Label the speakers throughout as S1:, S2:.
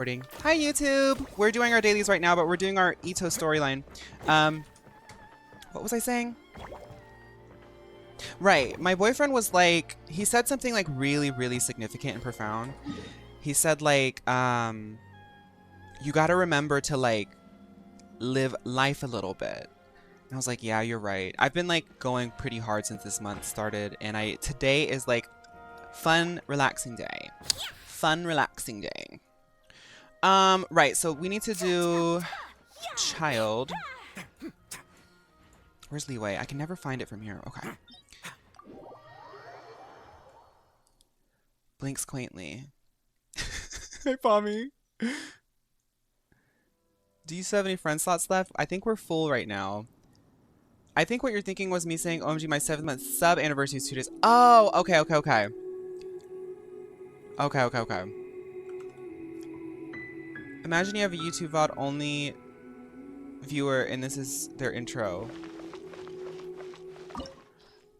S1: Recording. Hi YouTube! We're doing our dailies right now, but we're doing our Itto storyline. What was I saying? Right, my boyfriend was like, he said something like really significant and profound. He said like, you gotta remember to like live life a little bit. And I was like, yeah, you're right. I've been like going pretty hard since this month started, and today is like fun, relaxing day. Fun, relaxing day. Right, so we need to do child. Where's Leeway? I can never find it from here. Okay. Blinks quaintly. Hey, Pommy. Do you still have any friend slots left? I think we're full right now. I think what you're thinking was me saying, OMG, my 7th month sub anniversary is 2 days. Oh, okay. Okay. Imagine you have a YouTube VOD only viewer and this is their intro.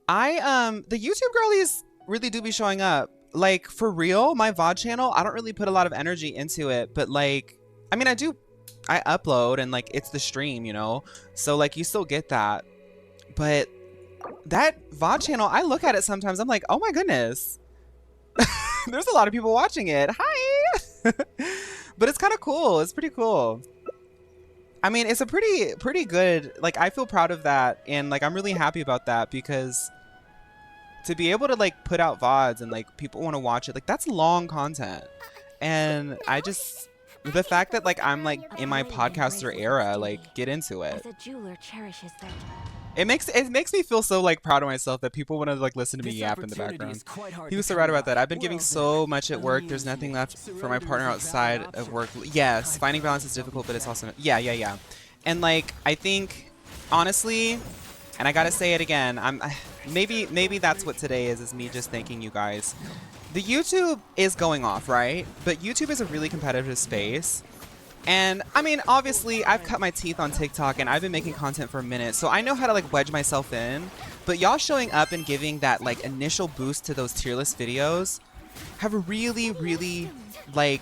S1: The YouTube girlies really do be showing up. Like, for real, my VOD channel, I don't really put a lot of energy into it, but like, I mean, I upload and like, it's the stream, you know? So like, you still get that. But that VOD channel, I look at it sometimes, I'm like, oh my goodness. There's a lot of people watching it. Hi! But it's kind of cool. It's pretty cool. I mean, it's a pretty good, like, I feel proud of that. And like, I'm really happy about that because to be able to like put out VODs and like people want to watch it, like that's long content. And the fact that like I'm like in my podcaster era, like get into it. It makes me feel so like proud of myself that people want to like listen to me yap in the background. He was so right about that. I've been giving so much at work. There's nothing left for my partner outside of work. Yes, finding balance is difficult, but it's also yeah. And like I think honestly, and I gotta say it again, maybe that's what today is me just thanking you guys. The YouTube is going off, right? But YouTube is a really competitive space. And I mean, obviously I've cut my teeth on TikTok and I've been making content for a minute, so I know how to like wedge myself in. But y'all showing up and giving that like initial boost to those tier list videos have really like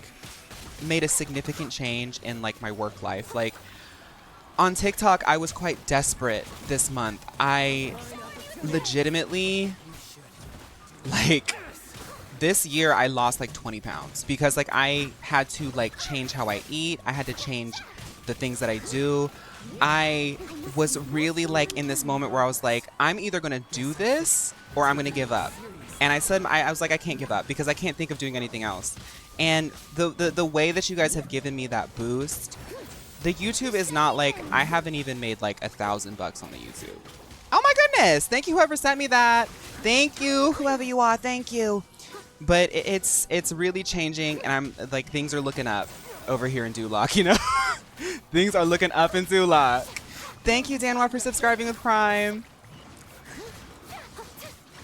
S1: made a significant change in like my work life. Like on TikTok, I was quite desperate this month. I legitimately like this year I lost like 20 pounds because like I had to like change how I eat. I had to change the things that I do. I was really like in this moment where I was like, I'm either gonna do this or I'm gonna give up. And I said, I was like, I can't give up because I can't think of doing anything else. And the way that you guys have given me that boost, the YouTube is not like, I haven't even made like $1,000 on the YouTube. Oh my goodness. Thank you whoever sent me that. Thank you, whoever you are. Thank you. But it's really changing, and I'm like, things are looking up over here in Duloc, you know? Things are looking up in Duloc. Thank you, Danwar, for subscribing with Prime.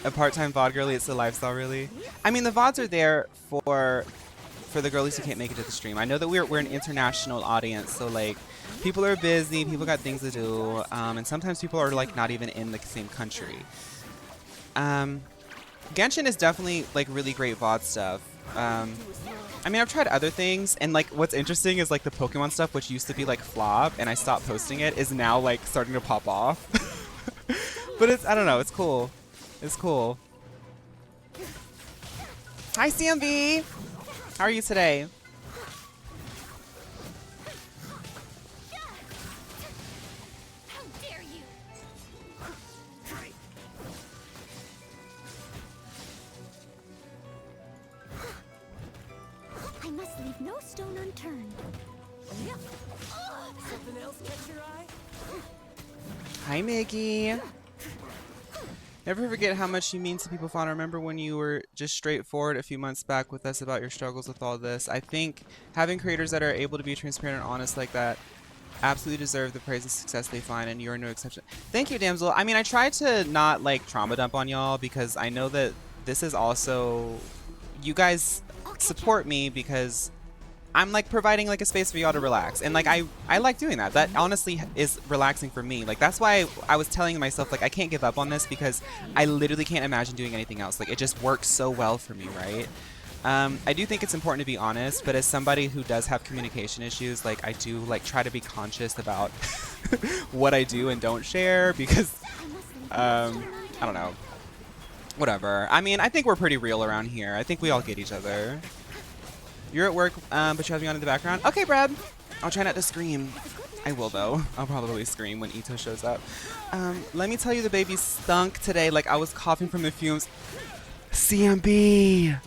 S1: A part-time VOD girly, it's a lifestyle, really. I mean, the VODs are there for the girlies who can't make it to the stream. I know that we're an international audience, so like, people are busy, people got things to do, and sometimes people are like not even in the same country. Genshin is definitely like really great VOD stuff. I mean, I've tried other things, and like what's interesting is like the Pokemon stuff, which used to be like flop, and I stopped posting it, is now like starting to pop off. But I don't know, it's cool. It's cool. Hi, CMV. How are you today?
S2: I must leave no stone unturned.
S3: Something else catch your eye?
S1: Hi, Miggy. Never forget how much you mean to people, Fawn. I remember when you were just straightforward a few months back with us about your struggles with all this. I think having creators that are able to be transparent and honest like that absolutely deserve the praise and success they find, and you're no exception. Thank you, damsel. I mean, I try to not like trauma dump on y'all because I know that this is also, you guys support me because I'm like providing like a space for y'all to relax, and like I like doing that. That honestly is relaxing for me. Like that's why I was telling myself like I can't give up on this because I literally can't imagine doing anything else. Like it just works so well for me, right? I do think it's important to be honest, but as somebody who does have communication issues, like I do like try to be conscious about what I do and don't share because I don't know. Whatever. I mean, I think we're pretty real around here. I think we all get each other. You're at work, but you have me on in the background. Okay, Brad. I'll try not to scream. I will though. I'll probably scream when Itto shows up. Let me tell you, the baby stunk today. Like I was coughing from the fumes. CMB.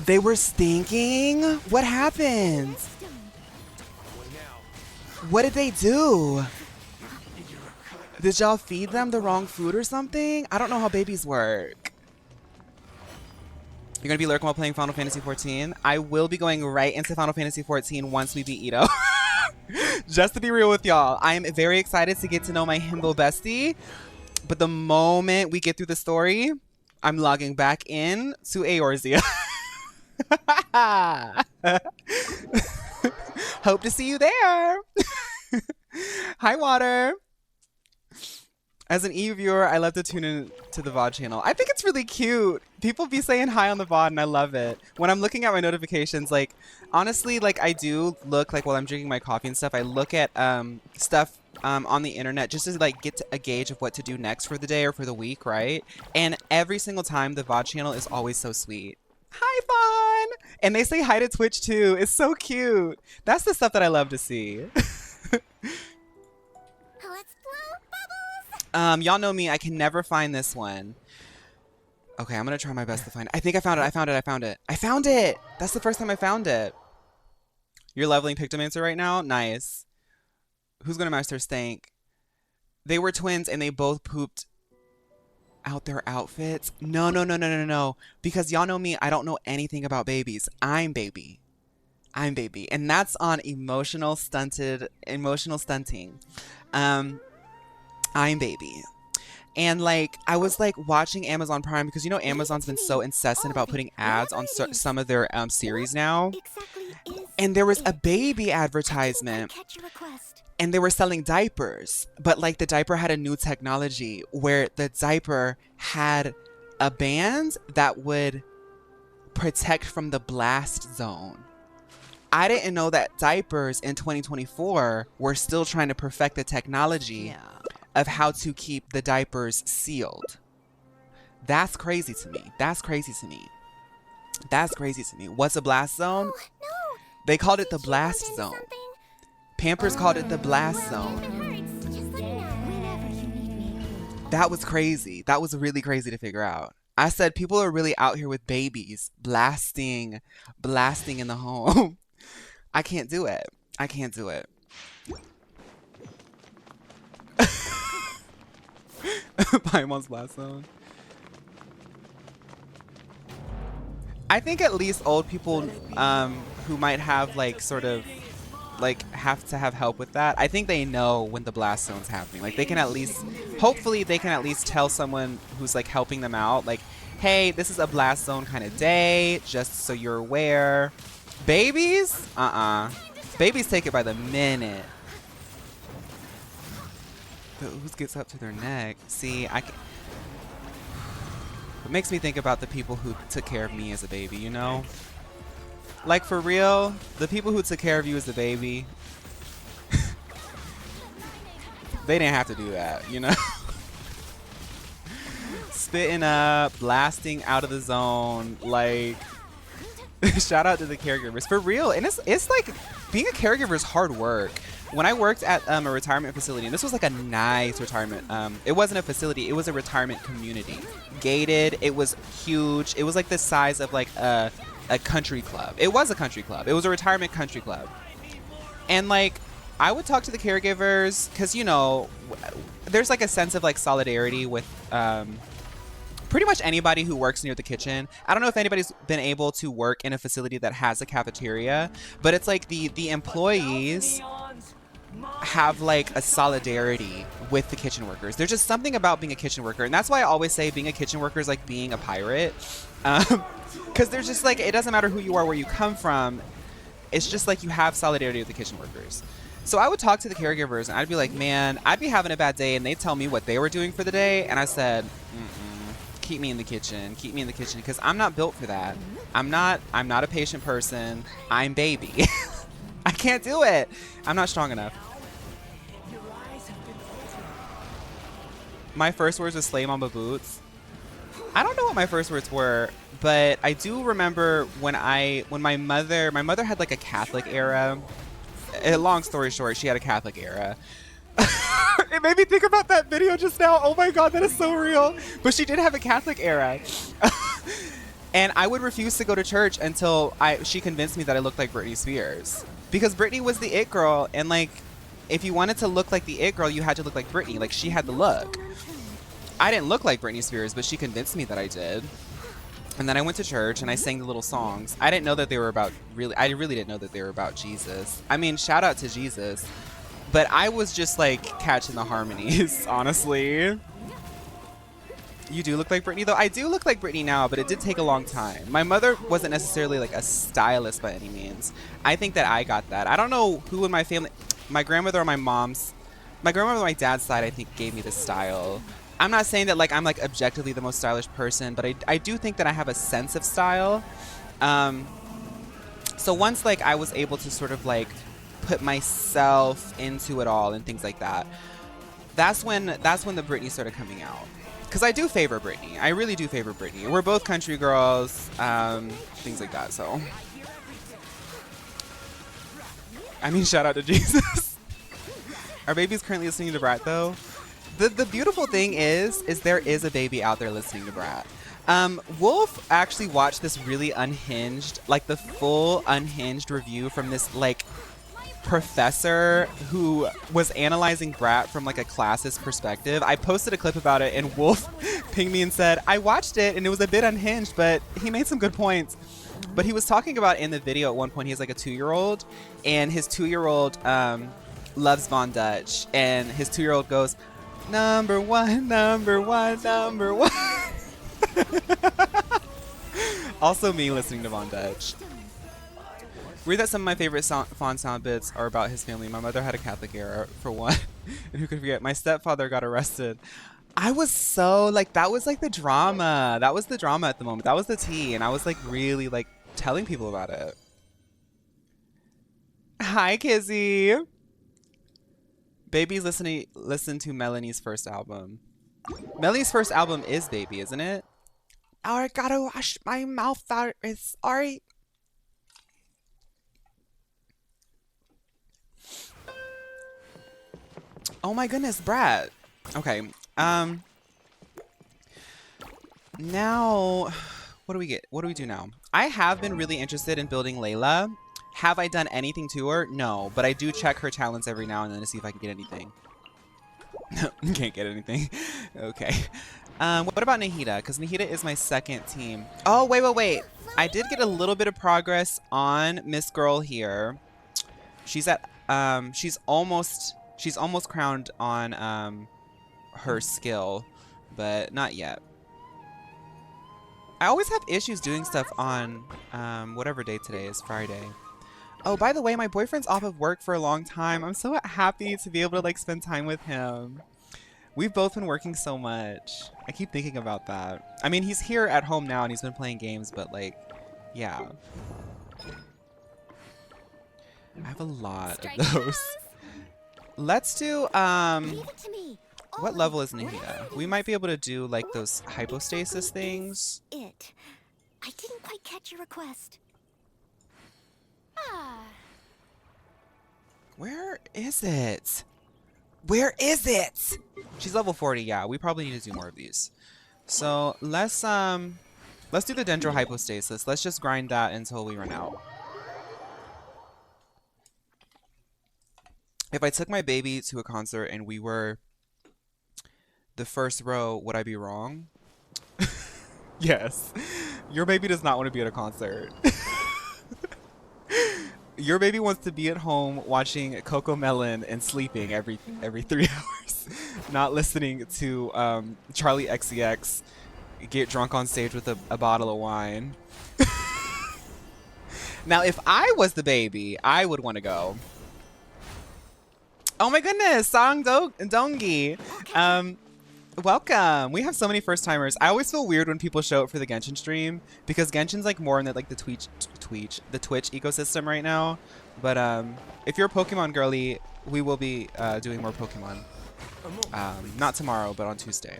S1: They were stinking? What happened? What did they do? Did y'all feed them the wrong food or something? I don't know how babies work. You're gonna be lurking while playing Final Fantasy XIV? I will be going right into Final Fantasy XIV once we beat Itto. Just to be real with y'all, I am very excited to get to know my himbo bestie. But the moment we get through the story, I'm logging back in to Eorzea. Hope to see you there. Hi, Water. As an EU viewer, I love to tune in to the VOD channel. I think it's really cute. People be saying hi on the VOD and I love it. When I'm looking at my notifications, like, honestly, like I do look like while I'm drinking my coffee and stuff, I look at stuff on the internet just to like get a gauge of what to do next for the day or for the week, right? And every single time the VOD channel is always so sweet. Hi, Fawn! And they say hi to Twitch too. It's so cute. That's the stuff that I love to see. Y'all know me. I can never find this one. Okay, I'm gonna try my best to find it. I think I found it. I found it. I found it. I found it! That's the first time I found it. You're leveling Pictomancer right now? Nice. Who's gonna master Stank? They were twins and they both pooped out their outfits. No, no, no, no, no, no. Because y'all know me. I don't know anything about babies. I'm baby. I'm baby. And that's on emotional stunting. I'm baby. And like I was like watching Amazon Prime because you know Amazon's been so incessant about putting ads on some of their series now. And there was a baby advertisement and they were selling diapers, but like the diaper had a new technology where the diaper had a band that would protect from the blast zone. I didn't know that diapers in 2024 were still trying to perfect the technology of how to keep the diapers sealed. That's crazy to me. That's crazy to me. That's crazy to me. What's a blast zone?
S2: Oh, no.
S1: They called it the blast zone. Pampers called it the blast zone. That was crazy. That was really crazy to figure out. I said people are really out here with babies blasting in the home. I can't do it. I can't do it. Paimon's blast zone. I think at least old people who might have like sort of like have to have help with that, I think they know when the blast zone's happening. Like they can at least, hopefully they can at least tell someone who's like helping them out, like, hey, this is a blast zone kind of day, just so you're aware. Babies? Babies take it by the minute. But who gets up to their neck? See, it makes me think about the people who took care of me as a baby, you know? Like, for real, the people who took care of you as a baby, they didn't have to do that, you know? Spitting up, blasting out of the zone, like, shout out to the caregivers. For real, and it's like, being a caregiver is hard work. When I worked at a retirement facility, and this was like a nice retirement, it wasn't a facility, it was a retirement community. Gated, it was huge. It was like the size of like a country club. It was a country club. It was a retirement country club. And like, I would talk to the caregivers because, you know, there's like a sense of like solidarity with pretty much anybody who works near the kitchen. I don't know if anybody's been able to work in a facility that has a cafeteria, but it's like the employees have like a solidarity with the kitchen workers. There's just something about being a kitchen worker, and that's why I always say being a kitchen worker is like being a pirate, because there's just like, it doesn't matter who you are, where you come from, it's just like you have solidarity with the kitchen workers. So I would talk to the caregivers and I'd be like, man, I'd be having a bad day and they'd tell me what they were doing for the day, and I said, keep me in the kitchen, because I'm not built for that. I'm not a patient person. I'm baby. I can't do it. I'm not strong enough. My first words was slay mama boots. I don't know what my first words were, but I do remember when my mother had like a Catholic era. Long story short, she had a Catholic era. It made me think about that video just now. Oh my god, that is so real. But she did have a Catholic era. And I would refuse to go to church until she convinced me that I looked like Britney Spears. Because Britney was the it girl, and like, if you wanted to look like the it girl, you had to look like Britney. Like, she had the look. I didn't look like Britney Spears, but she convinced me that I did. And then I went to church and I sang the little songs. I didn't know that they were about I really didn't know that they were about Jesus. I mean, shout out to Jesus. But I was just like catching the harmonies, honestly. You do look like Britney though. I do look like Britney now, but it did take a long time. My mother wasn't necessarily like a stylist by any means. I think that I got that. I don't know who in my family, my grandmother or my mom's, my grandmother on my dad's side, I think gave me the style. I'm not saying that like I'm like objectively the most stylish person, but I do think that I have a sense of style. So once like I was able to sort of like put myself into it all and things like that, that's when the Britney started coming out. Because I do favor Britney. I really do favor Britney. We're both country girls, things like that. So, I mean, shout out to Jesus. Our baby's currently listening to Brat though. The beautiful thing is there is a baby out there listening to Brat. Wolf actually watched this really unhinged, like the full unhinged review from this like professor who was analyzing Brat from like a classist perspective. I posted a clip about it and Wolf pinged me and said, I watched it and it was a bit unhinged, but he made some good points. But he was talking about in the video at one point, he has like a 2-year-old and his 2-year-old loves Von Dutch and his 2-year-old goes, number one, number one, number one. Also me listening to Von Dutch. Weird that some of my favorite Fawn sound bits are about his family. My mother had a Catholic era, for one. And who could forget? My stepfather got arrested. I was so, like, that was like the drama. That was the drama at the moment. That was the tea. And I was like really like telling people about it. Hi, Kizzy. Baby's listen to Melanie's first album. Melanie's first album is Baby, isn't it? Oh, I gotta wash my mouth out. It's sorry. Oh my goodness, Brat. Okay. Now, what do we get? What do we do now? I have been really interested in building Layla. Have I done anything to her? No, but I do check her talents every now and then to see if I can get anything. Can't get anything. Okay. What about Nahida? Because Nahida is my second team. Oh, wait. I did get a little bit of progress on Miss Girl here. She's at, she's almost crowned on her skill, but not yet. I always have issues doing stuff on whatever day today is, Friday. Oh, by the way, my boyfriend's off of work for a long time. I'm so happy to be able to like spend time with him. We've both been working so much. I keep thinking about that. I mean, he's here at home now and he's been playing games, but like, yeah. I have a lot of those. Let's do, what level is Nahida? We might be able to do like those hypostasis things.
S2: I didn't quite catch your request.
S1: Where is it? Where is it? She's level 40, yeah. We probably need to do more of these. So let's do the dendro hypostasis. Let's just grind that until we run out. If I took my baby to a concert and we were the first row, would I be wrong? Yes. Your baby does not want to be at a concert. Your baby wants to be at home watching Coco Melon and sleeping every 3 hours, not listening to Charlie XCX get drunk on stage with a bottle of wine. Now, if I was the baby, I would want to go. Oh my goodness, Song Dongi. Welcome. We have so many first timers. I always feel weird when people show up for the Genshin stream because Genshin's like more in the like the Twitch ecosystem right now. But if you're a Pokemon girly, we will be doing more Pokemon. Not tomorrow, but on Tuesday.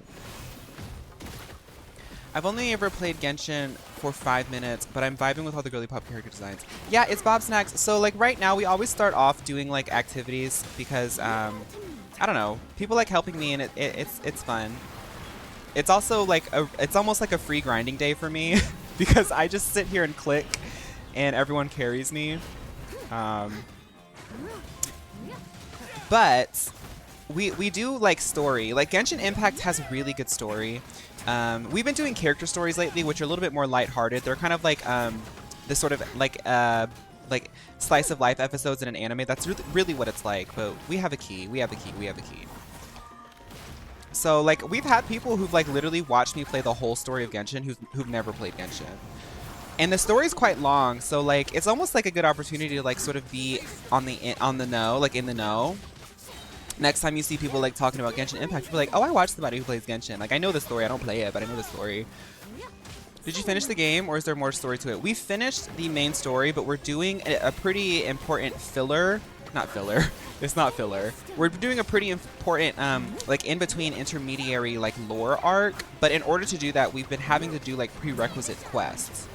S1: I've only ever played Genshin for 5 minutes, but I'm vibing with all the Girlypop character designs. Yeah, it's Bob Snacks. So like right now, we always start off doing like activities because I don't know, people like helping me, and it's fun. It's also like it's almost like a free grinding day for me because I just sit here and click, and everyone carries me. But we do like story. Like Genshin Impact has really good story. We've been doing character stories lately, which are a little bit more lighthearted. They're kind of like this sort of like slice of life episodes in an anime. That's really what it's like. But we have a key. We have a key. We have a key. So like we've had people who've like literally watched me play the whole story of Genshin who've never played Genshin. And the story's quite long, so like it's almost like a good opportunity to like sort of be on the know, like in the know. Next time you see people like talking about Genshin Impact, you'll be like, oh, I watched somebody who plays Genshin. Like I know the story. I don't play it, but I know the story. Did you finish the game, or is there more story to it? We finished the main story, but we're doing a pretty important filler. Not filler. It's not filler. We're doing a pretty important, like in-between intermediary, like lore arc. But in order to do that, we've been having to do like prerequisite quests.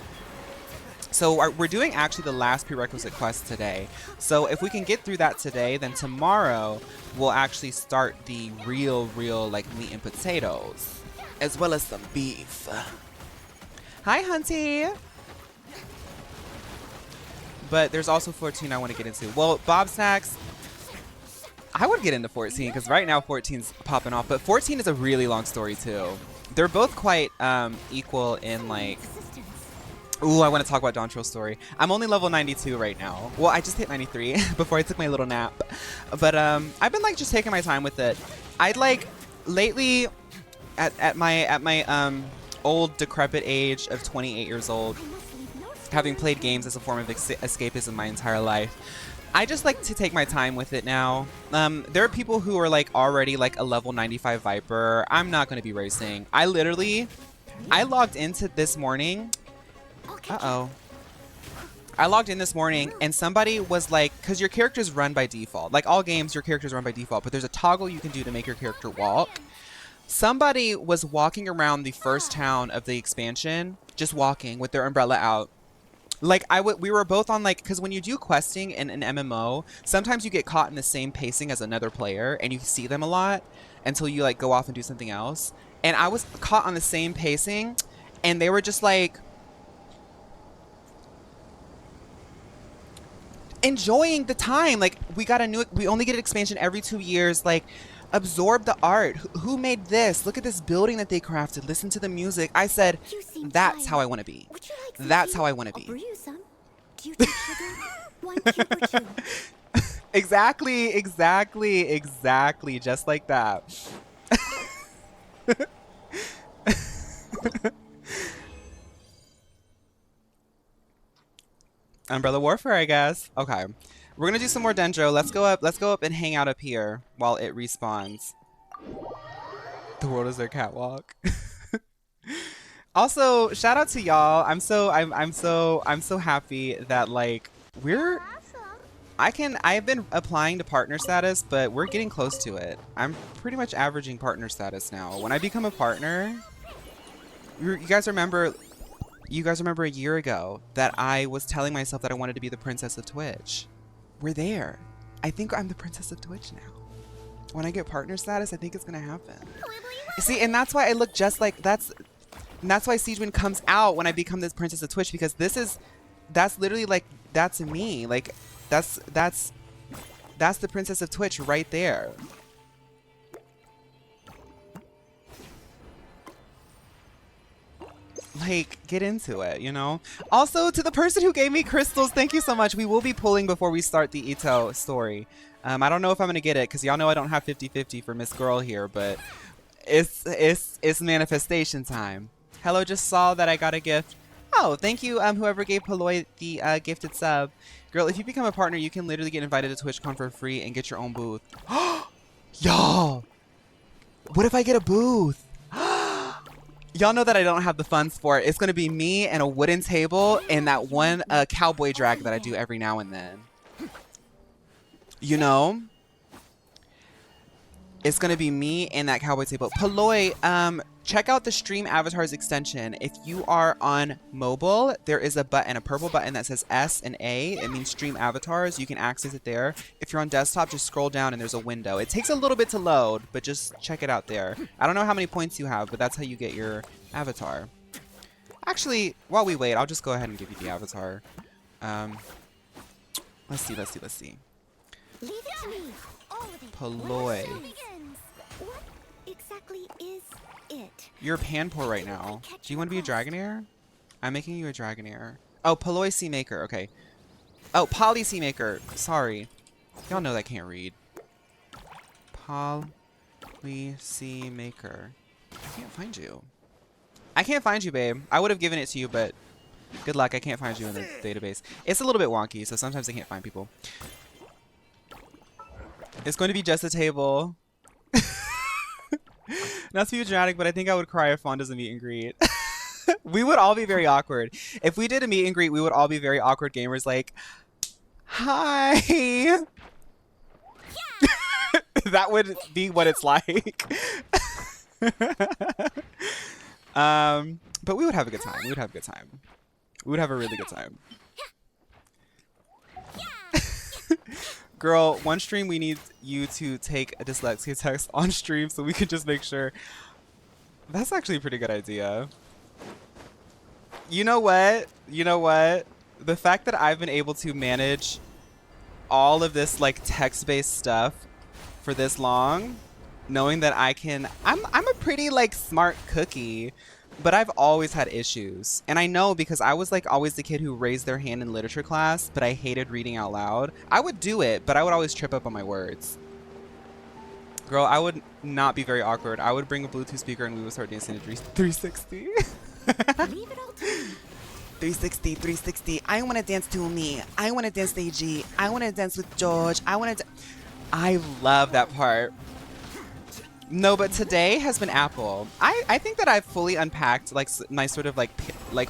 S1: So we're doing actually the last prerequisite quest today. So if we can get through that today, then tomorrow we'll actually start the real like meat and potatoes, as well as some beef. Hi, Hunty. But there's also 14 I want to get into. Well, Bob Snacks, I would get into 14 because right now 14's popping off. But 14 is a really long story too. They're both quite equal in like... Ooh, I want to talk about Dontrell's story. I'm only level 92 right now. Well, I just hit 93 before I took my little nap. But I've been like just taking my time with it. I'd like lately at my old decrepit age of 28 years old, having played games as a form of escapism my entire life, I just like to take my time with it now. There are people who are like already like a level 95 Viper. I'm not going to be racing. I logged into this morning. Uh-oh. I logged in this morning and somebody was like, because your characters run by default. Like all games, your characters run by default, but there's a toggle you can do to make your character walk. Somebody was walking around the first town of the expansion, just walking with their umbrella out. Like we were both on like, because when you do questing in an MMO, sometimes you get caught in the same pacing as another player and you see them a lot until you like go off and do something else. And I was caught on the same pacing and they were just like, enjoying the time. Like we only get an expansion every 2 years. Like absorb the art. Who made this? Look at this building that they crafted. Listen to the music. I said, that's how I want to be. That's how I want to be.
S2: Do you take sugar? 1 cube or 2?
S1: Exactly. Just like that. Umbrella Warfare, I guess. Okay. We're gonna do some more Dendro. Let's go up and hang out up here while it respawns. The world is their catwalk. Also, shout out to y'all. I'm so happy that like I've been applying to partner status, but we're getting close to it. I'm pretty much averaging partner status now. When I become a partner, you guys remember a year ago that I was telling myself that I wanted to be the princess of Twitch. We're there. I think I'm the princess of Twitch now. When I get partner status, I think it's gonna happen. See, and that's why I look just like and that's why Sigewinne comes out when I become this princess of Twitch, because that's literally like, that's me. Like that's the princess of Twitch right there. Like, get into it, you know? Also, to the person who gave me crystals, thank you so much. We will be pulling before we start the Itto story. I don't know if I'm going to get it, because y'all know I don't have 50-50 for Miss Girl here, but it's manifestation time. Hello, just saw that I got a gift. Oh, thank you, whoever gave Paloy the gifted sub. Girl, if you become a partner, you can literally get invited to TwitchCon for free and get your own booth. Y'all! What if I get a booth? Y'all know that I don't have the funds for it. It's going to be me and a wooden table and that one cowboy drag that I do every now and then. You know? It's going to be me and that cowboy table. Paloi, check out the Stream Avatars extension. If you are on mobile, there is a button, a purple button that says S and A. It means Stream Avatars. You can access it there. If you're on desktop, just scroll down and there's a window. It takes a little bit to load, but just check it out there. I don't know how many points you have, but that's how you get your avatar. Actually, while we wait, I'll just go ahead and give you the avatar. Let's see.
S2: Leave it to me.
S1: Paloi.
S2: What exactly is it?
S1: You're a Panpour right now. Do you want to be a Dragonair? I'm making you a Dragonair. Oh, Paloi Seamaker. Okay. Oh, Poly Seamaker. Sorry. Y'all know that I can't read. Poly Seamaker. I can't find you. I can't find you, babe. I would have given it to you, but good luck. I can't find you in the database. It's a little bit wonky, so sometimes I can't find people. It's going to be just a table. Not to be dramatic, but I think I would cry if Fawn does a meet and greet. We would all be very awkward. If we did a meet and greet, we would all be very awkward gamers like, hi. That would be what it's like. But we would have a good time. We would have a good time. We would have a really good time. Girl, one stream we need you to take a dyslexia test on stream so we can just make sure. That's actually a pretty good idea. You know what? You know what? The fact that I've been able to manage all of this like text-based stuff for this long, knowing that I'm a pretty like smart cookie, but I've always had issues. And I know because I was like always the kid who raised their hand in literature class, but I hated reading out loud. I would do it, but I would always trip up on my words. Girl, I would not be very awkward. I would bring a Bluetooth speaker and we would start dancing to 360.
S2: Leave it all to me.
S1: 360, 360. I want to dance to me. I want to dance to AG. I want to dance with George. I love that part. No, but today has been Apple. I think that I've fully unpacked like my sort of like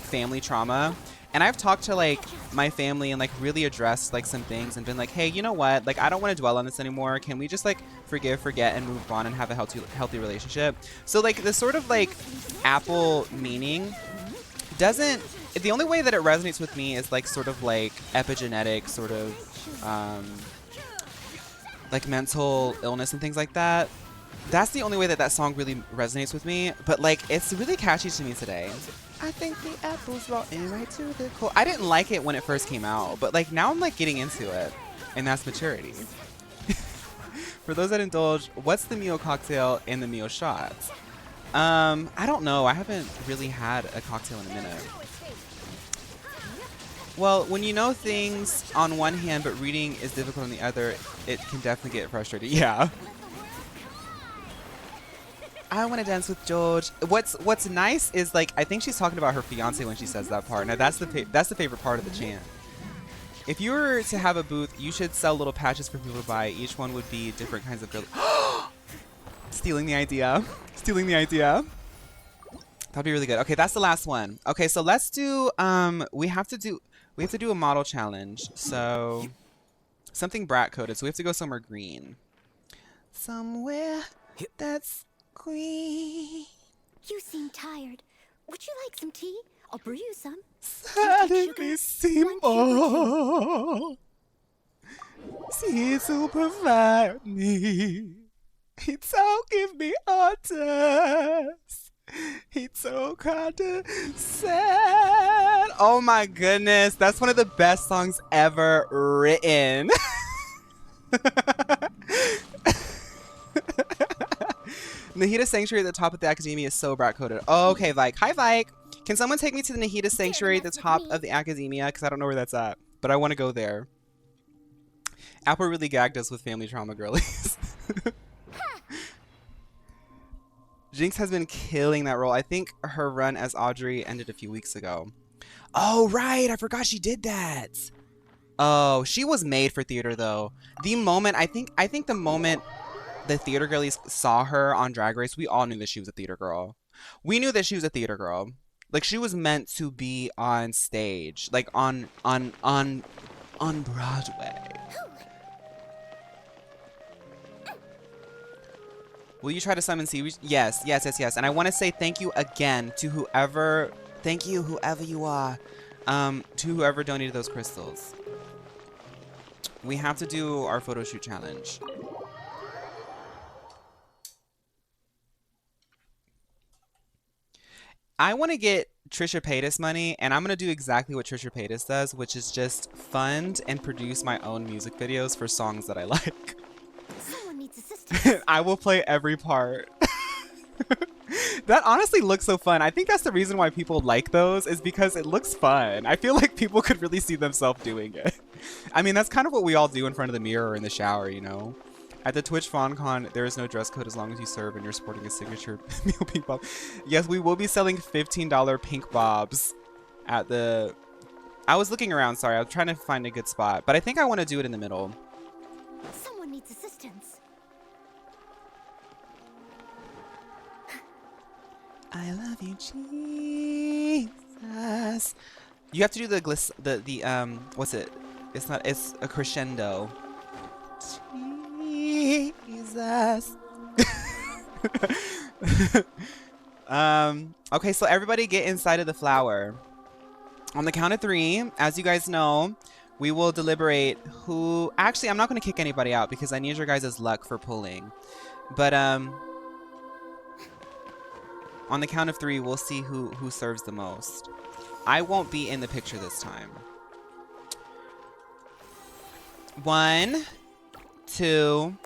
S1: family trauma, and I've talked to like my family and like really addressed like some things and been like, hey, you know what? Like I don't want to dwell on this anymore. Can we just like forgive, forget, and move on and have a healthy relationship? So like the sort of like Apple meaning doesn't. The only way that it resonates with me is like sort of like epigenetic sort of like mental illness and things like that. That's the only way that that song really resonates with me, but like it's really catchy to me today. I think the apple's rotten right to the core. I didn't like it when it first came out, but like now I'm like getting into it, and that's maturity. For those that indulge, what's the Mio cocktail and the Mio shots? I don't know. I haven't really had a cocktail in a minute. Well, when you know things on one hand, but reading is difficult on the other, it can definitely get frustrating. Yeah. I want to dance with George. What's nice is like I think she's talking about her fiance when she says that part. Now that's the favorite part of the chant. If you were to have a booth, you should sell little patches for people to buy. Each one would be different kinds of girl. Stealing the idea. Stealing the idea. That'd be really good. Okay, that's the last one. Okay, so let's do we have to do a model challenge. So something brat coded. So we have to go somewhere green. Somewhere that's green.
S2: You seem tired. Would you like some tea? I'll brew you some.
S1: Suddenly Seymour seems to provide me. He don't give me orders. He so condescend. Oh my goodness, that's one of the best songs ever written. Nahida Sanctuary at the top of the academia is so brat coded. Oh, okay, Vike. Hi, Vike. Can someone take me to the Nahida Sanctuary at the top of the academia? Because I don't know where that's at, but I want to go there. Apple really gagged us with family trauma, girlies. Jinx has been killing that role. I think her run as Audrey ended a few weeks ago. Oh, right. I forgot she did that. Oh, she was made for theater, though. The moment, I think the moment the theater girlies saw her on Drag Race, we all knew that she was a theater girl. We knew that she was a theater girl. Like she was meant to be on stage, like on Broadway. Will you try to summon Seaweed? Yes, yes, yes, yes. And I want to say thank you again to whoever, thank you, whoever you are, to whoever donated those crystals. We have to do our photo shoot challenge. I want to get Trisha Paytas money, and I'm going to do exactly what Trisha Paytas does, which is just fund and produce my own music videos for songs that I like.
S2: Someone needs assistance.
S1: I will play every part. That honestly looks so fun. I think that's the reason why people like those, is because it looks fun. I feel like people could really see themselves doing it. I mean, that's kind of what we all do in front of the mirror or in the shower, you know? At the Twitch FonCon, there is no dress code as long as you serve and you're sporting a signature meal pink bob. Yes, we will be selling $15 pink bobs at the... I was looking around, sorry. I was trying to find a good spot. But I think I want to do it in the middle.
S2: Someone needs assistance.
S1: I love you, Jesus. You have to do the what's it? It's not, it's a crescendo. Jesus. Okay, so everybody get inside of the flower. On the count of 3, as you guys know, we will deliberate who... Actually, I'm not going to kick anybody out because I need your guys' luck for pulling. But, on the count of 3, we'll see who serves the most. I won't be in the picture this time. 1, 2,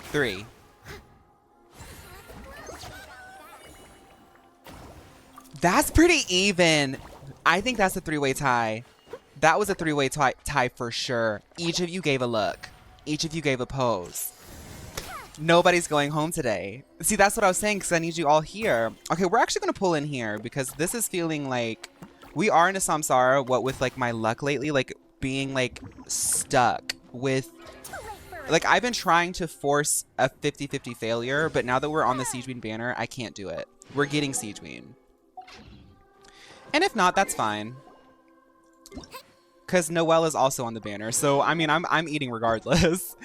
S1: 3. That's pretty even. I think that's a 3-way tie. That was a 3-way tie for sure. Each of you gave a look. Each of you gave a pose. Nobody's going home today. See, that's what I was saying, because I need you all here. Okay, we're actually going to pull in here because this is feeling like we are in a samsara, what with like my luck lately, like being like stuck with, like I've been trying to force a 50-50 failure, but now that we're on the Sigewinne banner, I can't do it. We're getting Sigewinne. And if not, that's fine. Because Noelle is also on the banner, so I mean, I'm eating regardless.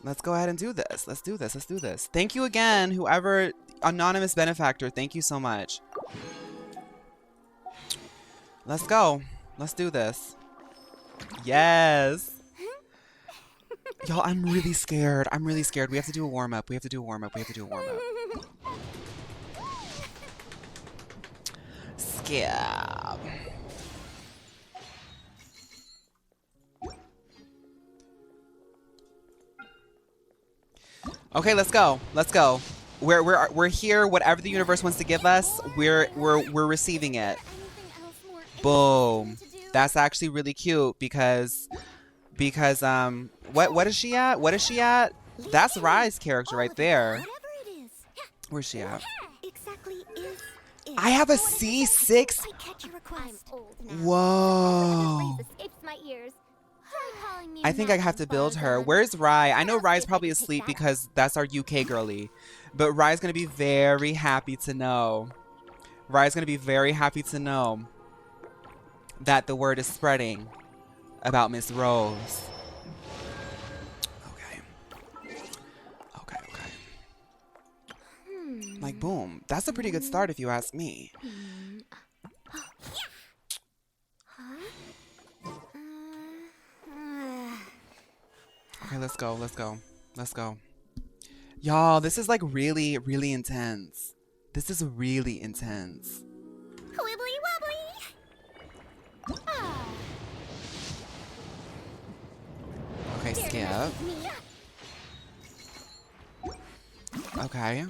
S1: Let's go ahead and do this. Let's do this. Let's do this. Thank you again, whoever, anonymous benefactor. Thank you so much. Let's go. Let's do this. Yes. Y'all, I'm really scared. I'm really scared. We have to do a warm-up. We have to do a warm-up. We have to do a warm-up. Skip. Okay, let's go. Let's go. We're here. Whatever the universe wants to give us, we're receiving it. Boom. That's actually really cute because what is she at? What is she at? That's Rai's character right there. Where's she at? I have a C6. Whoa. I think I have to build her. Where's Rai? I know Rai's probably asleep because that's our UK girly. But Rai's going to be very happy to know. Rai's going to be very happy to know that the word is spreading about Miss Rose. Okay. Okay, okay. Like, boom. That's a pretty good start if you ask me. Okay, let's go, let's go, let's go. Y'all, this is like really, really intense. This is really intense.
S2: Wibbly wobbly.
S1: Okay, skip. Okay.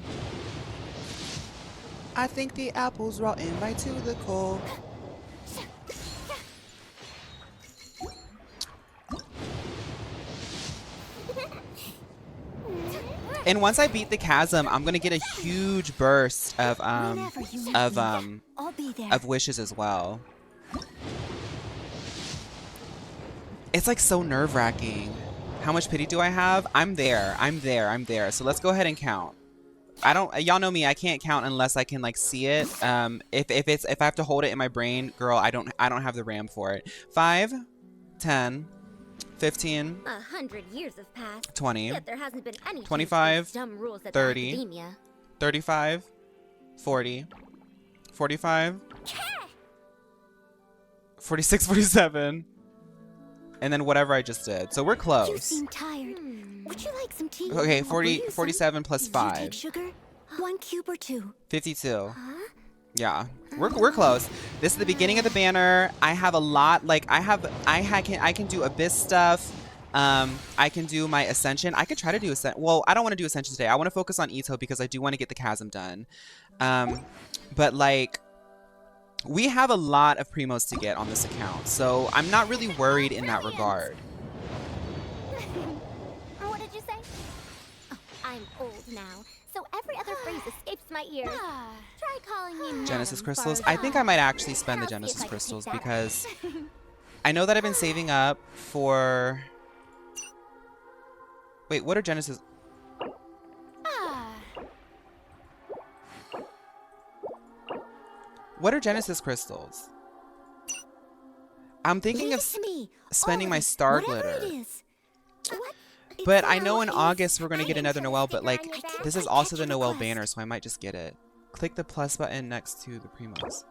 S1: I think the apple's rotten right to the core. And once I beat the chasm, I'm gonna get a huge burst of wishes as well. It's like so nerve-wracking. How much pity do I have? I'm there. I'm there. I'm there. So let's go ahead and count. Y'all know me, I can't count unless I can like see it. If I have to hold it in my brain, girl, I don't have the RAM for it. 5, 10, 15,
S2: 100 years have passed.
S1: 20,
S2: Yet there hasn't been any
S1: 25,
S2: dumb rules at
S1: 30,
S2: academia.
S1: 35, 40, 45, 46, 47, and then whatever I just did. So we're
S2: You
S1: close.
S2: seem tired. Would you like some tea?
S1: Okay,
S2: I'll
S1: 40,
S2: brew you some.
S1: 47 plus
S2: Do you
S1: 5.
S2: take sugar? 1 cube or 2?
S1: 52.
S2: Huh?
S1: Yeah, we're close. This is the beginning of the banner. I have a lot. Like I can do abyss stuff. I can do my ascension. I could try to do ascension. Well, I don't want to do ascension today. I want to focus on Itto because I do want to get the chasm done. But like we have a lot of primos to get on this account, so I'm not really worried in that regard.
S2: What did you say? Oh, I'm old now, so every other phrase escapes my ears. Try calling me
S1: Genesis
S2: Madam
S1: crystals.
S2: Farza.
S1: I think I might actually spend the
S2: I'll see if
S1: Genesis
S2: I can
S1: crystals
S2: pick that up.
S1: because I know that I've been saving up for. Wait, what are Genesis? What are Genesis crystals? I'm thinking
S2: Leave
S1: of
S2: it to me.
S1: spending my
S2: Always,
S1: star
S2: whatever
S1: glitter.
S2: it is. What
S1: But I know in
S2: exactly
S1: August
S2: is-
S1: we're gonna
S2: I
S1: get
S2: didn't
S1: another
S2: put a
S1: Noelle, but
S2: sticker
S1: like
S2: on your back.
S1: this is
S2: I
S1: also
S2: catch
S1: the
S2: a
S1: Noelle
S2: request.
S1: banner, so I might just get it. Click the plus button next to the primos.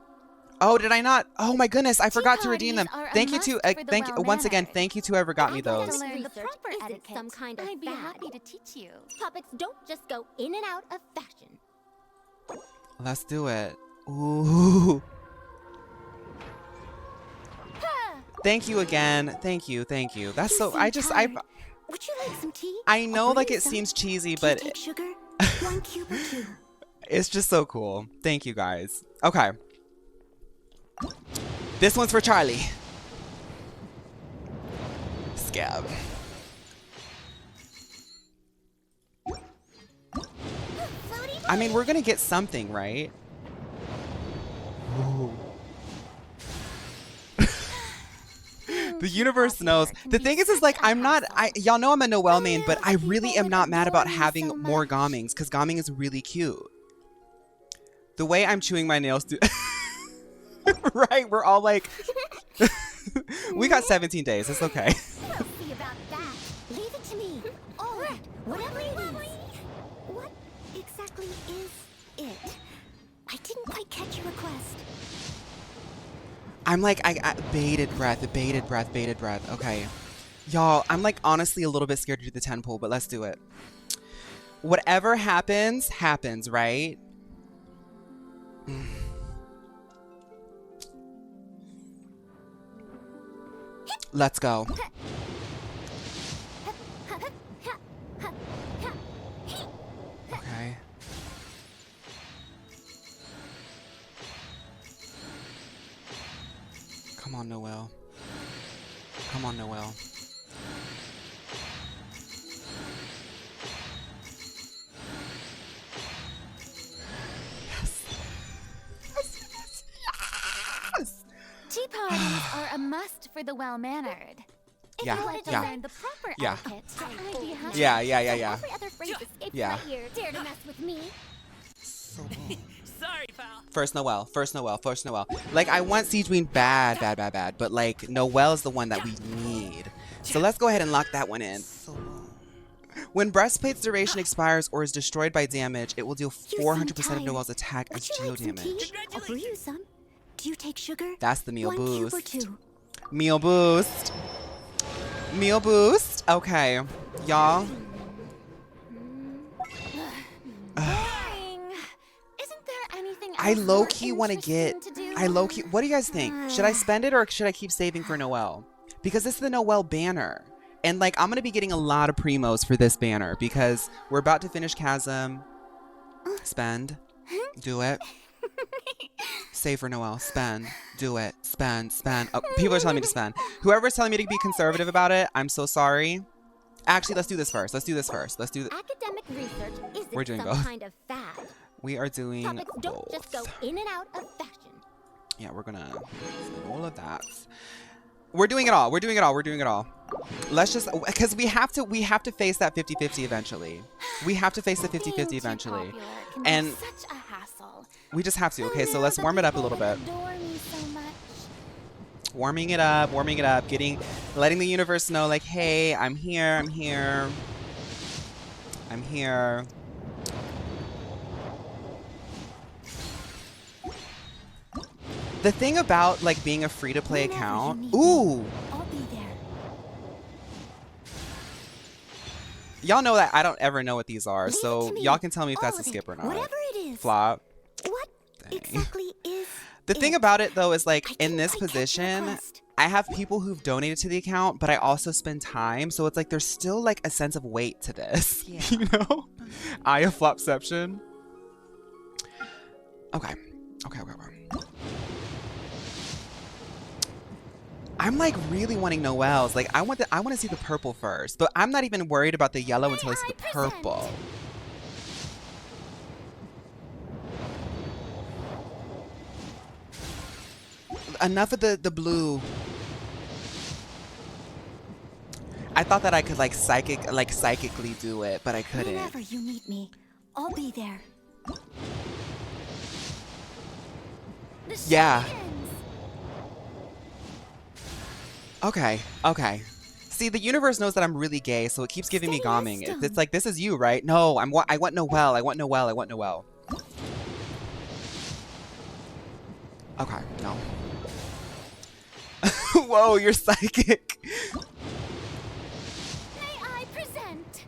S1: Oh, did I not? Oh my goodness, I forgot to redeem them.
S3: parties are a
S1: Thank you to
S3: must for the
S1: thank once again,
S3: well-mannered.
S1: thank you to whoever got me
S3: I'd like
S1: those.
S3: to learn the
S2: Research
S3: proper
S2: isn't
S3: etiquette.
S2: some kind of
S3: I'd be
S2: fad.
S3: happy to teach you.
S2: Topics don't just go in and out of fashion.
S1: Let's do it. Ooh. Thank you again. Thank you. Thank you. That's
S2: You
S1: so
S2: seem
S1: I
S2: tired. Would you like some tea?
S1: I know
S2: I'll
S1: like
S2: brew you
S1: it
S2: some.
S1: seems cheesy,
S2: Do you
S1: but
S2: take sugar? 1 cube or 2?
S1: it's just so cool. Thank you guys. Okay. This one's for Charlie. Scab. I mean, we're gonna get something, right? Ooh. The universe knows. The thing is like, I'm not, y'all know I'm a Noelle main, but I really am not mad about having more Gommings, because Gomming is really cute. The way I'm chewing my nails, right, we're all like, we got 17 days, it's okay.
S2: We'll see about that. Leave it to me. All right, whatever it is. What exactly is it? I didn't quite catch your request.
S1: I'm like, I bated breath, bated breath, bated breath. Okay. Y'all, I'm like honestly a little bit scared to do the 10 pull, but let's do it. Whatever happens, happens, right? Let's go. Okay. Come on, Noelle. Come on, Noelle. Yes!
S3: Tea parties are a must for the well-mannered. If
S1: Yeah,
S3: you wanted to
S1: yeah.
S3: learn the proper
S1: Yeah.
S3: etiquette, I'd be happy.
S1: Yeah.
S2: Every other phrase escapes
S1: Yeah.
S2: my ear. Dare to mess with me.
S4: Sorry, pal.
S1: First Noelle, first Noelle, first Noelle. Like, I want Sigewinne bad, bad, bad, bad, but like, Noelle is the one that we need. So let's go ahead and lock that one in. When Breastplate's duration expires or is destroyed by damage, it will deal
S2: You
S1: 400% of
S2: seem tired.
S1: Noelle's attack as
S2: Would you
S1: geo
S2: like some tea?
S1: damage.
S2: I'll brew you some. Do you take sugar?
S1: That's the meal
S2: 1 cube or
S1: boost.
S2: 2?
S1: Meal boost. Meal boost. Okay. Y'all.
S3: Boring. Isn't there anything else
S1: I low-key
S3: more
S1: want to get...
S3: interesting to do?
S1: I low-key... What do you guys think? Should I spend it or should I keep saving for Noelle? Because this is the Noelle banner. And like, I'm going to be getting a lot of primos for this banner because we're about to finish Chasm. Spend. Do it. Save for Noelle. Spend. Do it. Spend. Spend. Oh, people are telling me to spend. Whoever's telling me to be conservative about it, I'm so sorry. Actually, let's do this first. Let's do this first. Let's do...
S2: Academic research isn't
S1: We're doing
S2: some
S1: both.
S2: kind of fad.
S1: We are doing
S2: Topics don't just go
S1: both.
S2: in and out of fashion.
S1: Yeah, we're gonna spend all of that. We're doing it all. We're doing it all. We're doing it all. Let's just, because we have to face that 50-50 eventually. We have to face the 50-50 eventually. And
S3: such a hassle.
S1: we just have to. Okay, so let's warm it up a little bit.
S3: Adore me so much.
S1: Warming it up, letting the universe know, like, hey, I'm here, I'm here. I'm here. The thing about, like, being a free-to-play account, ooh!
S2: I'll be there.
S1: Y'all know that I don't ever know what these are,
S2: Leave it
S1: so
S2: to me.
S1: y'all can tell me if that's
S2: All
S1: a
S2: of
S1: skip
S2: it.
S1: or not.
S2: Whatever it is.
S1: Flop.
S2: What
S1: Dang.
S2: exactly is
S1: The thing
S2: it?
S1: about it, though, is, like,
S2: I
S1: in
S2: didn't
S1: this
S2: quite catch your
S1: position,
S2: request.
S1: I have people who've donated to the account, but I also spend time, so it's like there's still, like, a sense of weight to this,
S2: Yeah.
S1: you know? I a flopception. Okay. Okay. I'm like really wanting Noelle's. Like I want to see the purple first, but I'm not even worried about the yellow until I see the purple. Enough of the blue. I thought that I could like psychically do it, but I couldn't.
S2: Whenever you need me, I'll be there.
S1: Yeah. Okay. See, the universe knows that I'm really gay, so it keeps giving me gomming. It's like, this is you, right? No, I want Noelle. I want Noelle. Okay, no. Whoa, you're psychic.
S3: May I present?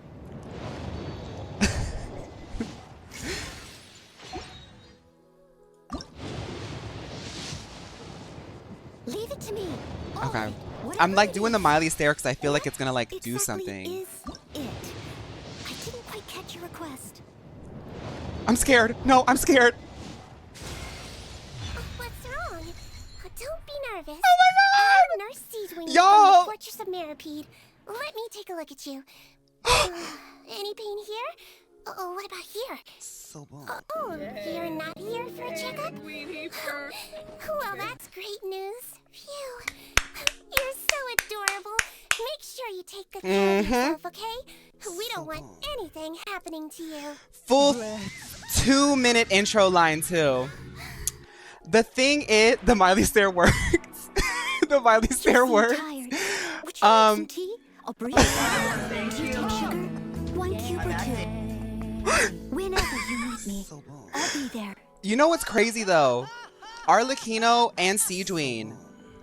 S2: Leave it to me. All
S1: Okay.
S2: right.
S1: I'm
S2: Whatever
S1: like
S2: it
S1: doing the
S2: is.
S1: Miley stare because I feel like it's gonna like
S2: What
S1: do
S2: exactly
S1: something.
S2: Is it? I didn't quite catch your request.
S1: I'm scared. No, I'm scared.
S2: What's wrong? Don't be nervous.
S1: Oh my God!
S2: I'm Nurse Sigewinne
S1: Y'all!
S2: from the Fortress of Meripede. Let me take a look at you. Any pain here? Oh, what about here?
S1: So bold.
S2: Oh, you're not here for a checkup? Well, that's great news. Phew. You're so adorable. Make sure you take good care of yourself, okay? We don't want anything happening to you.
S1: Full 2-minute intro line too. The thing is, the Miley stare works. The Miley stare
S2: You seem
S1: works.
S2: tired. Would you like some tea? I'll bring it. Do you take sugar? 1 cube or 2? Whenever you need me, I'll be there.
S1: You know what's crazy though? Arlecchino and Sigewinne,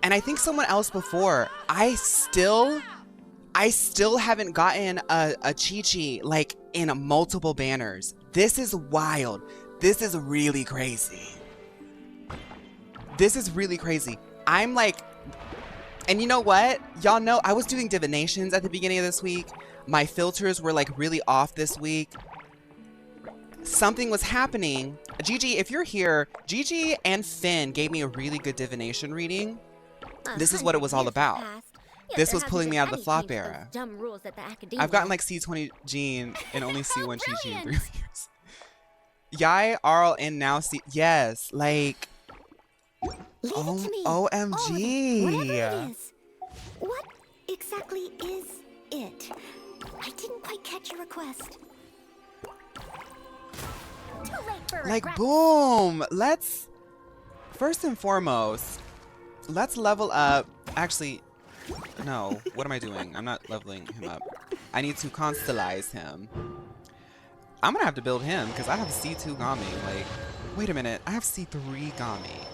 S1: and I think someone else before. I still haven't gotten a Chi-Chi like in multiple banners. This is wild. This is really crazy. This is really crazy. I'm like, and you know what? Y'all know I was doing divinations at the beginning of this week. My filters were like really off this week. Something was happening. Gigi, if you're here, Gigi and Finn gave me a really good divination reading. This is what it was all about. This was pulling me out of the flop era. I've gotten like C20 Gene and only C1 Chi-Chi in 3 years. Yai, Arl, and now C. Yes, like.
S2: Leave it to me.
S1: OMG.
S2: Whatever it is. What exactly is it? I didn't quite catch your request.
S3: Too late for
S1: Like,
S3: regrets.
S1: boom. Let's, first and foremost, let's level up. Actually, no. What am I doing? I'm not leveling him up. I need to constellize him. I'm gonna have to build him because I have C2 Gami. Like, wait a minute. I have C3 Gami.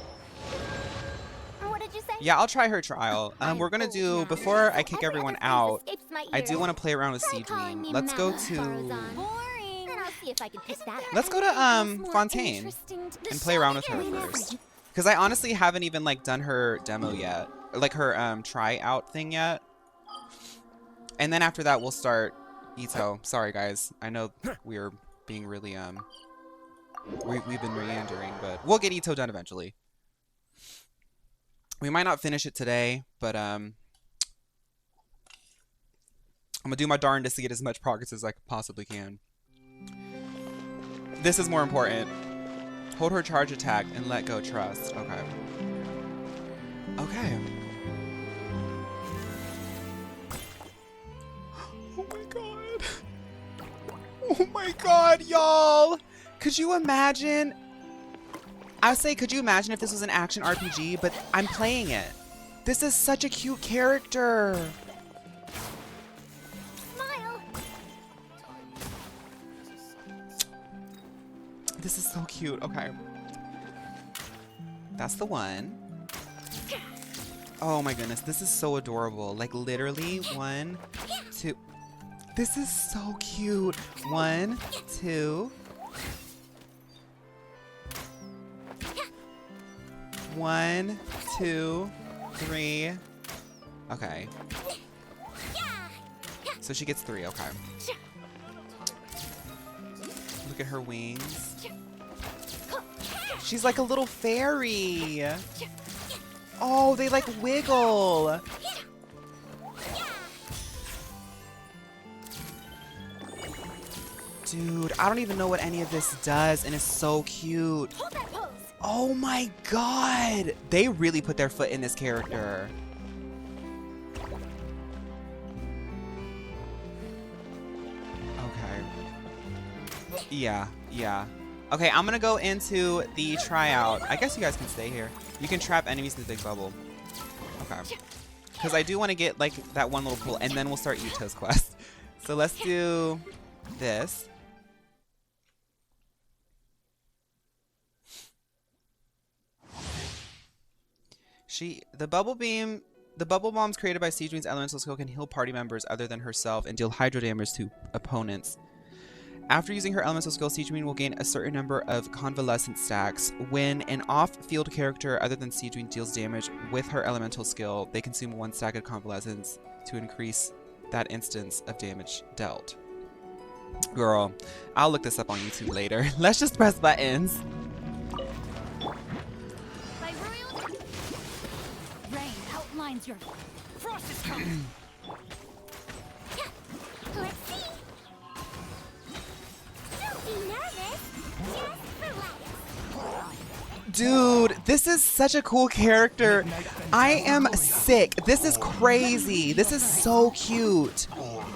S3: What did you say?
S1: Yeah, I'll try her trial. We're gonna do, before I kick everyone out, I do want to play around with Sigewinne. Let's go to,
S3: Boring. And I'll see if I can pick that up.
S1: let's go to Fontaine and play around with her first. Because I honestly haven't even like done her demo yet, like her try out thing yet. And then after that we'll start Itto. Sorry guys, I know we're being really we've been meandering, but we'll get Itto done eventually. We might not finish it today, but I'm gonna do my darndest to get as much progress as I possibly can. This is more important. Hold her charge attack and let go trust. Okay. Okay. Oh my god. Oh my god, y'all. Could you imagine? I would say, could you imagine if this was an action RPG, but I'm playing it. This is such a cute character.
S2: Smile.
S1: This is so cute. Okay. That's the one. Oh my goodness, this is so adorable. Like literally 1, 2. This is so cute. 1, 2. 1, 2, 3. Okay. So she gets 3. Okay. Look at her wings. She's like a little fairy. Oh, they like wiggle. Dude, I don't even know what any of this does, and it's so cute. Oh my god. They really put their foot in this character. Okay. Yeah. Okay, I'm gonna go into the tryout. I guess you guys can stay here. You can trap enemies in the big bubble. Okay. Because I do want to get like that one little pool, and then we'll start Itto's quest. So let's do this. The bubble bombs created by Sigewinne's elemental skill can heal party members other than herself and deal hydro damage to opponents. After using her elemental skill, Sigewinne will gain a certain number of convalescence stacks. When an off-field character other than Sigewinne deals damage with her elemental skill, they consume 1 stack of convalescence to increase that instance of damage dealt. Girl, I'll look this up on YouTube later. Let's just press buttons.
S3: Rain outlines your frost is coming.
S2: Let's see. Don't be nervous. Just relax.
S1: Dude, this is such a cool character. I am sick. This is crazy. This is so cute.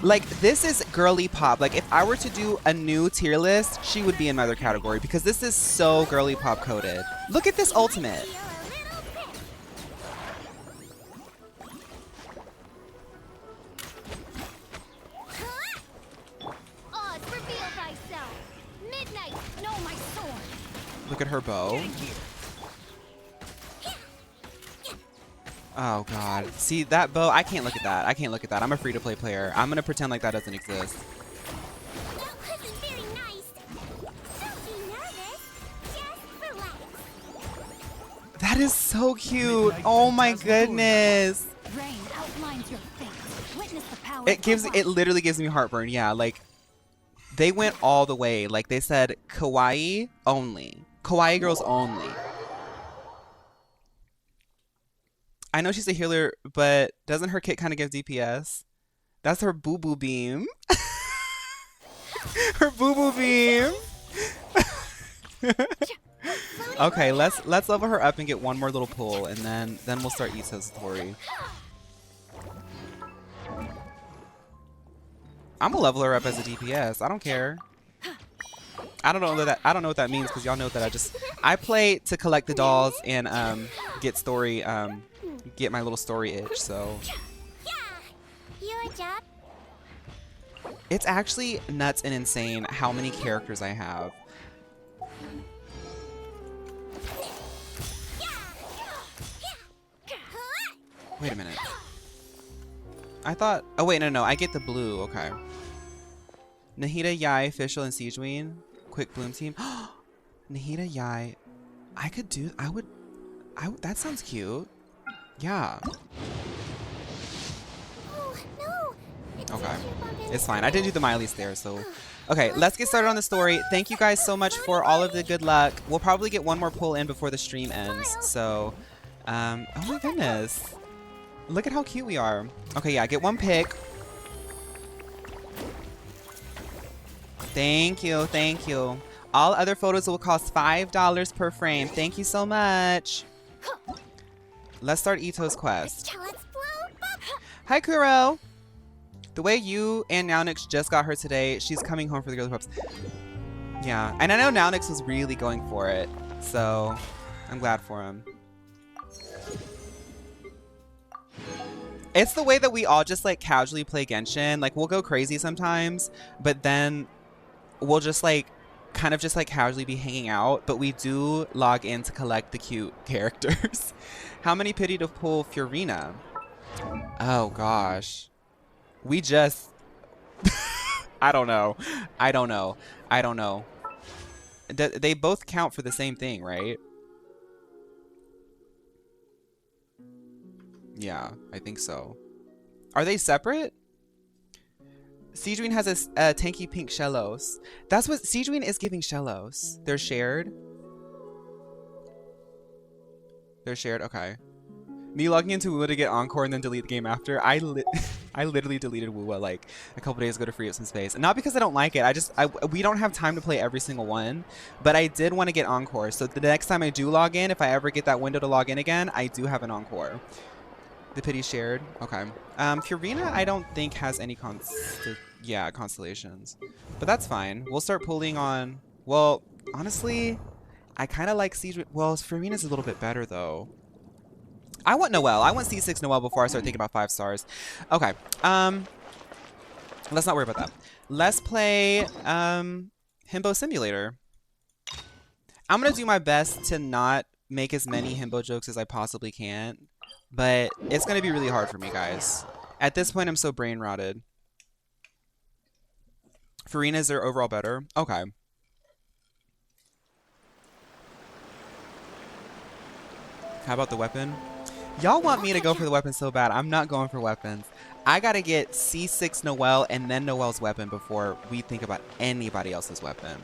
S1: Like, this is Girlypop. Like, if I were to do a new tier list, she would be in my other category because this is so Girlypop coded. Look at this ultimate. Look at her bow. Oh god. See that bow? I can't look at that. I can't look at that. I'm a free-to-play player. I'm gonna pretend like that doesn't exist.
S2: That wasn't very nice. Don't be nervous. Just relax.
S1: That is so cute. Oh my goodness.
S3: Rain outlines your fate. Witness the power.
S1: It literally gives me heartburn. Yeah, like they went all the way. Like they said kawaii only. Kawaii girls only. I know she's a healer, but doesn't her kit kind of give DPS? That's her boo-boo beam. Her boo-boo beam. Okay, let's level her up and get one more little pull, and then we'll start Itto's story. I'm gonna level her up as a DPS. I don't care. I don't know what that means because y'all know that I play to collect the dolls and get story get my little story itch. So
S2: Your job.
S1: it's actually nuts and insane how many characters I have. Wait a minute. I thought. Oh wait, no. I get the blue. Okay. Nahida, Yai, Fischl, and Sigewinne. Quick bloom team. Nahida, Yai. I would. That sounds cute. Yeah.
S2: Oh no.
S1: Okay. It's fine. I didn't do the Miley's there, so. Okay, let's get started on the story. Thank you guys so much for all of the good luck. We'll probably get one more pull in before the stream ends. So, oh my goodness. Look at how cute we are. Okay, yeah, get one pick. Thank you, thank you. All other photos will cost $5 per frame. Thank you so much. Let's start Itto's quest. Hi, Kuro. The way you and Nownix just got her today, she's coming home for the Girlypops. Yeah, and I know Nownix was really going for it, so I'm glad for him. It's the way that we all just like casually play Genshin. Like we'll go crazy sometimes, but then we'll just like kind of just like casually be hanging out, but we do log in to collect the cute characters. How many pity to pull Fiorina? Oh gosh. We just I don't know. I don't know. I don't know. They both count for the same thing, right? Yeah, I think so. Are they separate? Sigewinne has a tanky pink Shellos. That's what Sigewinne is giving Shellos. They're shared. They're shared. Okay. Me logging into Wuwa to get Encore and then delete the game after. I literally deleted Wuwa like a couple days ago to free up some space. And not because I don't like it. We don't have time to play every single one. But I did want to get Encore. So the next time I do log in, if I ever get that window to log in again, I do have an Encore. The pity shared. Okay. Fiorina, I don't think has any constellations. But that's fine. We'll start pulling on... Well, honestly, I kind of like Siege... Well, Fiorina's a little bit better, though. I want Noelle. I want C6 Noelle before I start thinking about 5 stars. Okay. Let's not worry about that. Let's play Himbo Simulator. I'm going to do my best to not make as many Himbo jokes as I possibly can. But it's going to be really hard for me, guys. At this point, I'm so brain rotted. Fiorina's are overall better? Okay. How about the weapon? Y'all want me to go for the weapon so bad. I'm not going for weapons. I got to get C6 Noelle and then Noelle's weapon before we think about anybody else's weapon.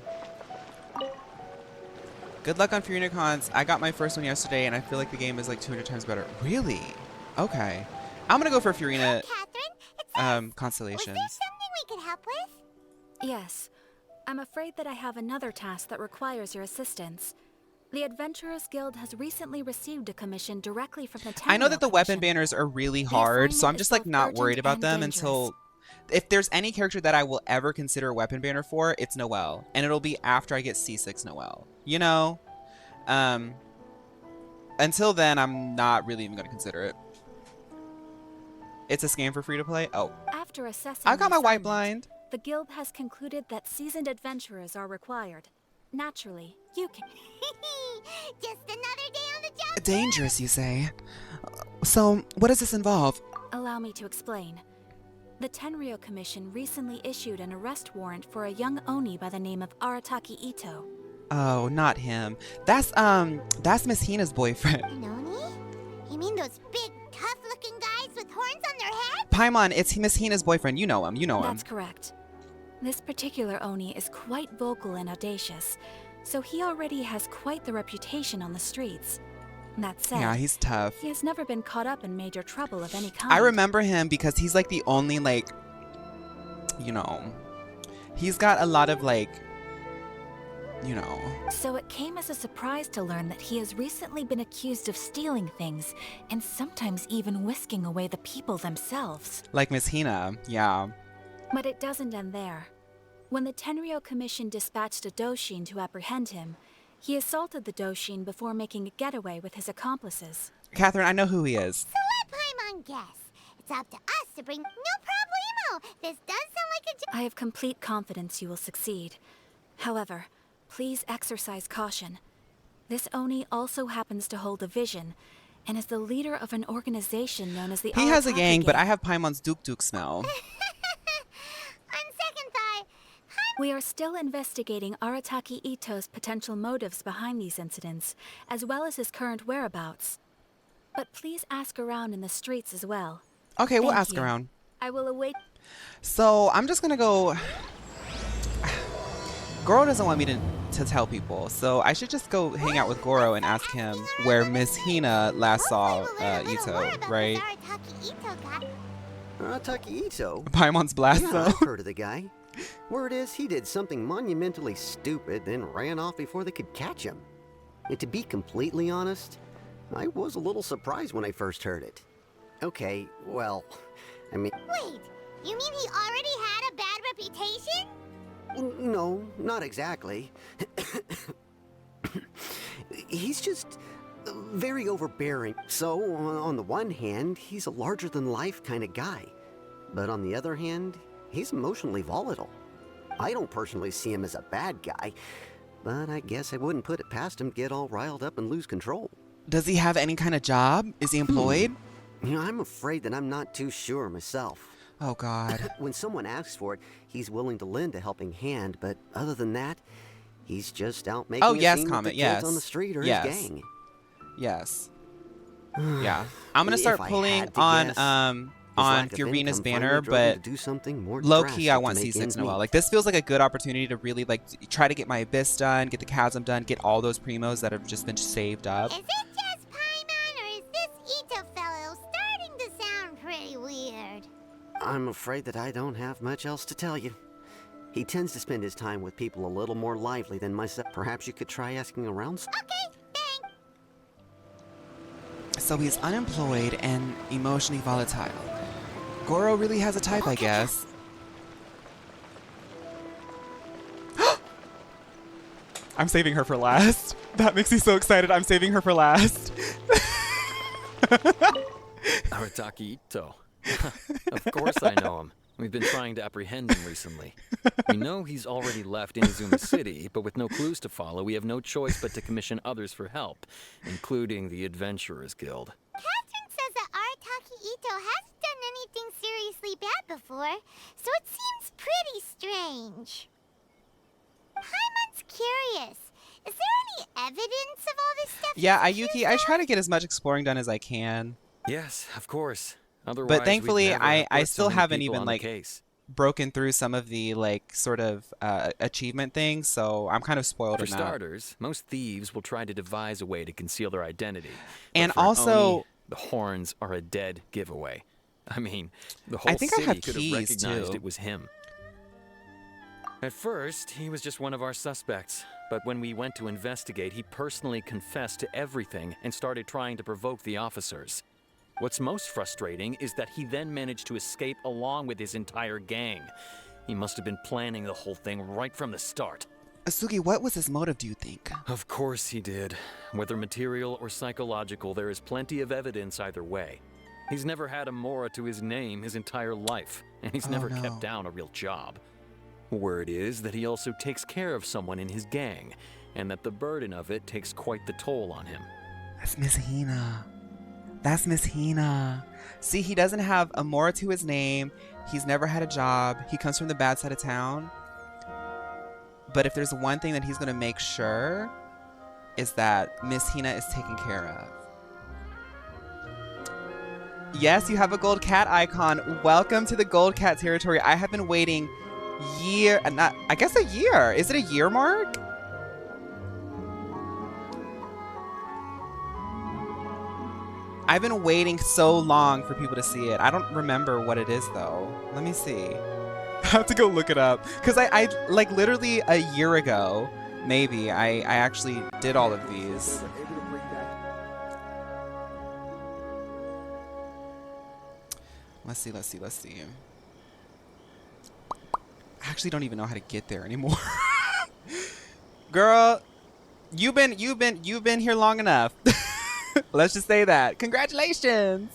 S1: Good luck on Fiorina cons. I got my first one yesterday, and I feel like the game is like 200 times better. Really? Okay. I'm gonna go for Fiorina constellations.
S2: Was there something we could help with?
S3: Yes. I'm afraid that I have another task that requires your assistance. The Adventurers Guild has recently received a commission directly from the town.
S1: I know that the weapon banners are really hard, so I'm just like not worried about them until... If there's any character that I will ever consider a weapon banner for, it's Noelle. And it'll be after I get C6 Noelle. You know? Until then, I'm not really even going to consider it. It's a scam for free to play? Oh.
S3: After assessing
S1: I got my white
S3: assignment,
S1: blind.
S3: The guild has concluded that seasoned adventurers are required. Naturally, you can...
S2: Just another day on the job.
S1: Dangerous, you say? So, what does this involve?
S3: Allow me to explain. The Tenryou Commission recently issued an arrest warrant for a young Oni by the name of Arataki Itto.
S1: Oh, not him. That's Miss Hina's boyfriend.
S2: An Oni? You mean those big, tough-looking guys with horns on their heads?
S1: Paimon, it's Miss Hina's boyfriend. You know him. You know him.
S3: That's correct. This particular Oni is quite vocal and audacious, so he already has quite the reputation on the streets. That said,
S1: Yeah, he's tough.
S3: he has never been caught up in major trouble of any kind.
S1: I remember him because he's like the only like, you know, he's got a lot of like, you know.
S3: So it came as a surprise to learn that he has recently been accused of stealing things and sometimes even whisking away the people themselves.
S1: Like Miss Hina, yeah.
S3: But it doesn't end there. When the Tenryou Commission dispatched a Doshin to apprehend him, he assaulted the Doshin before making a getaway with his accomplices.
S1: Catherine, I know who he is.
S2: So let Paimon guess. It's up to us to bring... No problemo! This does sound like a...
S3: I have complete confidence you will succeed. However, please exercise caution. This Oni also happens to hold a vision, and is the leader of an organization known as the
S1: He has a
S3: Arataki
S1: gang, but I
S3: Gang.
S1: have Paimon's Duk Duk smell.
S2: On second thought,
S3: We are still investigating Arataki Itto's potential motives behind these incidents, as well as his current whereabouts. But please ask around in the streets as well.
S1: Okay, we'll
S3: Thank
S1: ask
S3: you.
S1: around.
S3: I will await...
S1: So I'm just gonna go. Goro doesn't want me to tell people, so I should just go hang out with Goro and ask him where Miss Hina last saw Itto, right?
S2: Arataki Itto got...
S4: Arataki Itto?
S1: Paimon's blast
S4: Yeah,
S1: zone.
S4: I've heard of the guy. Word is he did something monumentally stupid, then ran off before they could catch him. And to be completely honest, I was a little surprised when I first heard it. Okay, well, I mean...
S2: Wait, You mean he already had a bad reputation?
S4: No, not exactly. He's just very overbearing. So, on the one hand, he's a larger-than-life kind of guy. But on the other hand, he's emotionally volatile. I don't personally see him as a bad guy, but I guess I wouldn't put it past him to get all riled up and lose control.
S1: Does he have any kind of job? Is he employed?
S4: You know, I'm afraid that I'm not too sure myself.
S1: Oh, God.
S4: When someone asks for it, he's willing to lend a helping hand, but other than that, he's just out making a scene with the kids on the street or his gang.
S1: Yes. Yeah. I'm gonna start pulling on Furina's banner, but low key I want C6 Noelle. Like, this feels like a good opportunity to really like try to get my abyss done, get the chasm done, get all those primos that have just been saved up.
S2: Is it just Paimon, or is this Itto fellow starting to sound pretty weird?
S4: I'm afraid that I don't have much else to tell you. He tends to spend his time with people a little more lively than myself. Perhaps you could try asking around.
S2: Okay, thanks.
S1: So he's unemployed and emotionally volatile. Goro really has a type, I guess. I'm saving her for last. That makes me so excited. I'm saving her for last.
S5: Arataki Itto. Of course I know him. We've been trying to apprehend him recently. We know he's already left Inazuma City, but with no clues to follow, we have no choice but to commission others for help, including the Adventurers Guild.
S2: Catherine says that Arataki Itto hasn't done anything seriously bad before, so it seems pretty strange. Paimon's curious. Is there any evidence of all this stuff?
S1: Yeah, Ayuki, I try to get as much exploring done as I can.
S5: Yes, of course. Otherwise,
S1: but thankfully,
S5: we'd never
S1: I
S5: put
S1: still
S5: so many
S1: haven't
S5: people
S1: even
S5: on the
S1: like
S5: case.
S1: broken through some of the like sort of achievement things, so I'm kind of spoiled
S5: For
S1: in that.
S5: starters, most thieves will try to devise a way to conceal their identity.
S1: And
S5: But for
S1: also,
S5: Oni, the horns are a dead giveaway. I mean, the whole
S1: think I
S5: city
S1: have
S5: could have
S1: keys,
S5: recognized
S1: too.
S5: it was him. At first, he was just one of our suspects, but when we went to investigate, he personally confessed to everything and started trying to provoke the officers. What's most frustrating is that he then managed to escape along with his entire gang. He must have been planning the whole thing right from the start.
S1: Asugi, what was his motive, do you think?
S5: Of course he did. Whether material or psychological, there is plenty of evidence either way. He's never had a Mora to his name his entire life, and he's never kept down a real job. Word is that he also takes care of someone in his gang, and that the burden of it takes quite the toll on him.
S1: That's Miss Hina. That's Miss Hina. See, he doesn't have a Mora to his name. He's never had a job. He comes from the bad side of town. But if there's one thing that he's going to make sure is that Miss Hina is taken care of. Yes, you have a gold cat icon. Welcome to the gold cat territory. I have been waiting I guess a year. Is it a year mark? I've been waiting so long for people to see it. I don't remember what it is though. Let me see. I have to go look it up. Because I like literally a year ago, maybe, I actually did all of these. Let's see. I actually don't even know how to get there anymore. Girl, you've been here long enough. Let's just say that. Congratulations.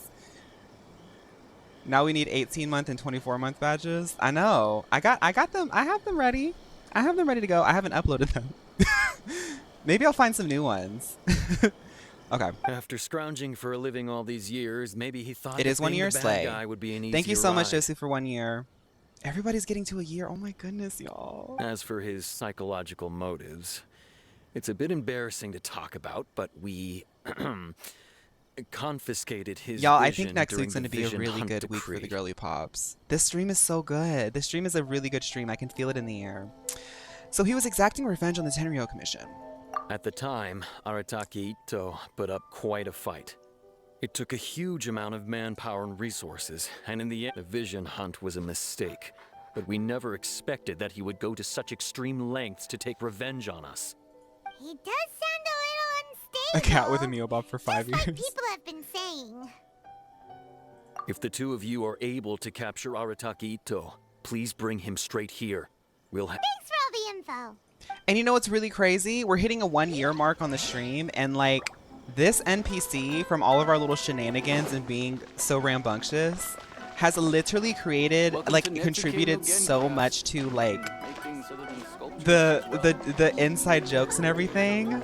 S1: Now we need 18-month and 24-month badges. I know. I got them. I have them ready. I have them ready to go. I haven't uploaded them. Maybe I'll find some new ones. Okay.
S5: After scrounging for a living all these years, maybe he thought
S1: it is 1 year,
S5: the bad
S1: Slay.
S5: guy would be an
S1: Thank you so much,
S5: ride.
S1: Josie, for 1 year. Everybody's getting to a year. Oh my goodness, y'all.
S5: As for his psychological motives, it's a bit embarrassing to talk about, but we confiscated his
S1: Y'all, I
S5: vision
S1: think next
S5: during
S1: week's going to
S5: the
S1: be a
S5: Vision
S1: really
S5: Hunt
S1: good week for the
S5: decree.
S1: Girly Pops. This stream is so good. This stream is a really good stream. I can feel it in the air. So he was exacting revenge on the Tenryo Commission.
S5: At the time, Arataki Itto put up quite a fight. It took a huge amount of manpower and resources, and in the end, the Vision Hunt was a mistake. But we never expected that he would go to such extreme lengths to take revenge on us.
S2: He does sound a little unstable.
S1: A cat with a Neobob for 5
S2: just like
S1: years.
S2: people have been saying.
S5: If the two of you are able to capture Arataki Itto, please bring him straight here. We'll have.
S2: Thanks for all the info.
S1: And you know what's really crazy? We're hitting a 1-year mark on the stream, and like this NPC from all of our little shenanigans and being so rambunctious has literally created, like, contributed so much to like the inside jokes and everything.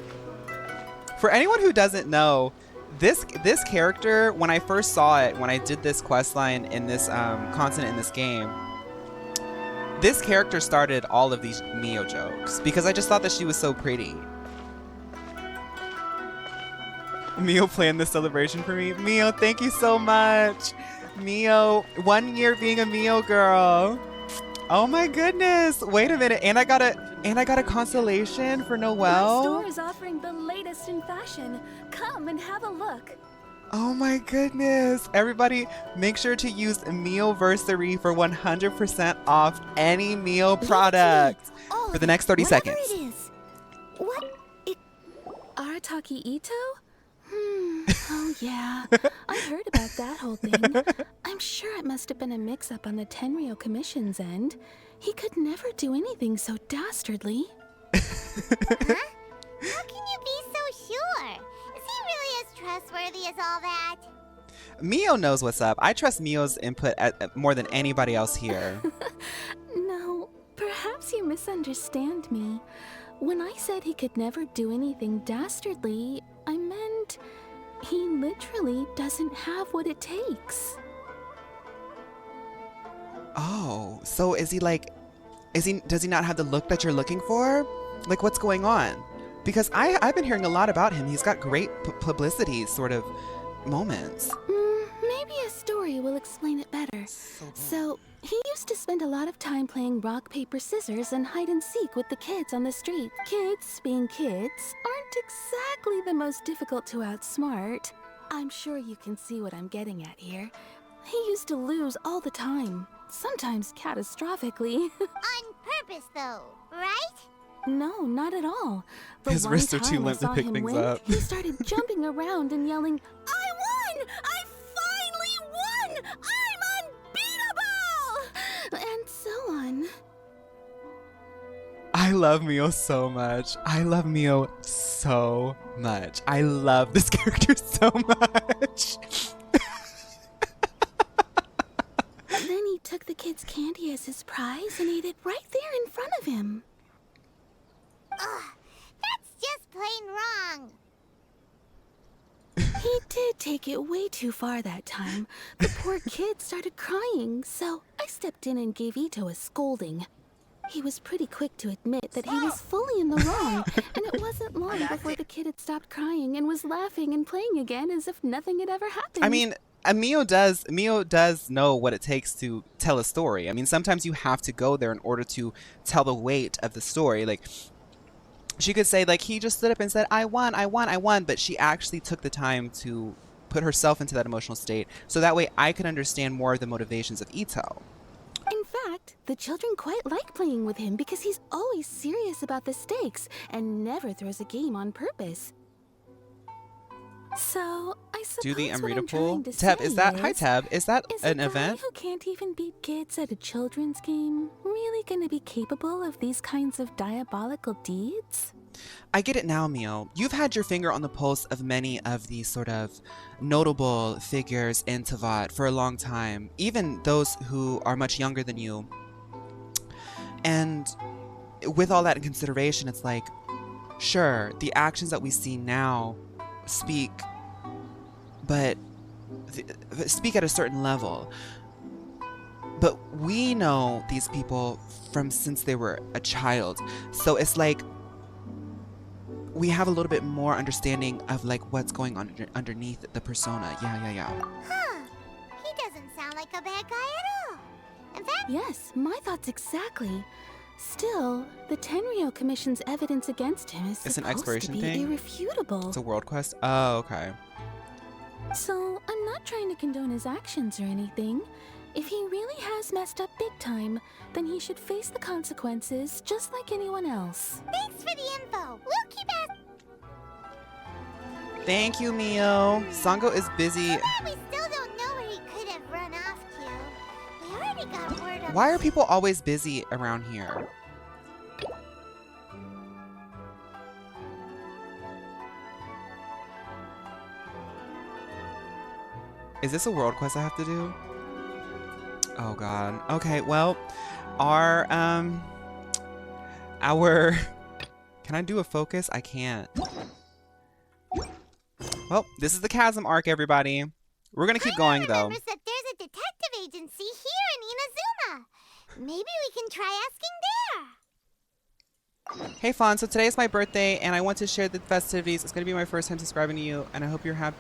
S1: For anyone who doesn't know, this character, when I first saw it, when I did this questline in this continent in this game, this character started all of these Mio jokes because I just thought that she was so pretty. Mio planned this celebration for me. Mio, thank you so much. Mio, 1 year being a Mio girl. Oh my goodness. Wait a minute. And I got a consolation for
S3: My
S1: Noelle.
S3: store is offering the latest in fashion. Come and have a look.
S1: Oh my goodness. Everybody, make sure to use Mioversary for 100% off any Mio product for the next 30
S2: Whatever
S1: seconds.
S2: it is. What?
S3: Arataki Itto? Oh yeah. I heard about that whole thing. I'm sure it must have been a mix-up on the Tenryou Commission's end. He could never do anything so dastardly.
S2: Huh? How can you be so sure? Is he really as trustworthy as all that?
S1: Mio knows what's up. I trust Mio's input more than anybody else here.
S3: No, perhaps you misunderstand me. When I said he could never do anything dastardly, I meant he literally doesn't have what it takes.
S1: Oh, so is he like, does he not have the look that you're looking for? Like, what's going on? Because I've been hearing a lot about him. He's got great publicity sort of moments.
S3: Maybe a story will explain it better. So, he used to spend a lot of time playing rock, paper, scissors and hide and seek with the kids on the street. Kids, being kids, aren't exactly the most difficult to outsmart. I'm sure you can see what I'm getting at here. He used to lose all the time, sometimes catastrophically.
S2: On purpose, though, right?
S3: No, not at all. The
S1: His
S3: one
S1: wrists are too
S3: time I
S1: limp to
S3: saw
S1: pick
S3: him
S1: things
S3: win,
S1: up.
S3: he started jumping around and yelling, "I won! I finally won! I'm unbeatable!" And so on.
S1: I love Mio so much. I love Mio so much. I love this character so much.
S3: Then he took the kid's candy as his prize and ate it right there in front of him.
S2: Ugh, that's just plain wrong.
S3: He did take it way too far that time. The poor kid started crying, so I stepped in and gave Itto a scolding. He was pretty quick to admit that he was fully in the wrong, and it wasn't long before the kid had stopped crying and was laughing and playing again as if nothing had ever happened.
S1: I mean, Mio does know what it takes to tell a story. I mean, sometimes you have to go there in order to tell the weight of the story. Like, she could say, like, he just stood up and said, I won, I won, I won. But she actually took the time to put herself into that emotional state. So that way I could understand more of the motivations of Itto.
S3: In fact, the children quite like playing with him because he's always serious about the stakes and never throws a game on purpose. So, I suppose
S1: Do the
S3: what I'm
S1: Amrita
S3: trying
S1: pool.
S3: to
S1: Tab,
S3: say
S1: is that, hi Tab, is that
S3: Is
S1: an
S3: a guy
S1: event?
S3: who can't even beat kids at a children's game really gonna be capable of these kinds of diabolical deeds?
S1: I get it now, Mio. You've had your finger on the pulse of many of these sort of notable figures in Teyvat for a long time, even those who are much younger than you. And with all that in consideration, it's like, sure, the actions that we see now speak, but speak at a certain level. But we know these people from since they were a child. So it's like, we have a little bit more understanding of like what's going on underneath the persona. Yeah.
S2: Huh. He doesn't sound like a bad guy at all. In fact,
S3: Yes, my thoughts exactly. Still, the Tenryou Commission's evidence against him is
S1: It's an
S3: supposed
S1: exploration
S3: to be
S1: thing?
S3: irrefutable.
S1: It's a world quest. Oh, okay.
S3: So, I'm not trying to condone his actions or anything. If he really has messed up big time, then he should face the consequences just like anyone else.
S2: thanks for the info. We'll keep asking.
S1: Thank you, Mio. Sango is busy.
S2: We still don't know where he could have
S1: Why are people always busy around here? Is this a world quest I have to do? Oh god. Okay, well, our can I do a focus? I can't. Well, this is the chasm arc, everybody. We're gonna keep going though.
S2: Remembers that there's a detective agency here in Inazuma. Maybe we can try asking there.
S1: Hey Fawn, so today is my birthday and I want to share the festivities. It's gonna be my first time subscribing to you and I hope you're happy.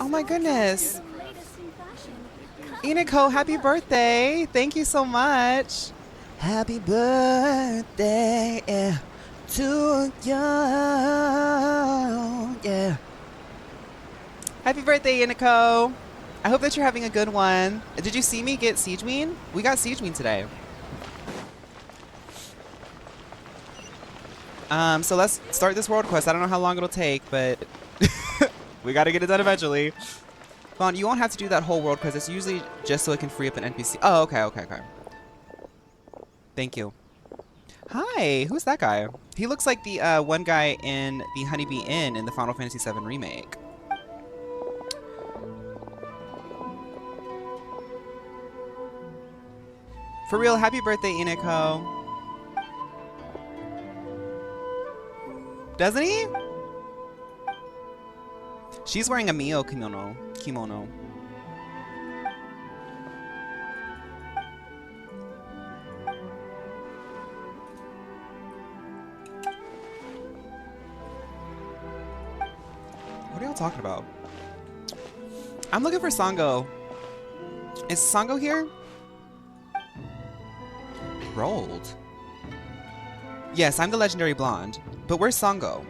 S1: Oh my goodness. Inako, happy birthday. Thank you so much. Happy birthday to you. Yeah. Happy birthday, Inako. I hope that you're having a good one. Did you see me get Sigewinne? We got Sigewinne today. So let's start this world quest. I don't know how long it'll take, but we gotta get it done eventually. Vaughn, you won't have to do that whole world quest. It's usually just so it can free up an NPC. Oh, okay. Thank you. Hi, who's that guy? He looks like the one guy in the Honeybee Inn in the Final Fantasy VII Remake. For real, happy birthday, Inako. Doesn't he? She's wearing a Mio kimono. What are y'all talking about? I'm looking for Sango. Is Sango here? Rolled. Yes, I'm the legendary blonde. But where's Sango?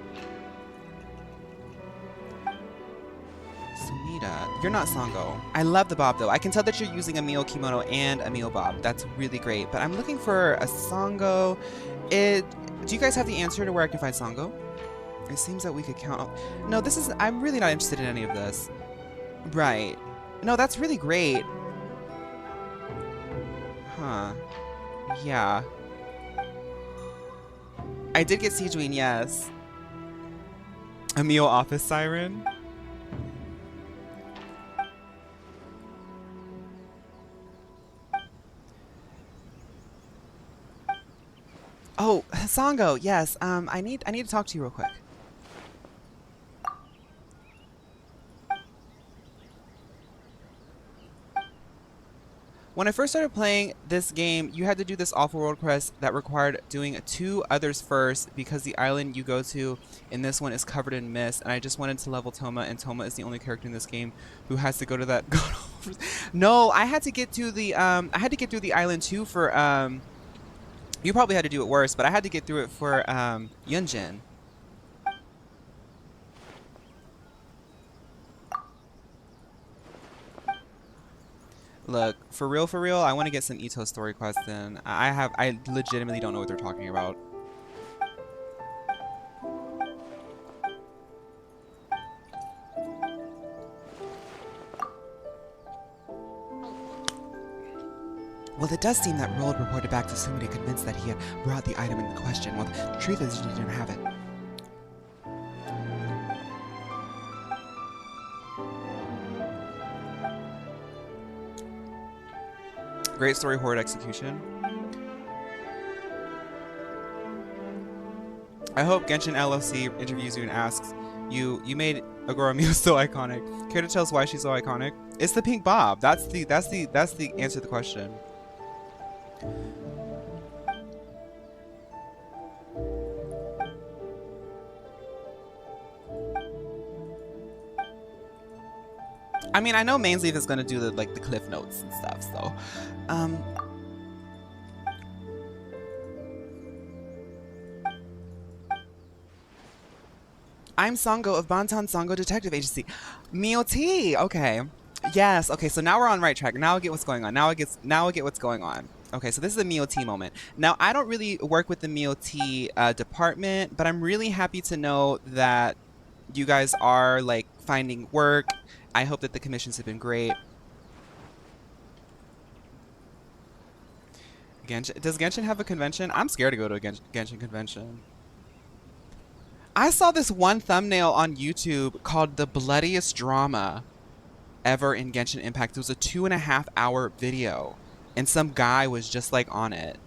S1: Sumida, you're not Sango. I love the bob though. I can tell that you're using a Mio kimono and a Mio bob. That's really great. But I'm looking for a Sango. Do you guys have the answer to where I can find Sango? It seems that we could count. No, this is. I'm really not interested in any of this. Right. No, that's really great. Huh. Yeah. I did get Sigewinne, yes. A Mio office siren. Oh, Sango, yes. I need to talk to you real quick. When I first started playing this game, you had to do this awful world quest that required doing 2 others first because the island you go to in this one is covered in mist, and I just wanted to level Toma, and Toma is the only character in this game who has to go to that. No, I had to get to the through the island too for you probably had to do it worse, but I had to get through it for Yunjin. Look, for real, I want to get some Itto story quests in. I legitimately don't know what they're talking about. Well, it does seem that Rold reported back to Sumeru convinced that he had brought the item in question. Well, the truth is he didn't have it. Great story, horrid execution. I hope Genshin LLC interviews you and asks you made Agora Mio so iconic. Care to tell us why she's so iconic? It's the pink bob. That's the answer to the question. I mean, I know Mainsleaf is gonna do the cliff notes and stuff, so I'm Sango of Bantan Sango Detective Agency. Mio T. Okay. Yes. Okay. So now we're on right track. Now I get what's going on. Now I get what's going on. Okay. So this is a Mio T moment. Now I don't really work with the Mio T department, but I'm really happy to know that you guys are finding work. I hope that the commissions have been great. Genshin, does Genshin have a convention? I'm scared to go to a Genshin convention. I saw this one thumbnail on YouTube called The Bloodiest Drama Ever in Genshin Impact. It was a 2.5 hour video and some guy was just like on it.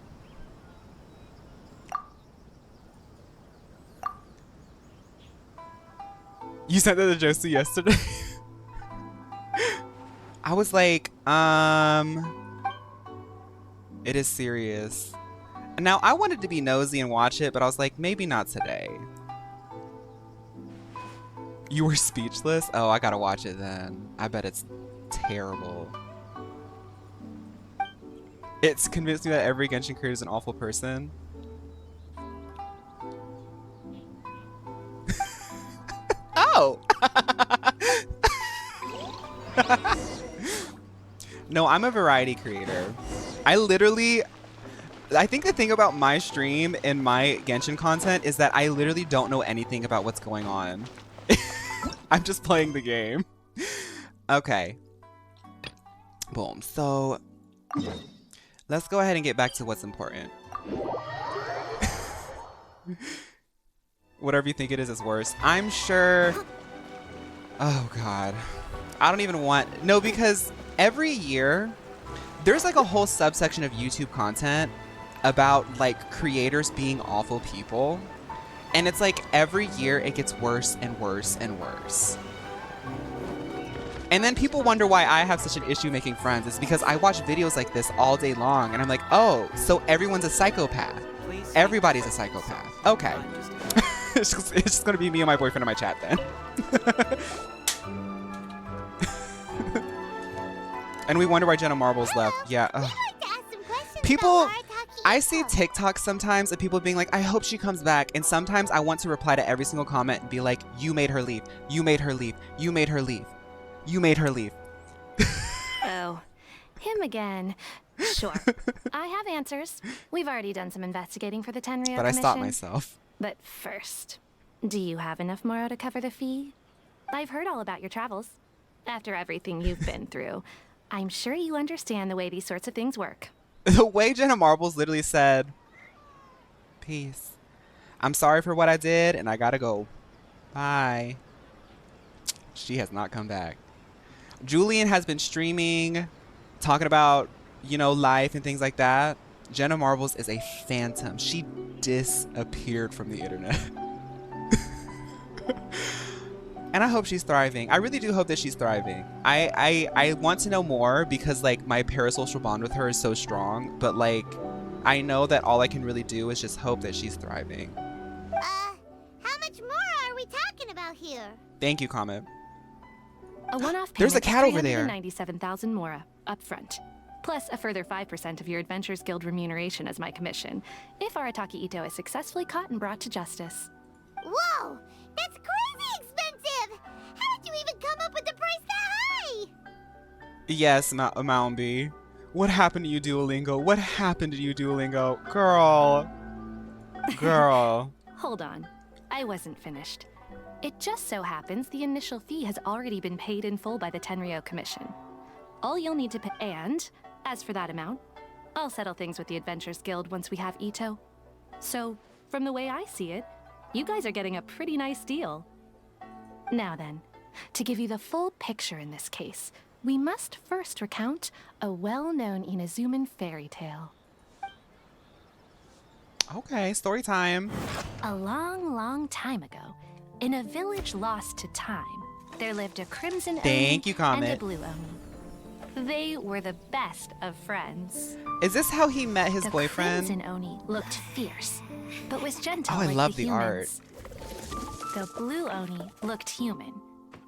S1: You sent that to Josie yesterday? I was like, it is serious. Now, I wanted to be nosy and watch it, but I was like, maybe not today. You were speechless? Oh, I gotta watch it then. I bet it's terrible. It's convinced me that every Genshin creator is an awful person. Oh! No, I'm a variety creator. I think the thing about my stream and my Genshin content is that I literally don't know anything about what's going on. I'm just playing the game. Okay. Boom. So, let's go ahead and get back to what's important. Whatever you think it is worse. I'm sure... Oh, God. I don't even want... No, because every year, there's like a whole subsection of YouTube content about like creators being awful people. And it's like every year it gets worse and worse and worse. And then people wonder why I have such an issue making friends. It's because I watch videos like this all day long and I'm like, oh, so everyone's a psychopath. Everybody's a psychopath. Okay. It's just gonna be me and my boyfriend in my chat then. And we wonder why Jenna Marbles left. Yeah. People, I see TikTok sometimes of people being like, I hope she comes back. And sometimes I want to reply to every single comment and be like, you made her leave. You made her leave. You made her leave. You made her leave.
S6: Oh, him again. Sure. I have answers. We've already done some investigating for the Tenryou
S1: But I
S6: Commission.
S1: stopped myself.
S6: But first, do you have enough Moro to cover the fee? I've heard all about your travels. After everything you've been through, I'm sure you understand the way these sorts of things work.
S1: The way Jenna Marbles literally said, peace. I'm sorry for what I did and I gotta go. Bye. She has not come back. Julian has been streaming, talking about, you know, life and things like that. Jenna Marbles is a phantom. She disappeared from the internet. And I hope she's thriving. I really do hope that she's thriving. I want to know more because like my parasocial bond with her is so strong, but like I know that all I can really do is just hope that she's thriving.
S2: How much more are we talking about here?
S1: Thank you, Comet.
S6: A one-off payment
S1: There's a cat over there.
S6: 97,000 Mora up front, plus a further 5% of your Adventurers Guild remuneration as my commission, if Arataki Itto is successfully caught and brought to justice.
S2: Whoa! That's crazy expensive! How did you even come up with the price that high?
S1: Yes, Mounby. What happened to you, Duolingo? What happened to you, Duolingo? Girl. Girl.
S6: Hold on. I wasn't finished. It just so happens the initial fee has already been paid in full by the Tenryou Commission. All you'll need to pay, and as for that amount, I'll settle things with the Adventurers Guild once we have Itto. So, from the way I see it, you guys are getting a pretty nice deal. Now then, to give you the full picture in this case, we must first recount a well-known Inazuman fairy tale.
S1: Okay, story time.
S6: A long, long time ago, in a village lost to time, there lived a Crimson
S1: Thank
S6: Oni
S1: you, Comet.
S6: and a Blue Oni. They were the best of friends.
S1: Is this how he met his
S6: The
S1: boyfriend?
S6: Crimson Oni looked fierce, but was gentle
S1: Oh, I
S6: like
S1: love
S6: the
S1: the art.
S6: humans. The Blue Oni looked human,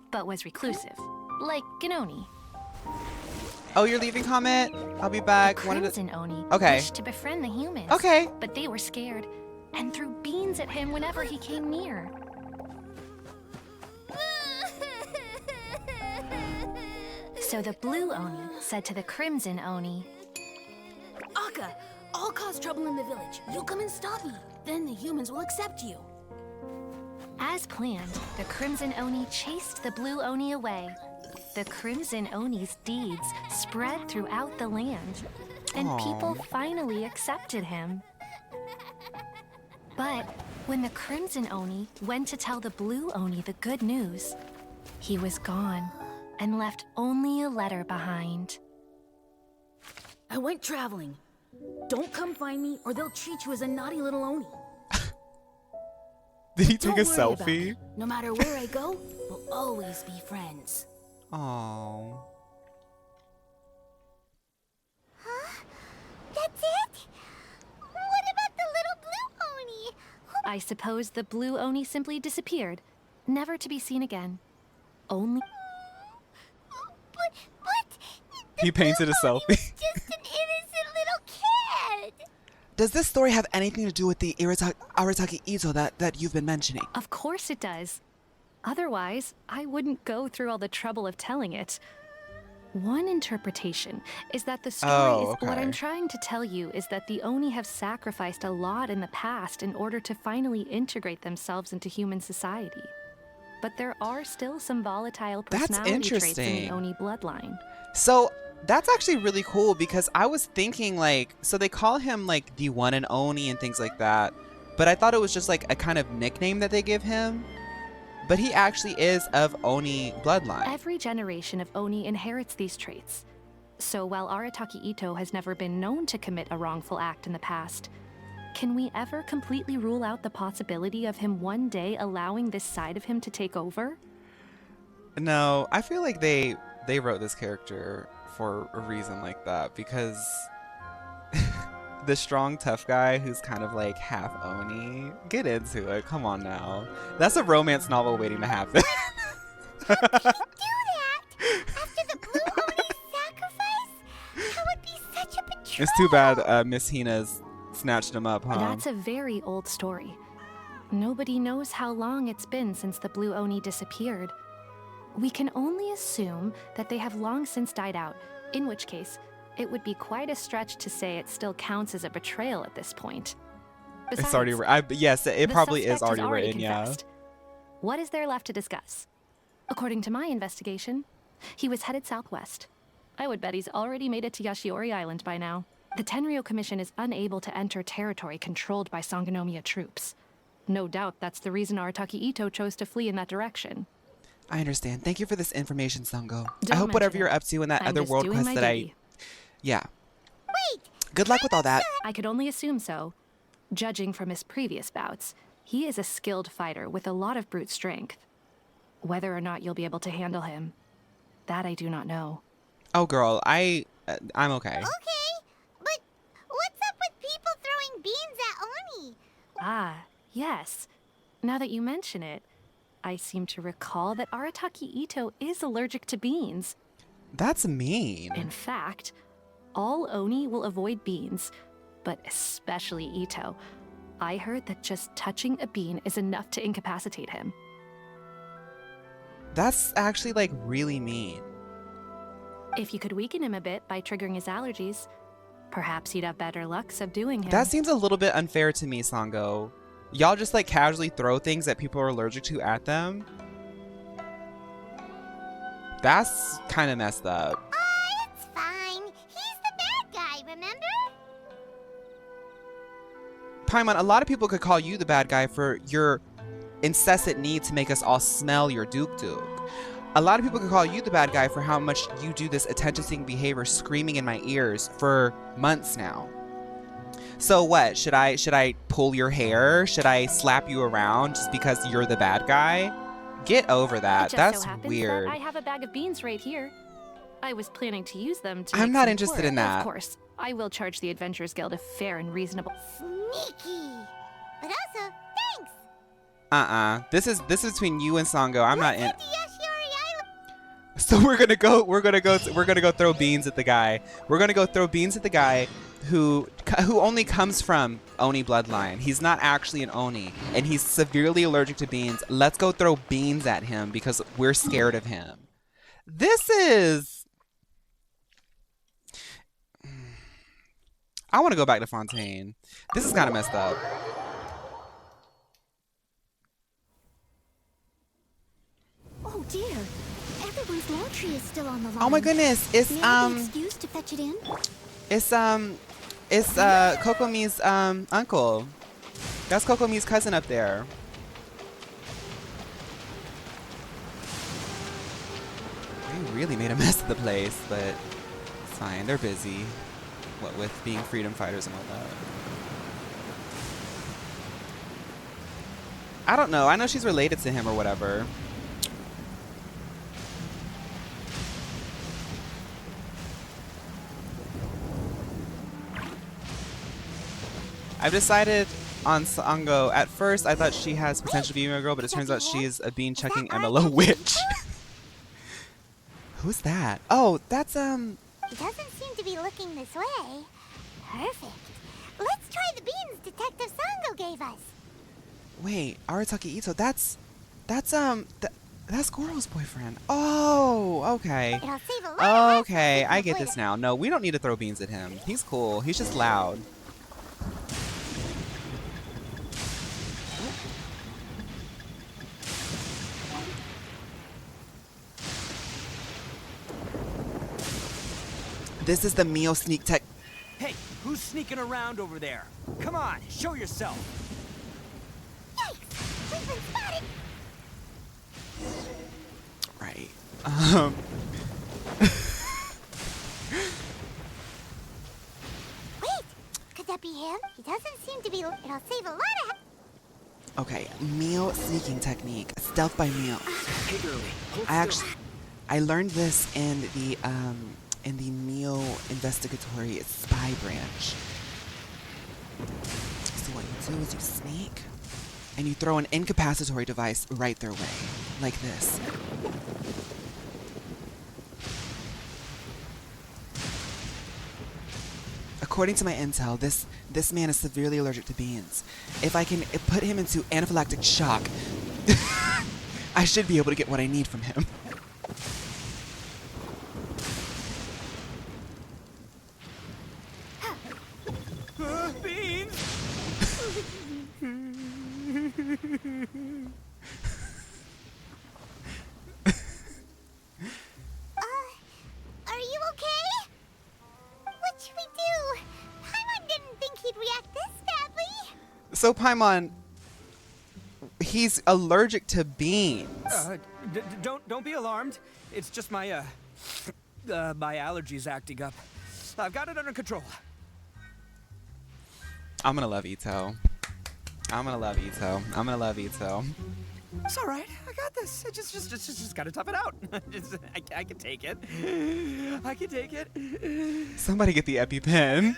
S6: but was reclusive, like an Oni.
S1: Oh, you're leaving, Comet? I'll be back.
S6: The
S1: Wanted to...
S6: Crimson Oni
S1: Okay.
S6: wished to befriend the humans.
S1: Okay.
S6: But they were scared and threw beans at him whenever he came near. So the Blue Oni said to the Crimson Oni,
S3: Akka, I'll cause trouble in the village. You come and stop me. Then the humans will accept you.
S6: as planned, the Crimson Oni chased the Blue Oni away. The Crimson Oni's deeds spread throughout the land. and
S1: Aw.
S6: people finally accepted him. But when the Crimson Oni went to tell the Blue Oni the good news, he was gone and left only a letter behind.
S7: I went traveling. Don't come find me or they'll treat you as a naughty little Oni.
S1: Did he take
S7: Don't
S1: a
S7: worry about
S1: selfie?
S7: me. No matter where I go, we'll always be friends.
S1: Oh.
S2: Huh? That's it? What about the little blue Oni?
S6: I suppose the Blue Oni simply disappeared, never to be seen again. Only
S2: But
S1: He painted a
S2: Blue Oni was
S1: selfie.
S2: just an innocent little kid.
S1: Does this story have anything to do with the Arataki Itto that you've been mentioning?
S6: Of course it does. Otherwise, I wouldn't go through all the trouble of telling it. One interpretation is that the story what
S1: okay.
S6: I'm trying to tell you is that the Oni have sacrificed a lot in the past in order to finally integrate themselves into human society. But there are still some volatile
S1: That's
S6: personality traits in the
S1: interesting.
S6: Oni bloodline.
S1: So that's actually really cool because I was thinking like, so they call him like the one and Oni and things like that, but I thought it was just like a kind of nickname that they give him. But he actually is of Oni bloodline.
S6: Every generation of Oni inherits these traits. So while Arataki Itto has never been known to commit a wrongful act in the past, can we ever completely rule out the possibility of him one day allowing this side of him to take over?
S1: No, I feel like they wrote this character for a reason like that because the strong tough guy who's kind of like half Oni, get into it. Come on now. That's a romance novel waiting to happen.
S2: Do that? After the blue Oni's sacrifice? That would be such a betrayal.
S1: It's too bad Miss Hina's snatched him up, huh?
S6: That's a very old story. Nobody knows how long it's been since the Blue Oni disappeared. We can only assume that they have long since died out, in which case, it would be quite a stretch to say it still counts as a betrayal at this point. Besides,
S1: It's already yes, it
S6: the
S1: probably is
S6: suspect has
S1: already written, yeah.
S6: confessed. What is there left to discuss? According to my investigation, he was headed southwest. I would bet he's already made it to Yashiori Island by now. The Tenryou Commission is unable to enter territory controlled by Sangonomiya troops. No doubt that's the reason Arataki Itto chose to flee in that direction.
S1: I understand. Thank you for this information, Sango. I
S6: Don't
S1: hope whatever
S6: mention
S1: you're
S6: it.
S1: up to in that
S6: I'm
S1: other
S6: just
S1: world
S6: doing
S1: quest
S6: my
S1: that
S6: duty.
S1: Yeah.
S2: Wait!
S1: Good luck with all that.
S6: I could only assume so. Judging from his previous bouts, he is a skilled fighter with a lot of brute strength. Whether or not you'll be able to handle him, that I do not know.
S1: Oh, girl, I'm okay.
S2: Okay, but what's up with people throwing beans at Oni?
S6: Ah, yes. Now that you mention it, I seem to recall that Arataki Itto is allergic to beans.
S1: That's mean.
S6: In fact, all Oni will avoid beans, but especially Itto. I heard that just touching a bean is enough to incapacitate him.
S1: That's actually like really mean.
S6: If you could weaken him a bit by triggering his allergies, perhaps you'd have better luck subduing him.
S1: That seems a little bit unfair to me, Sango. Y'all just like casually throw things that people are allergic to at them? That's kind of messed up.
S2: It's fine. He's the bad guy, remember?
S1: Paimon, a lot of people could call you the bad guy for your incessant need to make us all smell your Duke Duke. A lot of people could call you the bad guy for how much you do this attention-seeking behavior screaming in my ears for months now. So what? Should I pull your hair? Should I slap you around just because you're the bad guy? Get over that.
S6: It just
S1: That's
S6: so happens
S1: weird.
S6: that I have a bag of beans right here. I was planning to use them to
S1: I'm
S6: make
S1: not
S6: some
S1: interested
S6: porridge.
S1: in that.
S6: Of course, I will charge the Adventurers Guild a fair and reasonable.
S2: Sneaky. But also, thanks.
S1: This is between you and Sango. I'm not in.
S2: Let's head to Yashiori Island.
S1: So we're gonna go throw beans at the guy. We're gonna go throw beans at the guy who only comes from Oni bloodline. He's not actually an Oni, and he's severely allergic to beans. Let's go throw beans at him because we're scared of him. This is. I want to go back to Fontaine. This is kind of messed up.
S2: Oh dear. Everyone's laundry is still on the line.
S1: Oh my goodness, it's
S2: May I be excused to fetch it in?
S1: It's Kokomi's uncle. That's Kokomi's cousin up there. They really made a mess of the place, but it's fine. They're busy. What with being freedom fighters and all that. I don't know. I know she's related to him or whatever. I've decided on Sango. At first, I thought she has potential to be a girl, but it turns out she's a bean-chucking MLO witch. Who's that? Oh, that's,
S2: He doesn't seem to be looking this way. Perfect. Let's try the beans Detective Sango gave us.
S1: Wait, Arataki Itto. That's Goro's boyfriend. Oh, okay.
S2: It'll save a lot of
S1: Okay,
S2: hassle
S1: I get
S2: later.
S1: this now. No, we don't need to throw beans at him. He's cool. He's just loud. This is the Mio sneak tech.
S8: Hey, who's sneaking around over there? Come on, show yourself.
S2: Yikes! We've been spotted!
S1: Right.
S2: Wait! Could that be him? He doesn't seem to be... It'll save a lot of...
S1: Okay, Mio sneaking technique. Stealth by Mio.
S8: Hey, girlie, hold
S1: I learned this in the Mio investigatory spy branch. So what you do is you sneak and you throw an incapacitory device right their way, like this. According to my intel, this man is severely allergic to beans. If I can put him into anaphylactic shock, I should be able to get what I need from him.
S8: beans!
S2: Are you okay? What should we do? Paimon didn't think he'd react this badly.
S1: So Paimon, he's allergic to beans.
S8: Don't be alarmed. It's just my my allergies acting up. I've got it under control.
S1: I'm gonna love Itto. I'm gonna love Itto. I'm gonna love Itto.
S8: It's all right. I got this. I just gotta tough it out. I can take it. I can take it.
S1: Somebody get the EpiPen.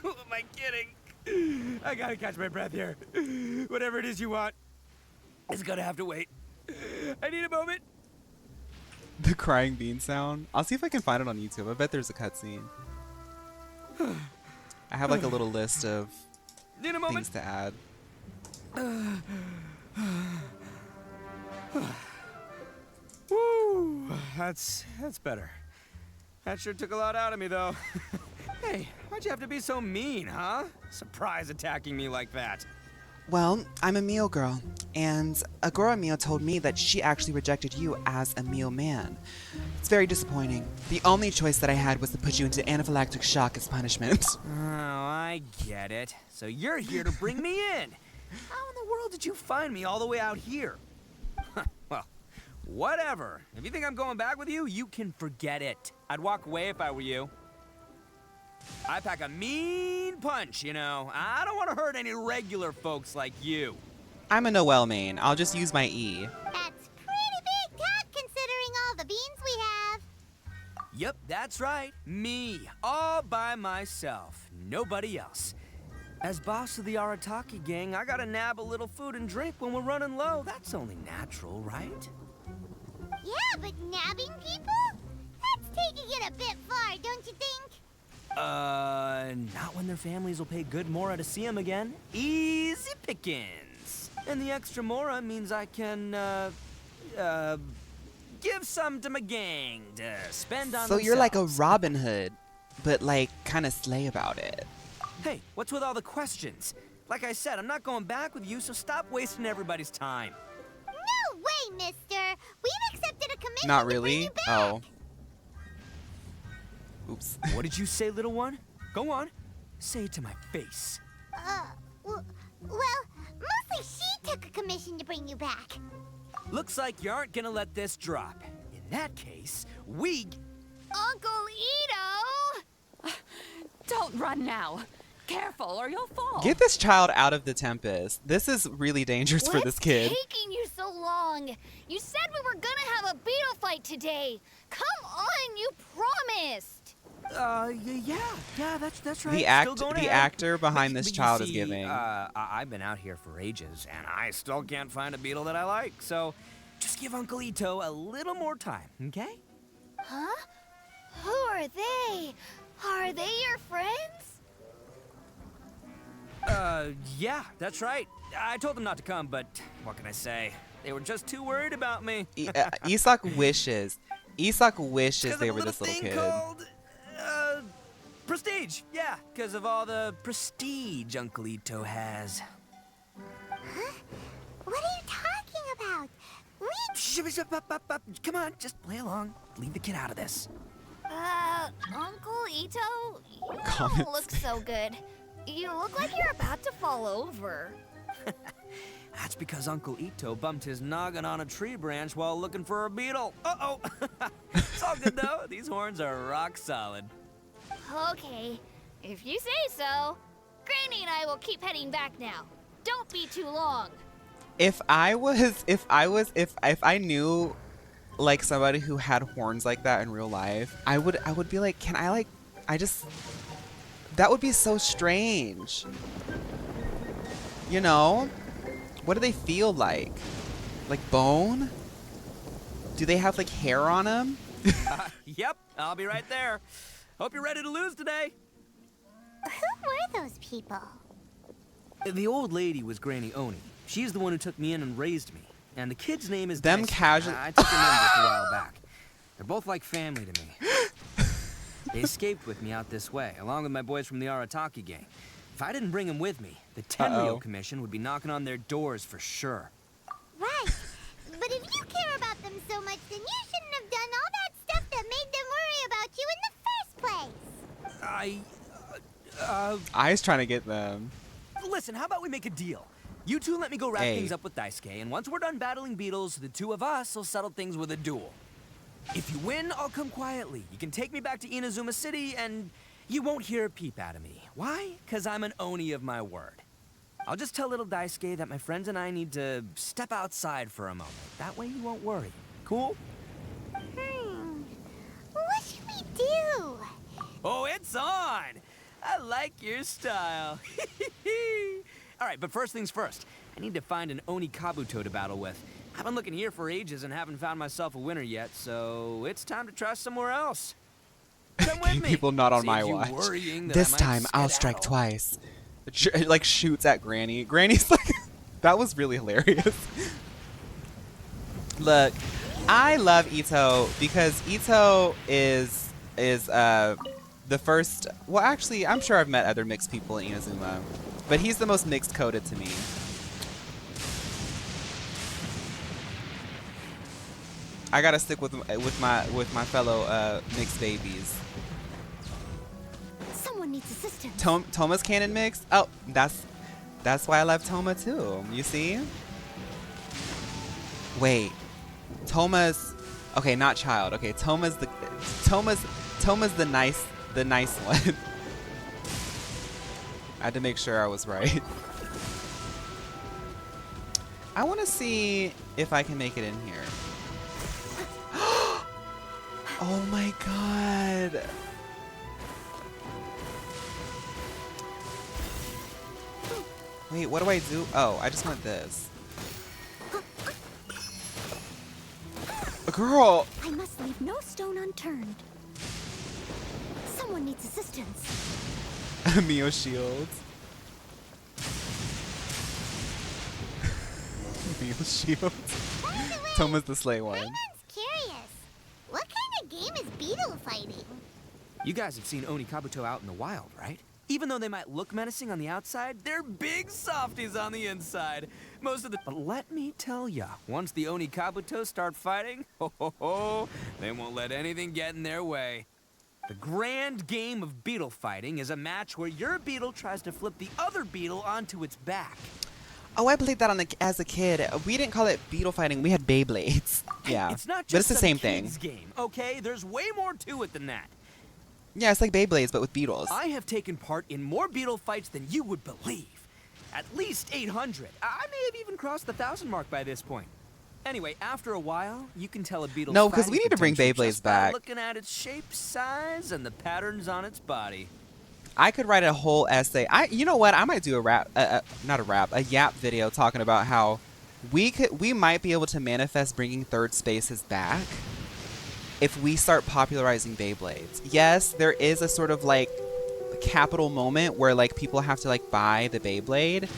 S8: Who am I kidding? I gotta catch my breath here. Whatever it is you want, it's gonna have to wait. I need a moment.
S1: The crying bean sound. I'll see if I can find it on YouTube. I bet there's a cutscene. I have like a little list of
S8: Need a moment.
S1: things to add.
S8: Woo, that's better. That sure took a lot out of me, though. Hey, why'd you have to be so mean, huh? Surprise attacking me like that.
S1: Well, I'm a Mio girl, and Agora Mio told me that she actually rejected you as a Mio man. It's very disappointing. The only choice that I had was to put you into anaphylactic shock as punishment.
S8: Oh, I get it. So you're here to bring me in. How in the world did you find me all the way out here? Well, whatever. If you think I'm going back with you, you can forget it. I'd walk away if I were you. I pack a mean punch, you know. I don't want to hurt any regular folks like you.
S1: I'm a Noelle main. I'll just use my E.
S2: That's pretty big talk considering all the beans we have.
S8: Yep, that's right. Me, all by myself. Nobody else. As boss of the Arataki gang, I gotta nab a little food and drink when we're running low. That's only natural, right?
S2: Yeah, but nabbing people? That's taking it a bit far, don't you think?
S8: Not when their families will pay good mora to see them again. Easy pickings. And the extra mora means I can, give some to my gang to spend on
S1: So you're like a
S8: themselves.
S1: Robin Hood, but like kind of slay about it.
S8: Hey, what's with all the questions? Like I said, I'm not going back with you, so stop wasting everybody's time.
S2: No way, mister. We've accepted a commission
S1: Not
S2: to bring
S1: really?
S2: you back.
S1: Oh. Oops.
S8: What did you say, little one? Go on. Say it to my face.
S2: Well, mostly she took a commission to bring you back.
S8: Looks like you aren't gonna let this drop. In that case,
S6: Uncle Itto! Don't run now. Careful or you'll fall.
S1: Get this child out of the Tempest. This is really dangerous for this kid.
S2: What's taking you so long? You said we were gonna have a Beetle fight today. Come on, you promised.
S8: yeah, that's right.
S1: The actor behind this
S8: But you
S1: child is
S8: see,
S1: giving.
S8: I've been out here for ages, and I still can't find a Beetle that I like. So, just give Uncle Itto a little more time, okay?
S2: Huh? Who are they? Are they your friends?
S8: Yeah, that's right. I told them not to come, but what can I say? They were just too worried about me.
S1: Isak wishes they were this little
S8: thing
S1: kid.
S8: Called, prestige. Yeah, because of all the prestige Uncle Itto has.
S2: Huh? What are you talking about?
S8: Come on, just play along. Leave the kid out of this.
S2: Uncle Itto, you
S1: Comments.
S2: don't look so good. You look like you're about to fall over.
S8: That's because Uncle Itto bumped his noggin on a tree branch while looking for a beetle. Uh-oh. It's all good, though. These horns are rock solid.
S2: Okay, if you say so. Granny and I will keep heading back now. Don't be too long.
S1: If I knew like somebody who had horns like that in real life, I would be like, can I that would be so strange. You know? What do they feel like? Like bone? Do they have like hair on them?
S8: Yep, I'll be right there. Hope you're ready to lose today.
S2: Who were those people?
S8: The old lady was Granny Oni. She's the one who took me in and raised me. And the kid's name is
S1: Them
S8: Dyson.
S1: casual-
S8: I took them in just a while back. They're both like family to me. They escaped with me out this way, along with my boys from the Arataki gang. If I didn't bring them with me, the Tenryo Commission would be knocking on their doors for sure.
S2: Right. But if you care about them so much, then you shouldn't have done all that stuff that made them worry about you in the first place.
S1: I was trying to get them.
S8: Listen, how about we make a deal? You two let me go wrap
S1: Hey.
S8: things up with Daisuke, and once we're done battling beetles, the two of us will settle things with a duel. If you win, I'll come quietly. You can take me back to Inazuma City, and you won't hear a peep out of me. Why? Because I'm an Oni of my word. I'll just tell little Daisuke that my friends and I need to step outside for a moment. That way you won't worry. Cool?
S2: What should we do?
S8: Oh, it's on! I like your style. All right, but first things first. I need to find an Oni Kabuto to battle with. I've been looking here for ages and haven't found myself a winner yet, so it's time to try somewhere else. Come with me.
S1: People not on
S8: Save
S1: my
S8: you
S1: watch.
S8: worrying that
S1: This
S8: I might
S1: time I'll strike
S8: skedaddle.
S1: twice. Like shoots at Granny. Granny's like, that was really hilarious. Look, I love Itto because Itto is the first. Well, actually, I'm sure I've met other mixed people in Inazuma, but he's the most mixed coded to me. I gotta stick with my fellow mixed babies.
S2: Someone needs assistance.
S1: Toma's canon mix? Oh, that's why I love Toma too. You see? Wait, Toma's okay, not child. Okay, Toma's the nice one. I had to make sure I was right. I want to see if I can make it in here. Oh my god. Wait, what do I do? Oh, I just want this. Girl!
S2: I must leave no stone unturned. Someone needs assistance.
S1: Mio shields. Mio shields. Toma's the slay one.
S2: Raymon's curious. What kind of game is Beetle fighting?
S8: You guys have seen Oni Kabuto out in the wild, right? Even though they might look menacing on the outside, they're big softies on the inside. Most of the... But let me tell ya, once the Oni Kabuto start fighting, they won't let anything get in their way. The grand game of beetle fighting is a match where your beetle tries to flip the other beetle onto its back.
S1: Oh, I played that as a kid. We didn't call it beetle fighting. We had Beyblades. Yeah,
S8: It's not
S1: but it's
S8: just
S1: the
S8: some
S1: same thing.
S8: kid's game, okay? There's way more to it than that.
S1: Yeah, it's like Beyblades, but with beetles.
S8: I have taken part in more beetle fights than you would believe. At least 800. I may have even crossed the 1,000 mark by this point. Anyway, after a while, you can tell a beetle's
S1: No, because
S8: fighting
S1: we need to bring
S8: potential
S1: Beyblades
S8: just by
S1: back.
S8: looking at its shape, size, and the patterns on its body.
S1: I could write a whole essay. You know what? I might do a Yap video talking about how we might be able to manifest bringing third spaces back if we start popularizing Beyblades. Yes, there is a sort of like capital moment where like people have to like buy the Beyblade.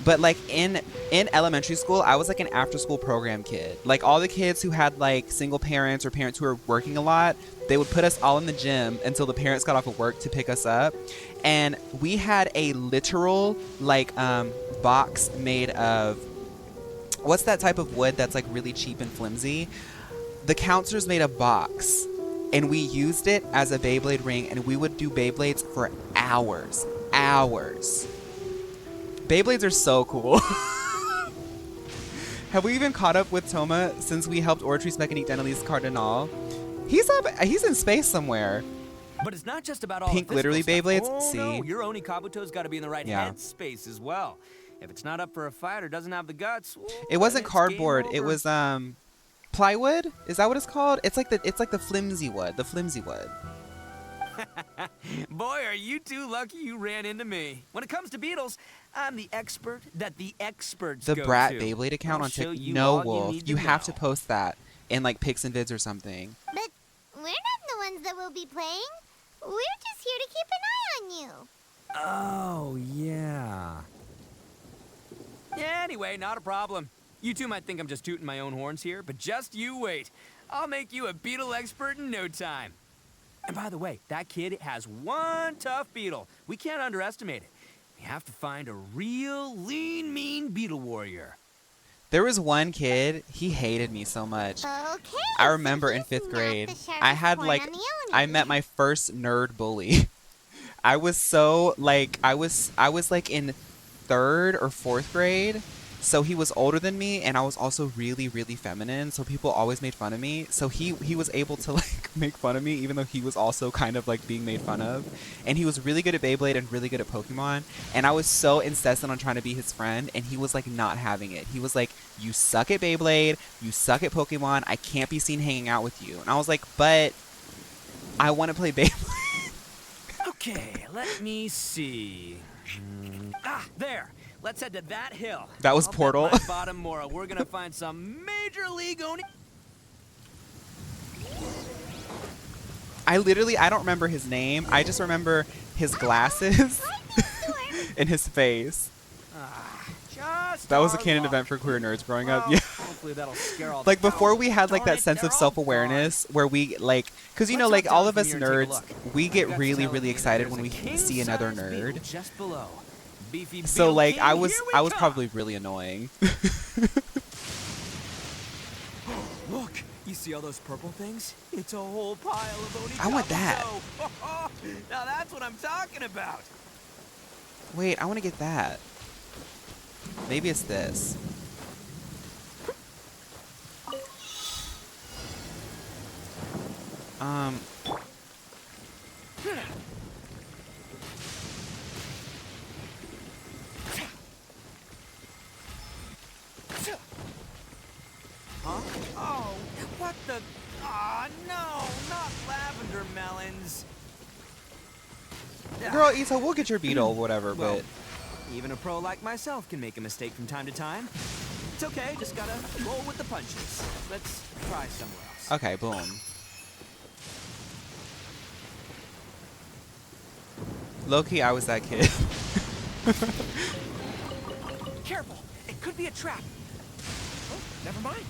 S1: But like in elementary school, I was like an after school program kid. Like all the kids who had like single parents or parents who were working a lot, they would put us all in the gym until the parents got off of work to pick us up. And we had a literal like box made of, what's that type of wood that's like really cheap and flimsy? The counselors made a box and we used it as a Beyblade ring, and we would do Beyblades for hours. Beyblades are so cool. Have we even caught up with Toma since we helped Ortrice Mechanique Denali's Cardinal? He's in space somewhere.
S8: But it's not just about all
S1: Pink
S8: the physical
S1: glittery
S8: stuff.
S1: Beyblades?
S8: Oh,
S1: See?
S8: no, your Oni Kabuto's got to be in the right
S1: Yeah.
S8: head space as well. If it's not up for a fight or doesn't have the guts,
S1: It wasn't
S8: then it's
S1: cardboard.
S8: game
S1: It
S8: over.
S1: was plywood. Is that what it's called? It's like the flimsy wood. The flimsy wood.
S8: Boy, are you two lucky you ran into me. When it comes to beetles, I'm the expert that the experts
S1: The
S8: go
S1: Brat
S8: to.
S1: Beyblade account
S8: I'll
S1: on
S8: show
S1: TikTok.
S8: you
S1: No,
S8: all
S1: Wolf.
S8: need
S1: You have
S8: know.
S1: to post that in like Pics and Vids or something.
S2: But we're not the ones that will be playing. We're just here to keep an eye on you.
S8: Oh, yeah. Yeah, anyway, not a problem. You two might think I'm just tooting my own horns here, but just you wait. I'll make you a beetle expert in no time. And by the way, that kid has one tough beetle. We can't underestimate it. We have to find a real lean, mean beetle warrior.
S1: There was one kid, he hated me so much.
S2: Okay.
S1: I remember
S2: so
S1: in
S2: he's
S1: 5th
S2: not
S1: grade,
S2: the sharpest
S1: I had
S2: point
S1: like,
S2: on the
S1: I
S2: Oni.
S1: met my first nerd bully. I was so like, I was like in 3rd or 4th grade. So he was older than me, and I was also really, really feminine. So people always made fun of me. So he was able to like make fun of me, even though he was also kind of like being made fun of. And he was really good at Beyblade and really good at Pokemon. And I was so incessant on trying to be his friend, and he was like not having it. He was like, "You suck at Beyblade. You suck at Pokemon. I can't be seen hanging out with you." And I was like, "But I want to play Beyblade."
S8: Okay, let me see. There. Let's head to that hill.
S1: That was
S8: I'll bet
S1: Portal.
S8: my bottom Mora, we're gonna find some major league Oni.
S1: I don't remember his name. I just remember his glasses and his face.
S8: Just
S1: That was a
S8: our
S1: canon
S8: luck.
S1: event for queer nerds growing up.
S8: Well,
S1: Yeah.
S8: hopefully that'll scare all
S1: Like
S8: the
S1: before we had like
S8: Darn
S1: that
S8: it,
S1: sense
S8: they're
S1: of
S8: all
S1: self-awareness where we like, cause you know,
S8: Let's
S1: like
S8: hop
S1: all
S8: down
S1: of us
S8: from here and take a
S1: nerds,
S8: look.
S1: we get
S8: Forgot to
S1: really,
S8: tell
S1: really
S8: you,
S1: excited
S8: there's
S1: when
S8: a
S1: we see another
S8: king-size beetle
S1: nerd.
S8: just below. Beefy
S1: So
S8: Beetle
S1: like
S8: King,
S1: I was
S8: here we come.
S1: probably really annoying.
S8: Look, you see all those purple things? It's a whole pile of Oni.
S1: I want that.
S8: Kabuto. Now that's what I'm talking about.
S1: Wait, I want to get that. Maybe it's this.
S8: Huh? Oh, what the? Ah, no, not lavender melons.
S1: Girl, Issa, we'll get your Beetle, whatever,
S8: Well,
S1: but
S8: even a pro like myself can make a mistake from time to time. It's okay, just gotta roll with the punches. Let's try somewhere else.
S1: okay, boom. Low-key, I was that kid.
S8: Careful, it could be a trap. Oh, never mind.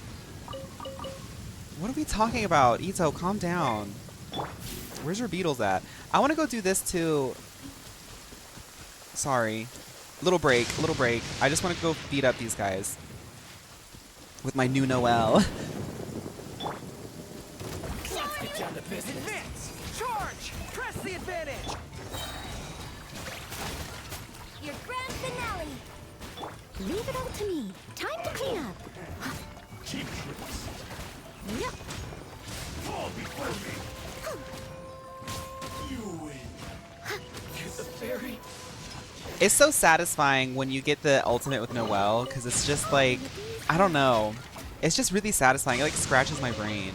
S1: What are we talking about? Ito, calm down. Where's your Beetles at? I want to go do this too. Sorry. Little break. I just want to go beat up these guys. With my new Noelle.
S8: Let's get down to business. Charge! Press the advantage!
S2: Your grand finale.
S3: Leave it all to me. Time to clean up.
S9: Cheap tricks.
S3: Yep.
S9: Fall before me. You win. Get the fairy.
S1: It's so satisfying when you get the ultimate with Noelle, because it's just like, I don't know. It's just really satisfying. It like scratches my brain.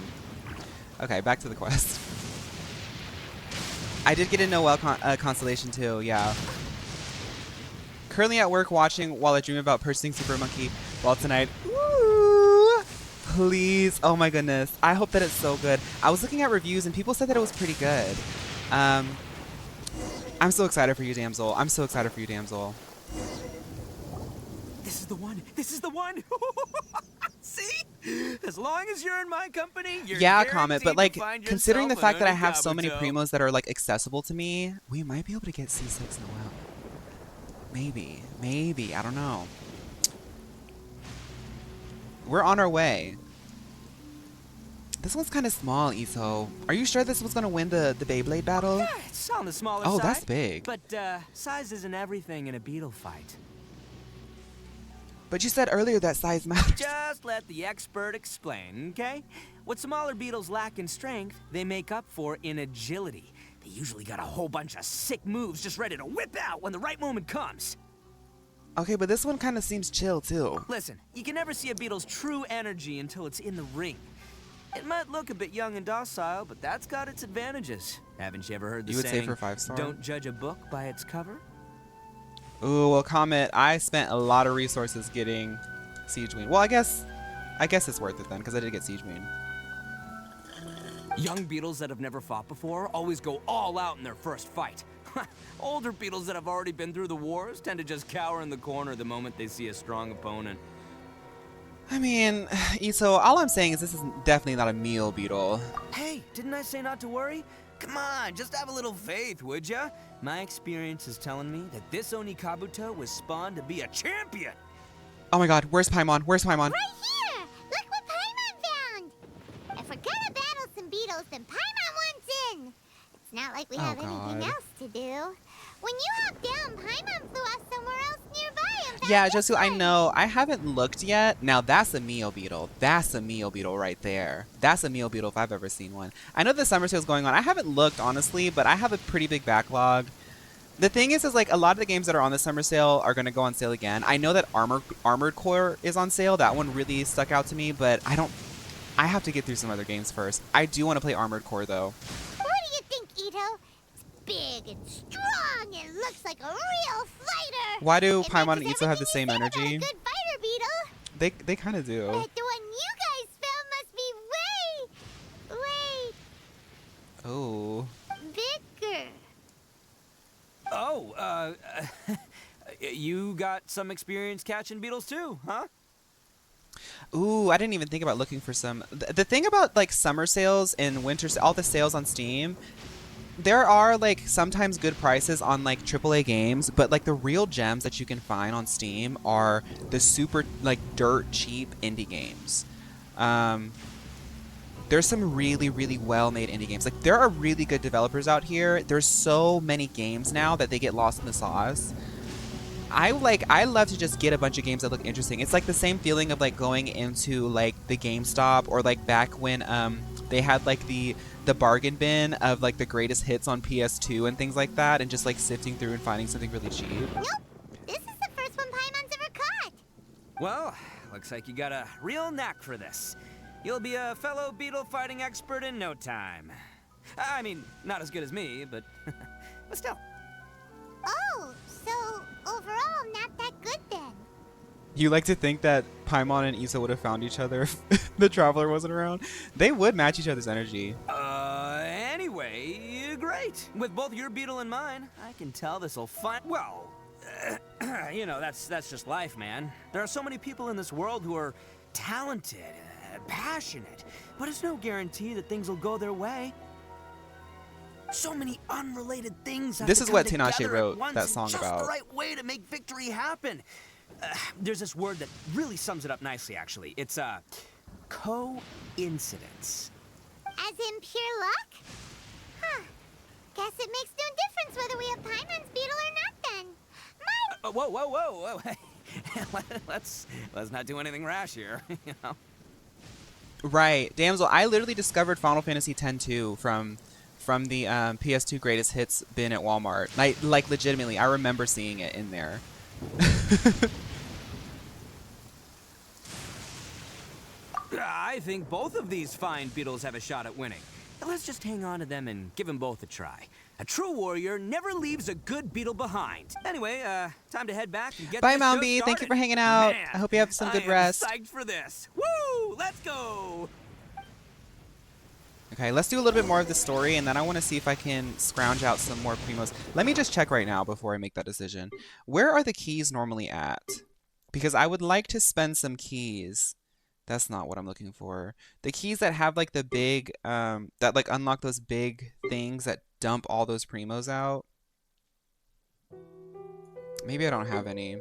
S1: Okay, back to the quest. I did get a Noelle constellation too, yeah. Currently at work watching while I dream about purchasing Super Monkey Ball tonight. Ooh, please. Oh my goodness. I hope that it's so good. I was looking at reviews and people said that it was pretty good. I'm so excited for you, damsel. I'm so excited for you, damsel.
S8: This is the one. This is the one. See? As long as you're in my company, you're
S1: Yeah, Comet, but like,
S8: guaranteed to find
S1: considering the
S8: yourself
S1: fact that I
S8: an
S1: have so many
S8: Kabuto.
S1: primos that are like accessible to me, we might be able to get C6 Noelle. Maybe. Maybe. I don't know. We're on our way. This one's kind of small, Itto. Are you sure this was going to win the Beyblade battle?
S8: Yeah, it's on the smaller
S1: Oh,
S8: side.
S1: that's big.
S8: But size isn't everything in a Beetle fight.
S1: But you said earlier that size matters.
S8: Just let the expert explain, okay? What smaller beetles lack in strength, they make up for in agility. They usually got a whole bunch of sick moves just ready to whip out when the right moment comes.
S1: Okay, but this one kind of seems chill, too.
S8: Listen, you can never see a beetle's true energy until it's in the ring. It might look a bit young and docile, but that's got its advantages. Haven't you ever heard the
S1: You would say
S8: saying,
S1: for 5-star?
S8: don't judge a book by its cover?
S1: Ooh, well, Comet, I spent a lot of resources getting Sigewinne. Well, I guess it's worth it then, because I did get Sigewinne.
S8: Young beetles that have never fought before always go all out in their first fight. Older beetles that have already been through the wars tend to just cower in the corner the moment they see a strong opponent.
S1: I mean, Itto, all I'm saying is this is definitely not a meal beetle.
S8: Hey, didn't I say not to worry? Come on, just have a little faith, would ya? My experience is telling me that this Oni Kabuto was spawned to be a champion.
S1: Oh my god, where's Paimon? Where's Paimon?
S2: Right here! Look what Paimon found! If we're gonna battle some beetles, then Paimon wants in! It's not like we have anything
S1: God.
S2: else to do. When you hopped down, Paimon flew off somewhere else nearby and found
S1: Yeah,
S2: this
S1: Josu, I
S2: one.
S1: know. I haven't looked yet. Now, that's a meal beetle. That's a meal beetle right there. That's a meal beetle if I've ever seen one. I know the summer sale's going on. I haven't looked, honestly, but I have a pretty big backlog. The thing is like a lot of the games that are on the summer sale are going to go on sale again. I know that Armored Core is on sale. That one really stuck out to me, but I have to get through some other games first. I do want to play Armored Core, though.
S2: What do you think, Itto? It's big and strong and looks like a real fighter.
S1: Why do
S2: It
S1: Paimon and
S2: matches
S1: Itto have the
S2: everything
S1: same
S2: you say about
S1: energy?
S2: a good fighter, Beetle.
S1: They kind of do.
S2: But the one you guys found must be way
S1: Oh.
S2: bigger.
S8: Oh, you got some experience catching beetles too, huh?
S1: Ooh, I didn't even think about looking for some. The thing about like summer sales and winter, all the sales on Steam, there are like sometimes good prices on like AAA games, but like the real gems that you can find on Steam are the super like dirt cheap indie games. There's some really, really well-made indie games. Like there are really good developers out here. There's so many games now that they get lost in the sauce. I love to just get a bunch of games that look interesting. It's like the same feeling of like going into like the GameStop or like back when they had like the bargain bin of like the greatest hits on PS2 and things like that, and just like sifting through and finding something really cheap.
S2: Nope. This is the first one Paimon's ever caught.
S8: Well, looks like you got a real knack for this. You'll be a fellow beetle fighting expert in no time. I mean, not as good as me, but still.
S2: Oh, so overall not that good then.
S1: You like to think that Paimon and Itto would have found each other if the Traveler wasn't around? They would match each other's energy.
S8: Anyway, great. With both your beetle and mine, I can tell this'll find. Well, you know, that's just life, man. There are so many people in this world who are talented, passionate, but it's no guarantee that things will go their way. So many unrelated things have
S1: This
S8: to
S1: is
S8: come
S1: what Tinashe
S8: together
S1: wrote
S8: at once
S1: that
S8: in
S1: song
S8: just
S1: about.
S8: the right way to make victory happen. There's this word that really sums it up nicely, actually. It's coincidence.
S2: As in pure luck? Huh, Guess it makes no difference whether we have Paimon's beetle or not then.
S8: Whoa. let's not do anything rash here, you know?
S1: Right. Damsel, I literally discovered Final Fantasy X too from the PS2 Greatest Hits bin at Walmart. Like legitimately, I remember seeing it in there.
S8: I think both of these fine beetles have a shot at winning. Let's just hang on to them and give them both a try. A true warrior never leaves a good beetle behind. Anyway, time to head back and get
S1: Bye,
S8: this show
S1: Mombi. Thank you for
S8: started.
S1: hanging out.
S8: Man,
S1: I hope you have some good
S8: I am
S1: rest.
S8: psyched for this. Woo! Let's go!
S1: Okay, let's do a little bit more of the story, and then I want to see if I can scrounge out some more primos. Let me just check right now before I make that decision. Where are the keys normally at? Because I would like to spend some keys. That's not what I'm looking for. The keys that have like the big, that like unlock those big things that dump all those primos out. Maybe I don't have any.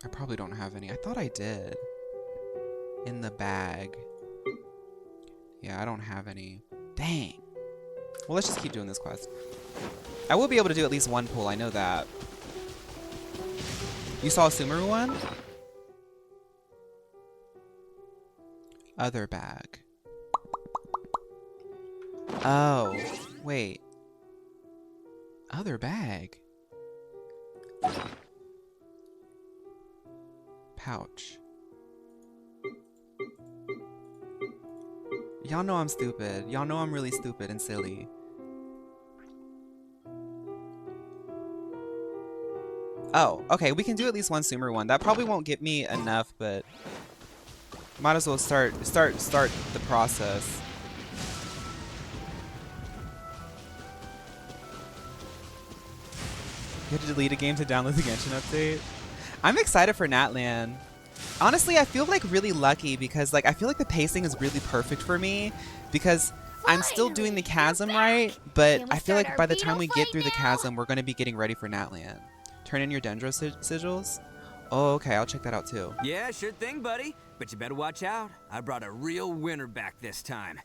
S1: I probably don't have any. I thought I did. In the bag. Yeah, I don't have any. Dang. Well, let's just keep doing this quest. I will be able to do at least one pull. I know that. You saw a Sumeru one? Other bag. Oh, wait. Other bag. Pouch. Y'all know I'm stupid. Y'all know I'm really stupid and silly. Oh, okay, we can do at least one Sumeru one. That probably won't get me enough, but might as well start the process. You had to delete a game to download the Genshin update. I'm excited for Natlan. Honestly, I feel like really lucky because like I feel like the pacing is really perfect for me because I'm still doing the chasm right, but I feel like by the time we get through the chasm, we're going to be getting ready for Natlan. Turn in your Dendro sigils? Oh, okay, I'll check that out too.
S8: Yeah, sure thing, buddy. But you better watch out. I brought a real winner back this time.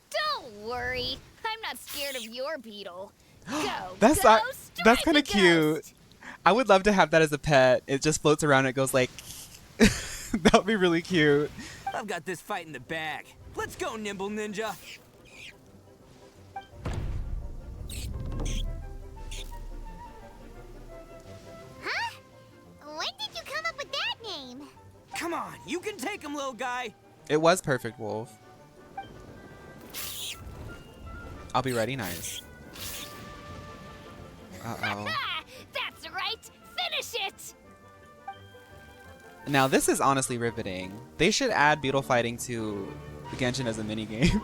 S10: Don't worry. I'm not scared of your beetle. Go,
S1: That's kind of
S10: Stripey
S1: cute.
S10: Ghost.
S1: I would love to have that as a pet. It just floats around and it goes like... That would be really cute.
S8: I've got this fight in the bag. Let's go, Nimble Ninja.
S2: Huh? When did you come up with that name?
S8: Come on, you can take him, little guy.
S1: It was perfect, Wolf. I'll be ready, nice. Uh-oh.
S10: That's right. Finish it.
S1: Now, this is honestly riveting. They should add beetle fighting to Genshin as a minigame.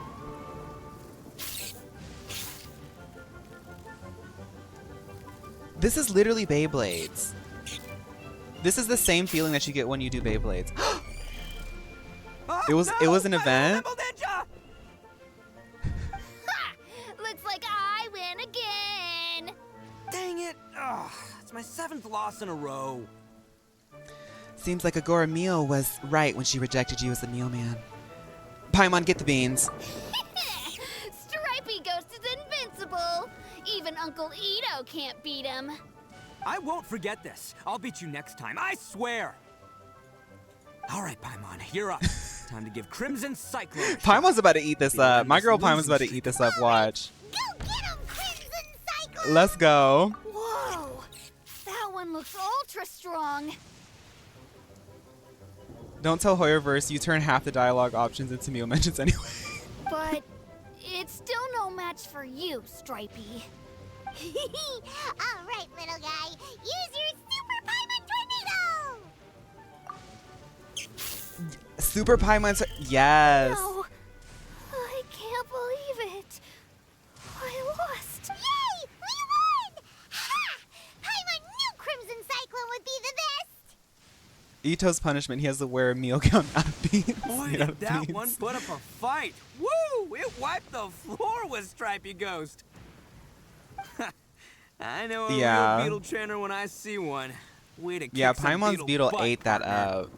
S1: This is literally Beyblades. This is the same feeling that you get when you do Beyblades. It was an event.
S8: Nimble Ninja!
S10: Looks like I win again.
S8: Dang it. Ugh, it's my 7th loss in a row.
S1: Seems like Agora Mio was right when she rejected you as the Mio Man. Paimon, get the beans.
S10: Stripey Ghost is invincible. Even Uncle Itto can't beat him.
S8: I won't forget this. I'll beat you next time, I swear. All right, Paimon, you're up. Time to give Crimson Cyclone a shot.
S1: Paimon's about to eat this up. My girl Paimon's about to eat this up. Watch.
S2: Go get him, Crimson Cycle!
S1: Let's go.
S10: Whoa. That one looks ultra strong.
S1: Don't tell Hoyoverse you turn half the dialogue options into Mio mentions anyway.
S10: But it's still no match for you, Stripey.
S2: All right, little guy. Use your Super Paimon Tornado!
S1: Super Paimon. Yes.
S10: No. I can't believe it. I lost.
S2: Yay! We won! Ha! Paimon knew Crimson Cyclone would be the best!
S1: Ito's punishment, he has to wear a meal gown out of beans.
S8: Boy,
S1: Made out
S8: did
S1: of
S8: that
S1: beans.
S8: one put up a fight. Woo! It wiped the floor with Stripey Ghost. I know a
S1: Yeah.
S8: real beetle trainer when I see one. Way to kick
S1: Yeah,
S8: some
S1: Paimon's beetle
S8: butt,
S1: ate that
S8: partner.
S1: up.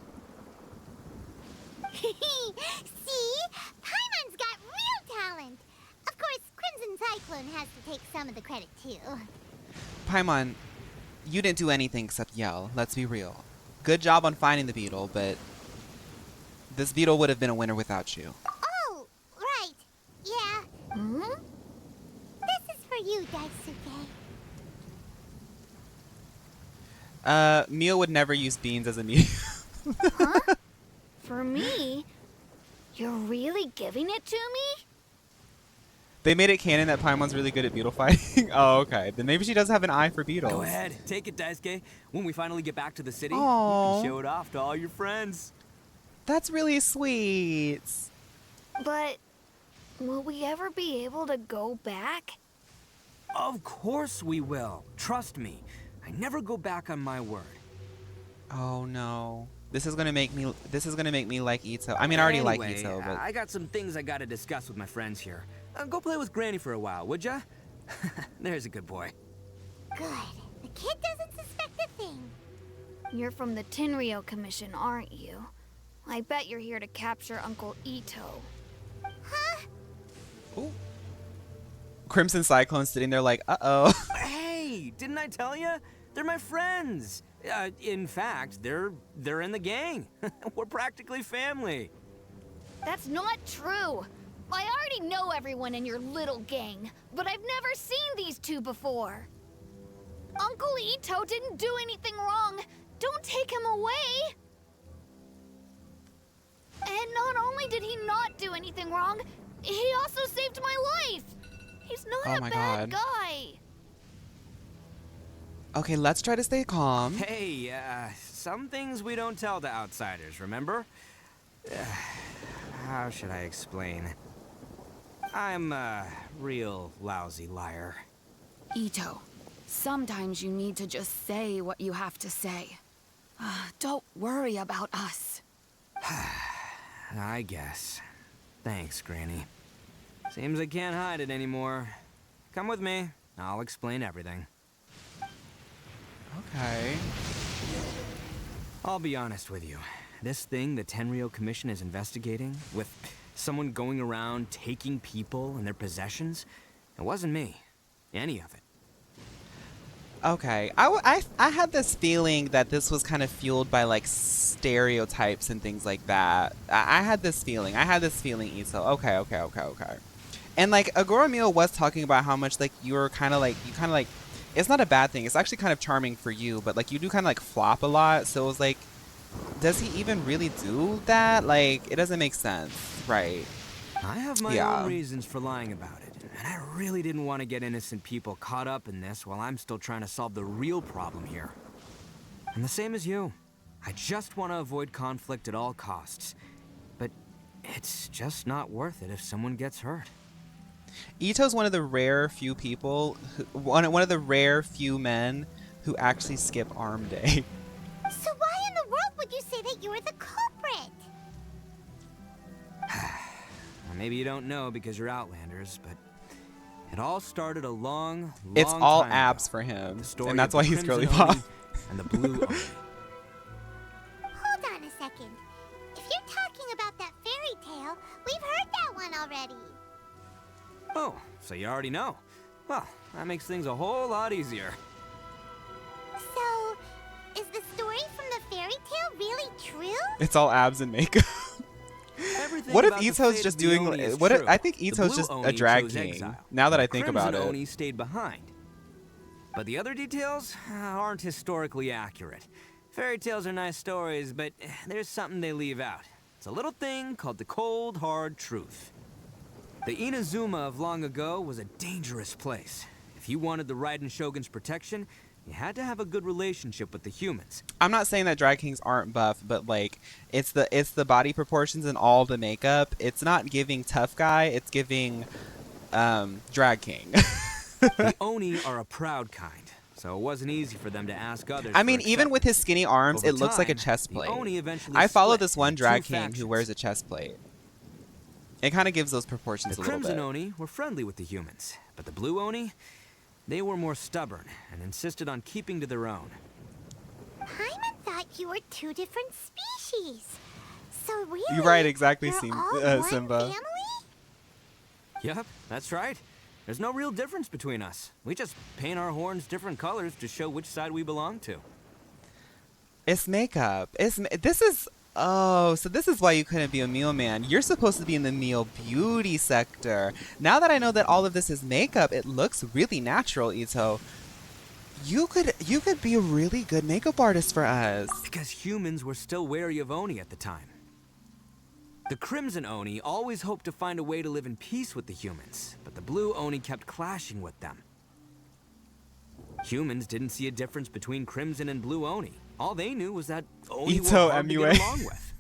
S2: See? Paimon's got Cyclone has to take some of the credit too.
S1: Paimon, you didn't do anything except yell. Let's be real. Good job on finding the beetle, but this beetle would have been a winner without you.
S2: Oh, right. Yeah. Hmm? This is for you, Daisuke.
S1: Mio would never use beans as a meal.
S10: Huh? For me? You're really giving it to me?
S1: They made it canon that Paimon's really good at beetle fighting. Oh, okay. Then maybe she does have an eye for beetles.
S8: Go ahead, take it, Daisuke. When we finally get back to the city,
S1: Aww.
S8: you can show it off to all your friends.
S1: That's really sweet.
S10: But will we ever be able to go back?
S8: Of course we will. Trust me. I never go back on my word.
S1: Oh no. This is gonna make me like Itto. I mean, I already like
S8: Anyway,
S1: Itto, but
S8: I got some things I gotta discuss with my friends here. Go play with Granny for a while, would ya? There's a good boy.
S2: Good. The kid doesn't suspect a thing.
S10: You're from the Tenryou Commission, aren't you? I bet you're here to capture Uncle Itto.
S2: Huh?
S1: ooh. Crimson Cyclone sitting there like, uh-oh.
S8: Hey, didn't I tell ya? They're my friends. In fact, they're in the gang. We're practically family.
S10: That's not true. I already know everyone in your little gang, but I've never seen these two before. Uncle Itto didn't do anything wrong. Don't take him away. And not only did he not do anything wrong, he also saved my life. He's not a bad guy.
S1: Okay, let's try to stay calm.
S8: Hey, some things we don't tell to outsiders, remember? How should I explain? I'm a real lousy liar.
S3: Itto, sometimes you need to just say what you have to say. Don't worry about us.
S8: I guess. Thanks, Granny. Seems I can't hide it anymore. Come with me. I'll explain everything.
S1: Okay.
S8: I'll be honest with you. This thing the Tenryou Commission is investigating, with someone going around taking people and their possessions, it wasn't me. Any of it.
S1: Okay. I had this feeling that this was kind of fueled by like stereotypes and things like that. I had this feeling. Itto. Okay. And like Agora Mio was talking about how much like you kind of like it's not a bad thing. It's actually kind of charming for you, but like you do kind of like flop a lot. So it was like, does he even really do that? Like, it doesn't make sense, right?
S8: I have my own reasons for lying about it, and I really didn't want to get innocent people caught up in this while I'm still trying to solve the real problem here. And the same as you. I just want to avoid conflict at all costs. But it's just not worth it if someone gets hurt.
S1: Itto's one of the rare few people, one of the rare few men who actually skip arm day.
S2: So why in the world would you say that you were the culprit?
S8: Well, maybe you don't know because you're Outlanders, but it all started a long
S1: It's all
S8: time
S1: abs
S8: ago.
S1: for him,
S8: The story
S1: and that's
S8: of
S1: why
S8: the
S1: he's
S8: Crimson
S1: Girlypop.
S8: Oni and the Blue Oni.
S2: Hold on a second. If you're talking about that fairy tale, we've heard that one already.
S8: Oh, so you already know. Well, that makes things a whole lot easier.
S2: So, is the story from the fairy tale really true?
S1: It's all abs and makeup.
S8: Everything
S1: What if
S8: about the
S1: Itto's
S8: fate
S1: just
S8: of the
S1: doing?
S8: Oni is
S1: What if,
S8: true.
S1: I think
S8: The
S1: Itto's
S8: Blue
S1: just a
S8: Oni
S1: drag
S8: chose
S1: king.
S8: exile.
S1: Now that I
S8: The
S1: think
S8: Crimson
S1: about it.
S8: Oni stayed behind. But the other details aren't historically accurate. Fairy tales are nice stories, but there's something they leave out. It's a little thing called the cold, hard truth. The Inazuma of long ago was a dangerous place. If you wanted the Raiden Shogun's protection, you had to have a good relationship with the humans.
S1: I'm not saying that drag kings aren't buff, but like it's the body proportions and all the makeup. It's not giving tough guy. It's giving drag king.
S8: The Oni are a proud kind, so it wasn't easy for them to ask others.
S1: I mean, even with his skinny arms,
S8: Over
S1: it looks like a
S8: time,
S1: chest
S8: the
S1: plate.
S8: Oni eventually
S1: I follow
S8: split
S1: this one
S8: into
S1: drag
S8: two
S1: king who
S8: factions.
S1: wears a chest plate. It kind of gives those proportions
S8: The
S1: a little
S8: Crimson
S1: bit.
S8: Oni were friendly with the humans, but the Blue Oni, they were more stubborn and insisted on keeping to their own.
S2: Paimon thought you were two different species. So really,
S1: You're right, exactly,
S2: you're
S1: Sim-
S2: all one
S1: Simba.
S2: family?
S8: Yep, that's right. There's no real difference between us. We just paint our horns different colors to show which side we belong to.
S1: It's makeup. This is oh, so this is why you couldn't be a meal man. You're supposed to be in the meal beauty sector. Now that I know that all of this is makeup, it looks really natural, Itto. You could be a really good makeup artist for us.
S8: Because humans were still wary of Oni at the time. The Crimson Oni always hoped to find a way to live in peace with the humans, but the Blue Oni kept clashing with them. Humans didn't see a difference between Crimson and Blue Oni. All they knew was that Oni were hard to get along with.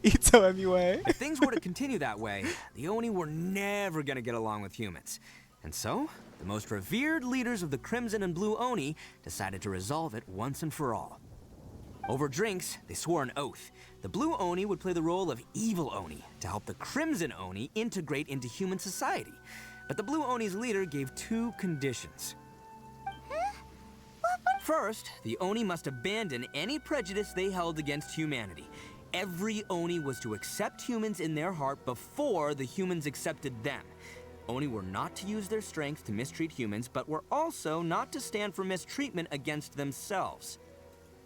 S1: Itto MUA.
S8: If things were to continue that way, the Oni were never gonna get along with humans. And so, the most revered leaders of the Crimson and Blue Oni decided to resolve it once and for all. Over drinks, they swore an oath. The Blue Oni would play the role of evil Oni to help the Crimson Oni integrate into human society. But the Blue Oni's leader gave 2 conditions. First, the Oni must abandon any prejudice they held against humanity. Every Oni was to accept humans in their heart before the humans accepted them. Oni were not to use their strength to mistreat humans, but were also not to stand for mistreatment against themselves.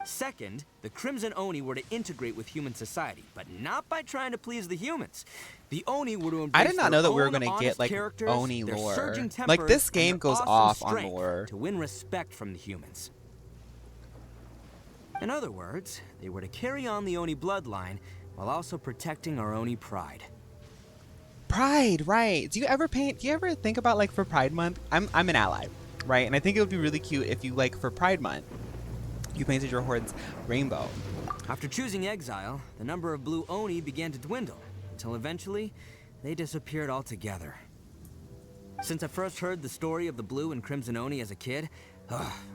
S8: Second, the Crimson Oni were to integrate with human society, but not by trying to please the humans. The Oni were to embrace
S1: I did not know that we were
S8: going to
S1: get like Oni lore. Like this game goes
S8: awesome
S1: off on lore.
S8: To win respect from the humans. In other words, they were to carry on the Oni bloodline while also protecting our Oni pride.
S1: Pride, right? Do you ever think about like for Pride Month? I'm an ally, right? And I think it would be really cute if you like for Pride Month, you painted your horns rainbow.
S8: After choosing exile, the number of Blue Oni began to dwindle, until eventually, they disappeared altogether. Since I first heard the story of the Blue and Crimson Oni as a kid,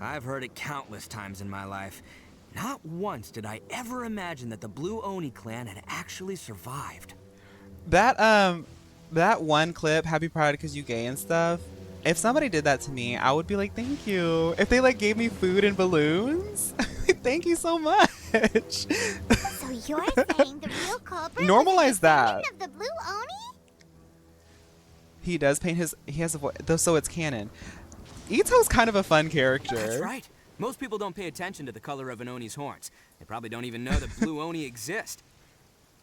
S8: I've heard it countless times in my life. Not once did I ever imagine that the Blue Oni clan had actually survived.
S1: That one clip, Happy Pride because you gay and stuff, if somebody did that to me, I would be like, thank you. If they like gave me food and balloons, thank you so much.
S2: So you're saying the real culprit
S1: Normalize
S2: is the
S1: that.
S2: descendant of the Blue Oni?
S1: He does paint he has a voice, so it's canon. Itto's kind of a fun character.
S8: That's right. Most people don't pay attention to the color of an Oni's horns. They probably don't even know that Blue Oni exist.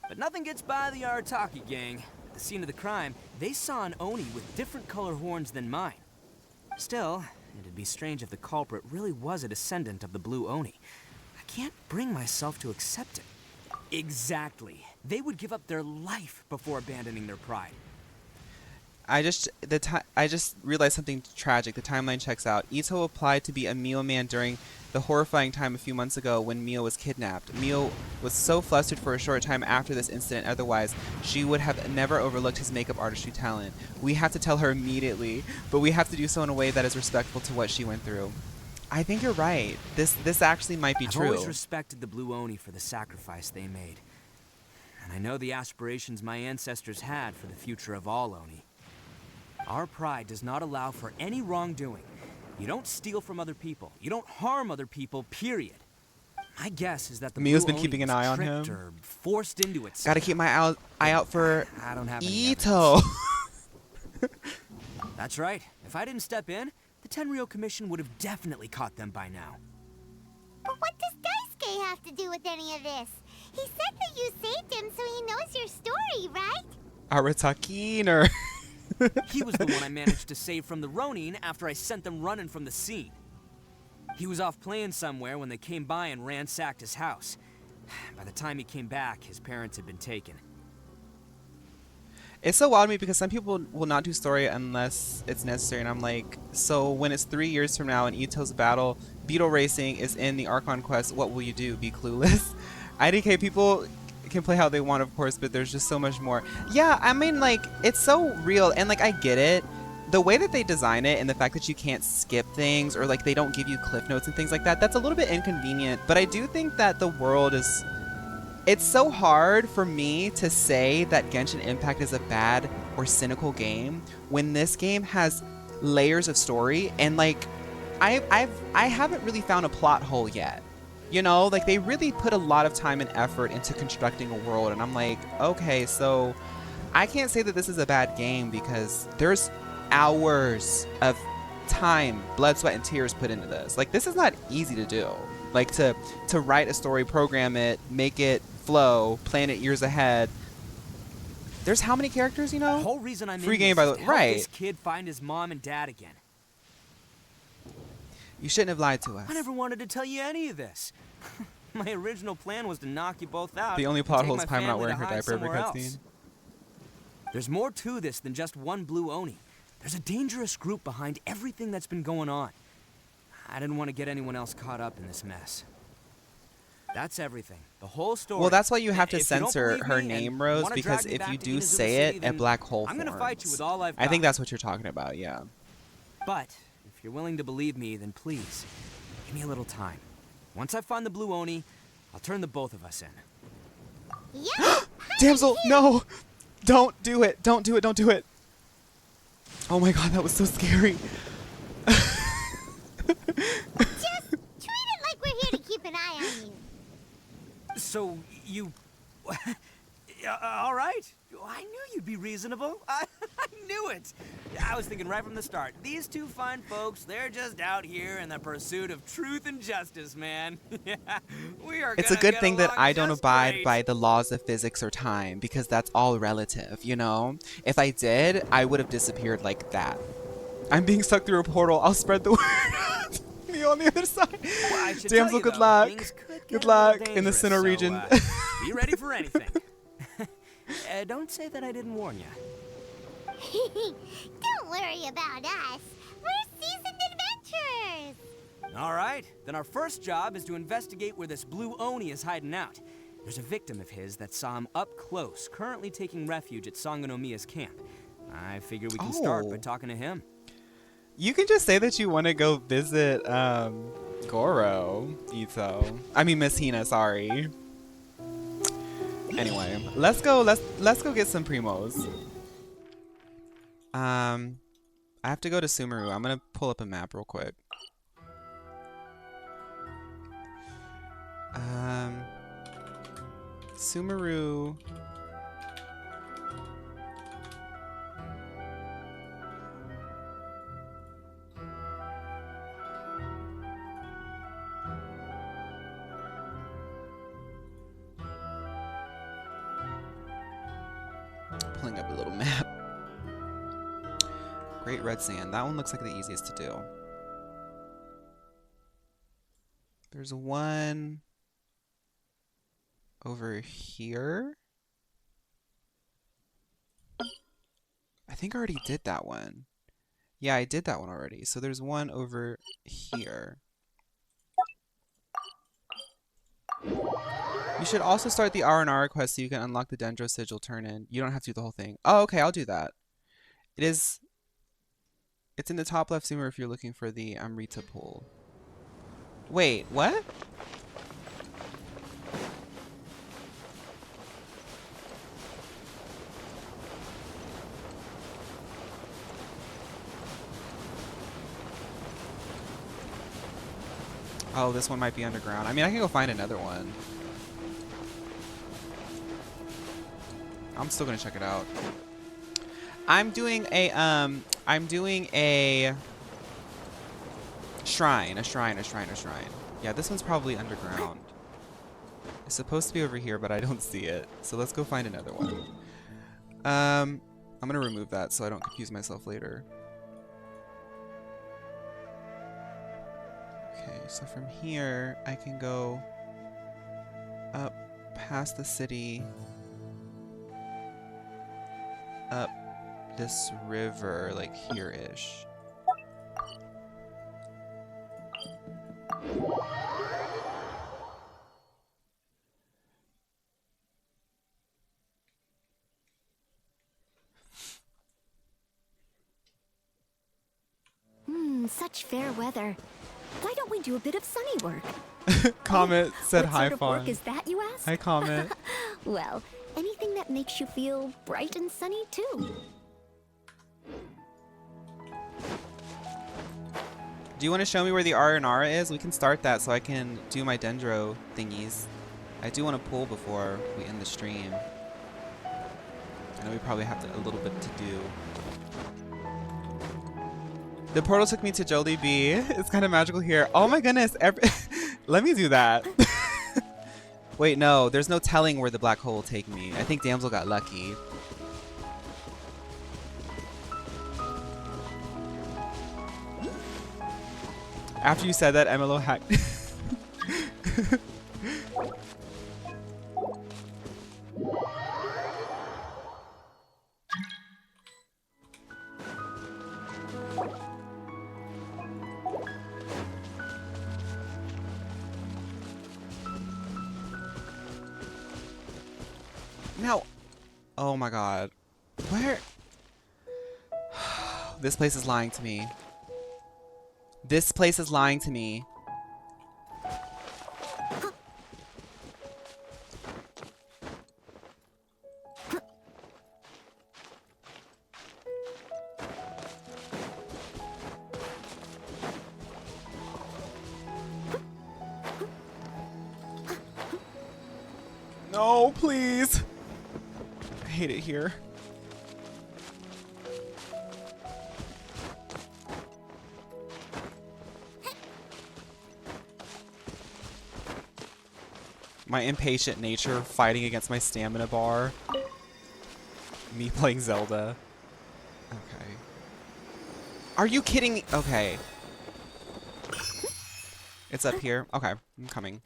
S8: But nothing gets by the Arataki gang. At the scene of the crime, they saw an Oni with different color horns than mine. Still, it'd be strange if the culprit really was a descendant of the Blue Oni. I can't bring myself to accept it. Exactly. They would give up their life before abandoning their pride.
S1: I just realized something tragic. The timeline checks out. Itto applied to be a Mio man during the horrifying time a few months ago when Mio was kidnapped. Mio was so flustered for a short time after this incident, otherwise she would have never overlooked his makeup artistry talent. We have to tell her immediately, but we have to do so in a way that is respectful to what she went through. I think you're right. This actually might be true.
S8: I've always respected the Blue Oni for the sacrifice they made. And I know the aspirations my ancestors had for the future of all Oni. Our pride does not allow for any wrongdoing. You don't steal from other people. You don't harm other people, period. My guess is that the
S1: Mio's
S8: Blue
S1: been
S8: Oni
S1: keeping an
S8: was
S1: eye on
S8: tricked
S1: him.
S8: or forced into it.
S1: Gotta keep my eye out for
S8: I don't have any
S1: Itto.
S8: That's right. If I didn't step in, the Tenryou Commission would have definitely caught them by now.
S2: But what does Daisuke have to do with any of this? He said that you saved him so he knows your story, right?
S1: Arataki or...
S8: He was the one I managed to save from the Ronin after I sent them running from the scene. He was off playing somewhere when they came by and ransacked his house. By the time he came back, his parents had been taken.
S1: It's so wild to me because some people will not do story unless it's necessary, and I'm like, so when it's 3 years from now and Itto's Beetle racing is in the Archon quest, what will you do? Be clueless? IDK people can play how they want, of course, but there's just so much more. Yeah, I mean, like, it's so real, and like, I get it. The way that they design it and the fact that you can't skip things or like they don't give you cliff notes and things like that, that's a little bit inconvenient. But I do think that the world is... It's so hard for me to say that Genshin Impact is a bad or cynical game when this game has layers of story and like I haven't really found a plot hole yet. You know, like they really put a lot of time and effort into constructing a world, and I'm like, okay, so I can't say that this is a bad game because there's hours of time, blood, sweat, and tears put into this. Like, this is not easy to do. Like, to write a story, program it, make it flow, plan it years ahead. There's how many characters, you know?
S8: The whole reason I'm
S1: free
S8: in
S1: game,
S8: this
S1: by the
S8: is to
S1: way.
S8: help
S1: Right.
S8: this kid find his mom and dad again.
S1: You shouldn't have lied to us.
S8: I never wanted to tell you any of this. My original plan was to knock you both out.
S1: The only
S8: and
S1: plot
S8: take
S1: hole is
S8: my
S1: Paimon not
S8: family
S1: wearing
S8: to
S1: her
S8: hide
S1: diaper every
S8: somewhere
S1: cutscene.
S8: else. There's more to this than just one blue Oni. There's a dangerous group behind everything that's been going on. I didn't want to get anyone else caught up in this mess. That's everything. The whole story.
S1: Well, that's why you have to
S8: If you don't
S1: censor
S8: believe
S1: her
S8: me
S1: name,
S8: and
S1: Rose,
S8: wanna
S1: because
S8: drag me
S1: if
S8: back
S1: you
S8: to
S1: do
S8: Inazuma
S1: say
S8: City,
S1: it, a
S8: then
S1: black hole
S8: I'm gonna fight you
S1: forms.
S8: with all I've
S1: I think
S8: got.
S1: that's what you're talking about, yeah.
S8: But if you're willing to believe me, then please, give me a little time. Once I find the blue Oni, I'll turn the both of us in.
S2: Yeah.
S1: Damsel, no! Don't do it. Don't do it. Don't do it. Oh my god, that was so scary.
S2: Just treat it like we're here to keep an eye on you.
S8: So, you... all right. I knew you'd be reasonable. I knew it. I was thinking right from the start. These two fine folks, they're just out here in the pursuit of truth and justice, man. We are
S1: It's a
S8: gonna
S1: good
S8: get
S1: thing that
S8: along
S1: I don't
S8: just
S1: abide
S8: great.
S1: by the laws of physics or time, because that's all relative, you know? If I did, I would have disappeared like that. I'm being sucked through a portal. I'll spread the word. Me on the other side.
S8: Well, I should
S1: Damsel,
S8: tell you,
S1: good
S8: luck.
S1: luck.
S8: Things could get
S1: Good
S8: a little
S1: luck in the
S8: dangerous,
S1: Sinnoh
S8: so,
S1: region.
S8: Be ready for anything. Don't say that I didn't warn you.
S2: Don't worry about us. We're seasoned adventurers.
S8: All right, then our first job is to investigate where this blue Oni is hiding out. There's a victim of his that saw him up close, currently taking refuge at Sangonomiya's camp. I figure we can start by talking to him.
S1: You can just say that you want to go visit Goro, Itto. I mean Miss Hina, sorry. Anyway, let's go get some primos. I have to go to Sumeru. I'm gonna pull up a map real quick. Sumeru. Pulling up a little map. Great Red Sand. That one looks like the easiest to do. There's one over here. I think I already did that one. Yeah, I did that one already. So there's one over here. You should also start the R&R quest so you can unlock the Dendro Sigil turn-in. You don't have to do the whole thing. Oh, okay, I'll do that. It's in the top left Sumeru if you're looking for the Amrita pool. Wait, what? Oh, this one might be underground. I mean, I can go find another one. I'm still gonna check it out. I'm doing a shrine. Yeah, this one's probably underground. It's supposed to be over here, but I don't see it. So let's go find another one. I'm gonna remove that so I don't confuse myself later. Okay, so from here I can go up past the city, up this river, like here-ish.
S3: Such fair weather. Why don't we do a bit of sunny work?
S1: Comet said
S3: what
S1: hi,
S3: sort of work
S1: Fawn.
S3: is that, you ask?
S1: Hi, Comet.
S3: Well, anything that makes you feel bright and sunny, too.
S1: Do you want to show me where the R&R is? We can start that so I can do my Dendro thingies. I do want to pull before we end the stream. I know we probably have a little bit to do. The portal took me to Jollibee. It's kind of magical here. Oh my goodness. Let me do that. Wait, no. There's no telling where the black hole will take me. I think Damsel got lucky. After you said that, MLO hacked. No. Oh my god. Where? This place is lying to me. This place is lying to me. No, please. I hate it here. My impatient nature fighting against my stamina bar. Me playing Zelda. Okay. Are you kidding me? Okay. It's up here. Okay, I'm coming.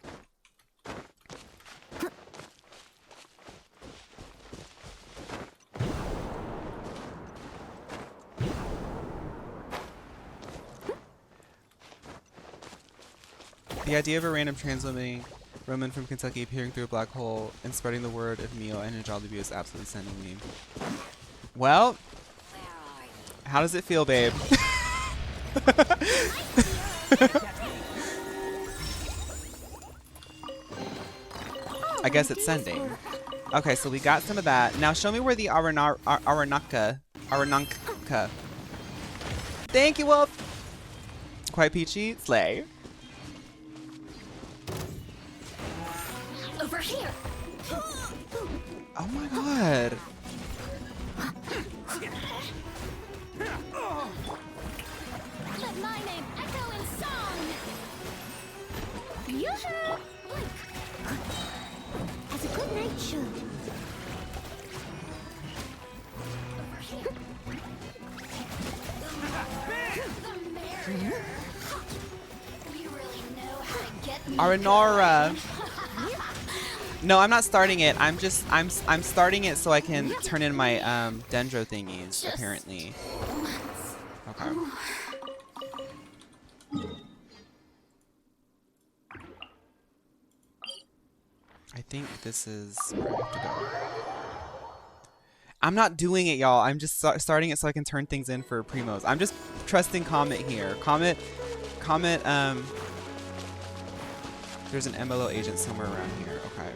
S1: The idea of a random trans Roman from Kentucky appearing through a black hole and spreading the word of Mio and Jollibee is absolutely sending me. Well, how does it feel, babe? I guess it's sending. Okay, so we got some of that. Now show me where the Aranaka. Thank you, Wolf. Quite peachy. Slay.
S10: Over here.
S1: Oh my god.
S2: Let my name echo in song. Yoo-hoo! Blink. As a good night should. Over here. The merrier. You really know how to get me.
S1: Aranora. No, I'm not starting it. I'm starting it so I can turn in my dendro thingies, apparently. Okay. I think this is where I have to go. I'm not doing it, y'all. I'm just starting it so I can turn things in for Primos. I'm just trusting Comet here. Comet, there's an MLO agent somewhere around here. Okay.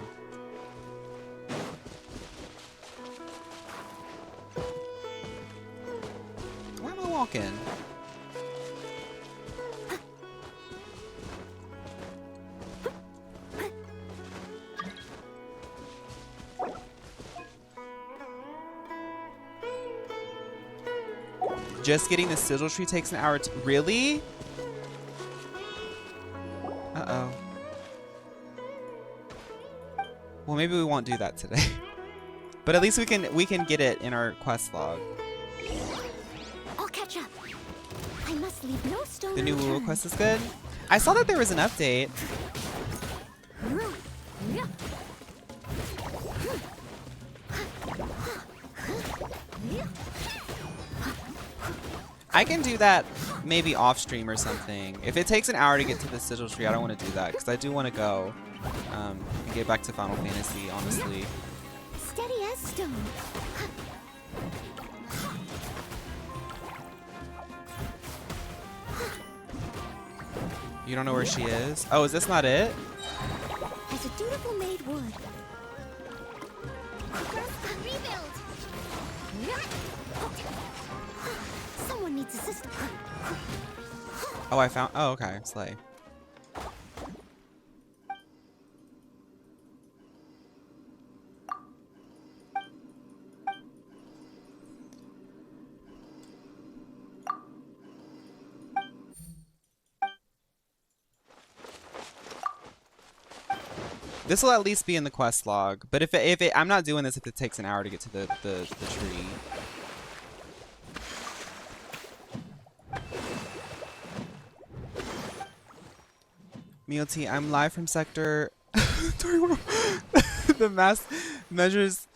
S1: Where am I walking? Just getting the sigil tree takes an hour. Really? Uh-oh. Well, maybe we won't do that today. But at least we can get it in our quest log.
S2: I'll catch up. I must leave no stone
S1: The new Woo
S2: unturned.
S1: quest is good. I saw that there was an update. I can do that maybe off stream or something. If it takes an hour to get to the sigil tree, I don't want to do that because I do want to go and get back to Final Fantasy, honestly.
S2: Steady as stone.
S1: You don't know where she is? Oh, is this not it?
S2: As a dutiful maid would. Rebuild. Someone needs assistance.
S1: Oh, I found. Oh, okay. Slay. This will at least be in the quest log. But if it, I'm not doing this if it takes an hour to get to the tree. Multi, I'm live from sector. The mass measures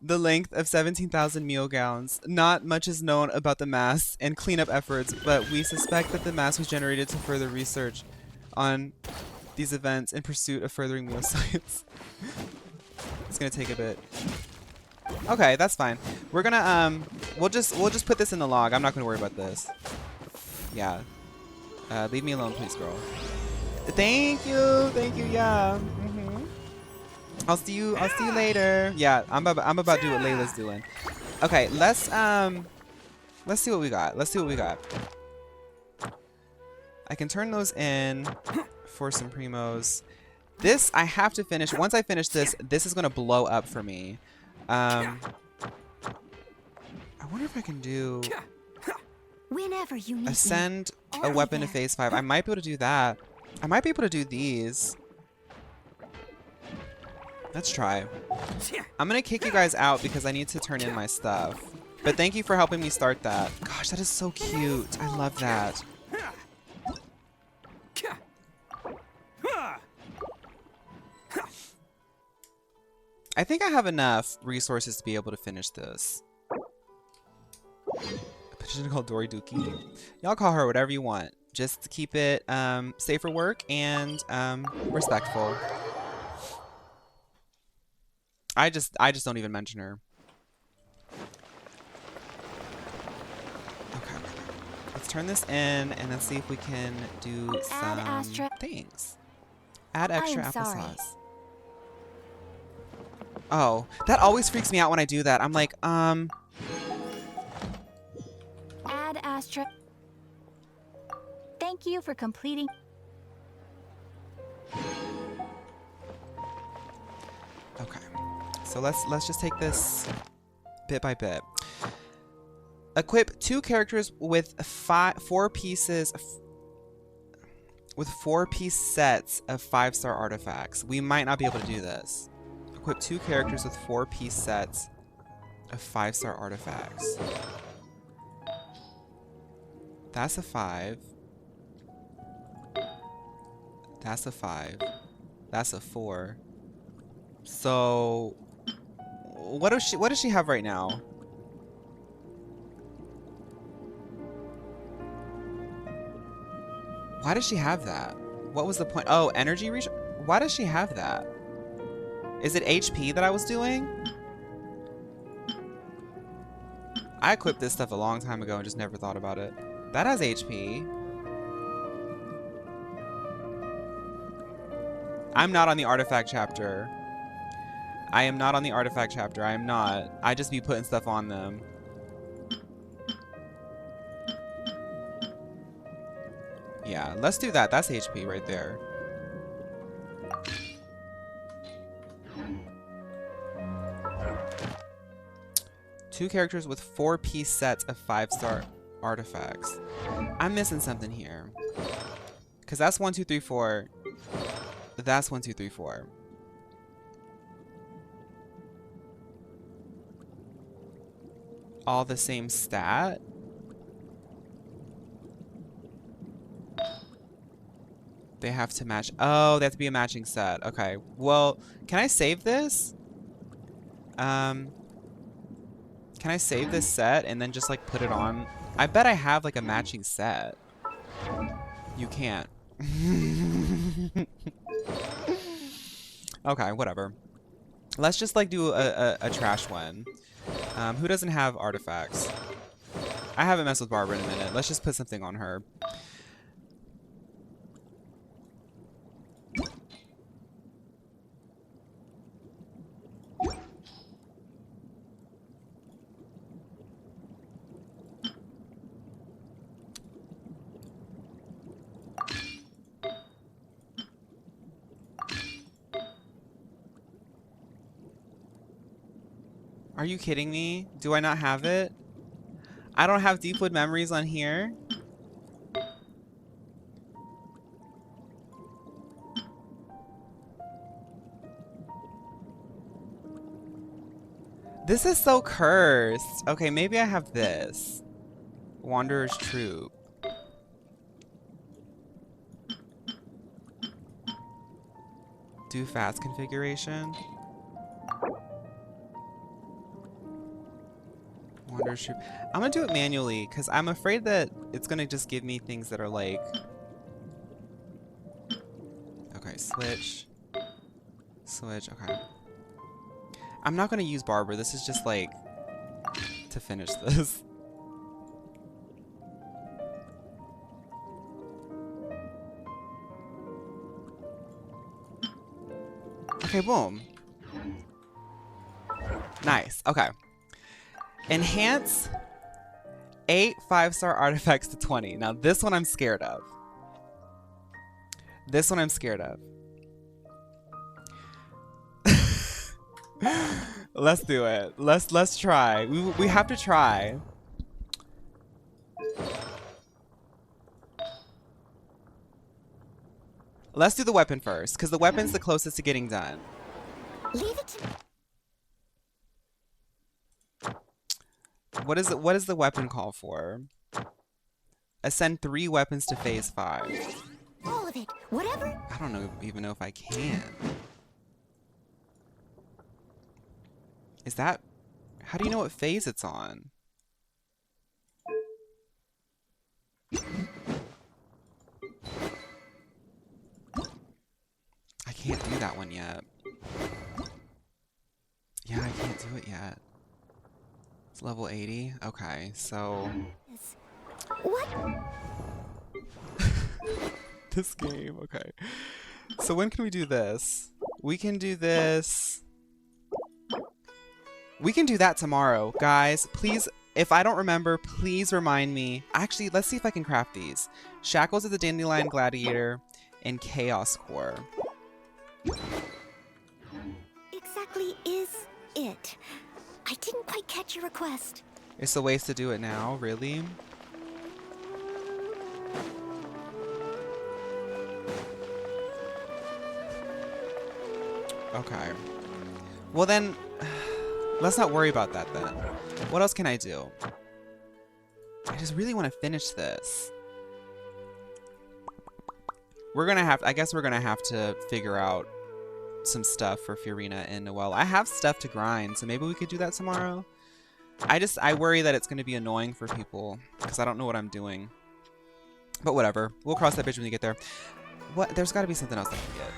S1: the length of 17,000 meal gowns. Not much is known about the mass and cleanup efforts, but we suspect that the mass was generated to further research on these events in pursuit of furthering meal science. It's gonna take a bit. Okay, that's fine. We're gonna we'll just put this in the log. I'm not gonna worry about this. Yeah. Leave me alone, please, girl. Thank you, yeah. I'll see you later. Yeah, I'm about to do what Layla's doing. Okay, let's see what we got. I can turn those in for some primos. This I have to finish. Once I finish this, this is gonna blow up for me. I wonder if I can do
S2: Whenever you need
S1: ascend
S2: me,
S1: a weapon to phase 5. I might be able to do that. I might be able to do these. Let's try. I'm gonna kick you guys out because I need to turn in my stuff. But thank you for helping me start that. Gosh, that is so cute. I love that. I think I have enough resources to be able to finish this. A petition called Dory Dookie. Y'all call her whatever you want. Just to keep it safe for work and respectful. I just don't even mention her. Okay. Let's turn this in and let's see if we can do some things. Add extra applesauce. Oh, that always freaks me out when I do that. I'm like,
S10: Add Astra. Thank you for completing.
S1: Okay. So let's just take this bit by bit. Equip 2 characters with 4 pieces with 4-piece sets of 5-star artifacts. We might not be able to do this. Equip 2 characters with 4-piece sets of 5-star artifacts. That's a 5. That's a 5. That's a 4. So what does she have right now? Why does she have that? What was the point? Oh, energy reach. Why does she have that? Is it HP that I was doing? I equipped this stuff a long time ago and just never thought about it. That has HP. I'm not on the artifact chapter. I am not on the artifact chapter. I am not. I just be putting stuff on them. Yeah, let's do that. That's HP right there. Two characters with 4-piece sets of 5-star artifacts. I'm missing something here. Because that's 1, 2, 3, 4. That's 1, 2, 3, 4. All the same stat? They have to match. Oh, they have to be a matching set. Okay. Well, can I save this? Can I save this set and then just like put it on? I bet I have like a matching set. You can't. Okay, whatever. Let's just like do a trash one. Who doesn't have artifacts? I haven't messed with Barbara in a minute. Let's just put something on her. Are you kidding me? Do I not have it? I don't have Deepwood Memories on here? This is so cursed. Okay, maybe I have this. Wanderer's Troop. Do fast configuration. Wanderer's Troop. I'm gonna do it manually because I'm afraid that it's gonna just give me things that are like. Okay, switch. Switch, okay. I'm not gonna use Barber. This is just like to finish this. Okay, boom. Nice. Okay. Enhance 8 5-star artifacts to 20. Now this one I'm scared of. This one I'm scared of. Let's do it. Let's try. We have to try. Let's do the weapon first, because the weapon's the closest to getting done.
S2: Leave it to
S1: What is the weapon call for? Ascend 3 weapons to phase 5.
S2: all of it. Whatever.
S1: I don't even know if I can. Is that... How do you know what phase it's on? I can't do that one yet. Yeah, I can't do it yet. It's level 80? Okay, so...
S2: What?
S1: This game, okay. So when can we do this? We can do this... We can do that tomorrow. Guys, please, if I don't remember, please remind me. Actually, let's see if I can craft these. Shackles of the Dandelion Gladiator and Chaos Core.
S2: Exactly is it? I didn't quite catch your request.
S1: It's a waste to do it now, really? Okay. Well then, let's not worry about that then. What else can I do? I just really want to finish this. We're gonna have, I guess we're gonna have to figure out some stuff for Fiorina and Noelle. I have stuff to grind, so maybe we could do that tomorrow. I worry that it's gonna be annoying for people because I don't know what I'm doing. But whatever, we'll cross that bridge when we get there. What? There's got to be something else I can get.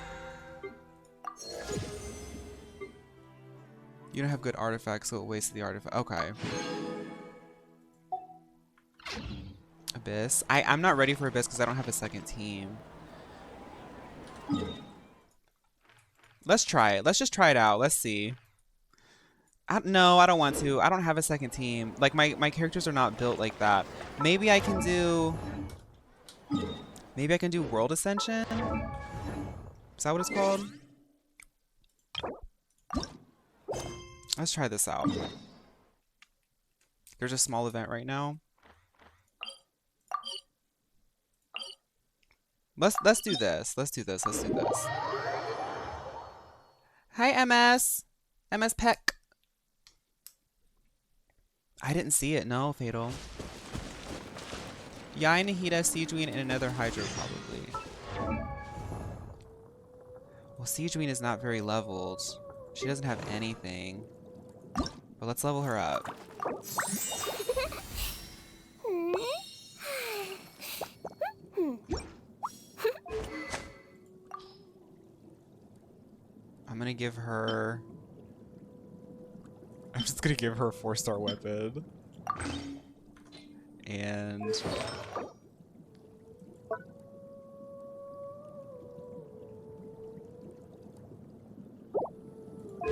S1: You don't have good artifacts, so it wastes the artifact. Okay. Abyss. I'm not ready for Abyss because I don't have a second team. Let's try it. Let's just try it out. Let's see. No, I don't want to. I don't have a second team. Like, my characters are not built like that. Maybe I can do... Maybe I can do World Ascension? Is that what it's called? Let's try this out. There's a small event right now. Let's do this. Let's do this. Let's do this. Hi, MS. MS Peck. I didn't see it. No, Fatal. Yai, Nahida, Sigewinne, and another Hydro, probably. Well, Sigewinne is not very leveled. She doesn't have anything. But let's level her up. I'm gonna give her... I'm just gonna give her a 4-star weapon. And...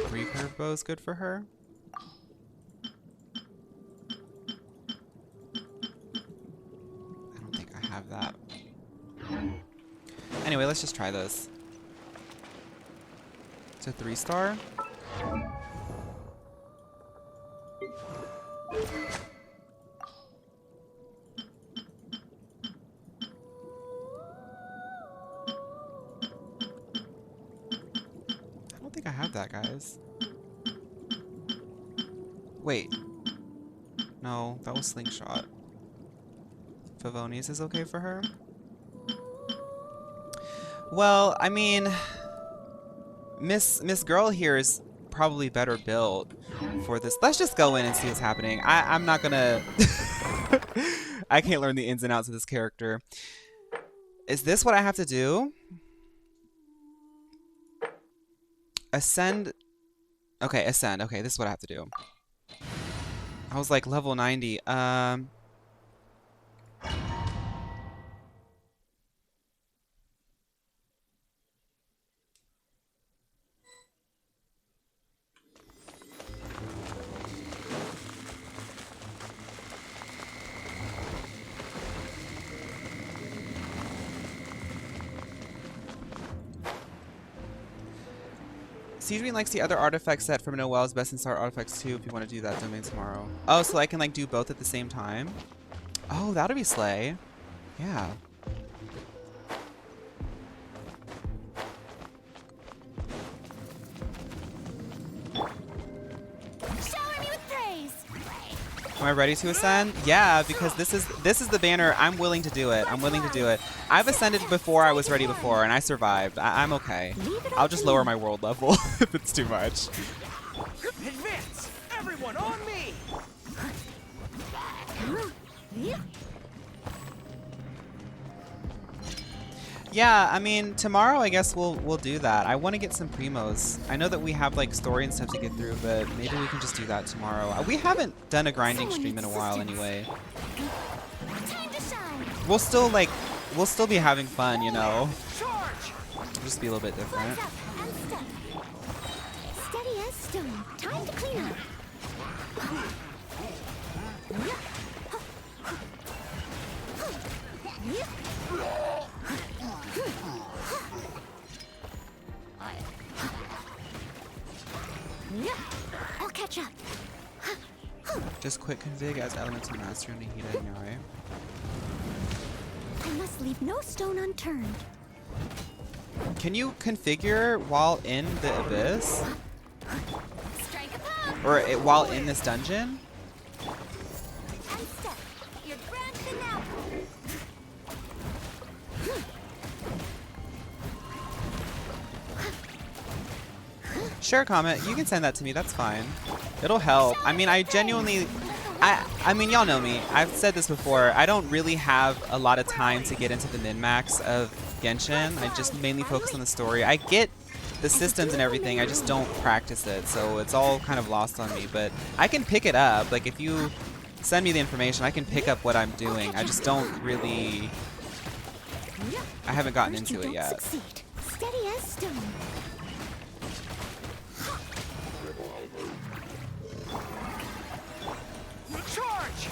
S1: recurve bow is good for her. I don't think I have that. Anyway, let's just try this. It's a 3-star. I don't think I have that, guys. Wait. No, that was Slingshot. Favonius is okay for her? Well, I mean, Miss Girl here is probably better built for this. Let's just go in and see what's happening. I'm not gonna... I can't learn the ins and outs of this character. Is this what I have to do? Ascend. Okay, ascend. Okay, this is what I have to do. I was like level 90. Sigewinne likes the other artifact set from Noelle's Best in Star Artifacts too. If you want to do that domain tomorrow. Oh, so I can like do both at the same time? Oh, that'll be slay. Yeah.
S2: Shower me with praise.
S1: Am I ready to ascend? Yeah, because this is the banner. I'm willing to do it. I'm willing to do it. I've ascended before. I was ready before, and I survived. I'm okay. I'll just lower my world level if it's too much.
S8: Advance! Everyone on me!
S1: Yeah, I mean, tomorrow I guess we'll do that. I want to get some primos. I know that we have like story and stuff to get through, but maybe we can just do that tomorrow. We haven't done a grinding stream in a while anyway. We'll still be having fun, you know. It'll just be a little bit different.
S2: Steady as stone. Time to clean up. I'll catch up.
S1: Just quick config as elemental master and Nahida and Yari.
S2: I must leave no stone unturned.
S1: Can you configure while in the abyss?
S2: Strike a pose.
S1: Or while in this dungeon?
S2: And step. You're granted now.
S1: Sure, Comet. You can send that to me. That's fine. It'll help. I mean, I genuinely... I mean, y'all know me. I've said this before. I don't really have a lot of time to get into the min-max of Genshin. I just mainly focus on the story. I get the systems and everything. I just don't practice it. So it's all kind of lost on me. But I can pick it up. Like, if you send me the information, I can pick up what I'm doing. I just don't really... I haven't gotten into it yet.
S2: Steady as stone.
S8: Charge!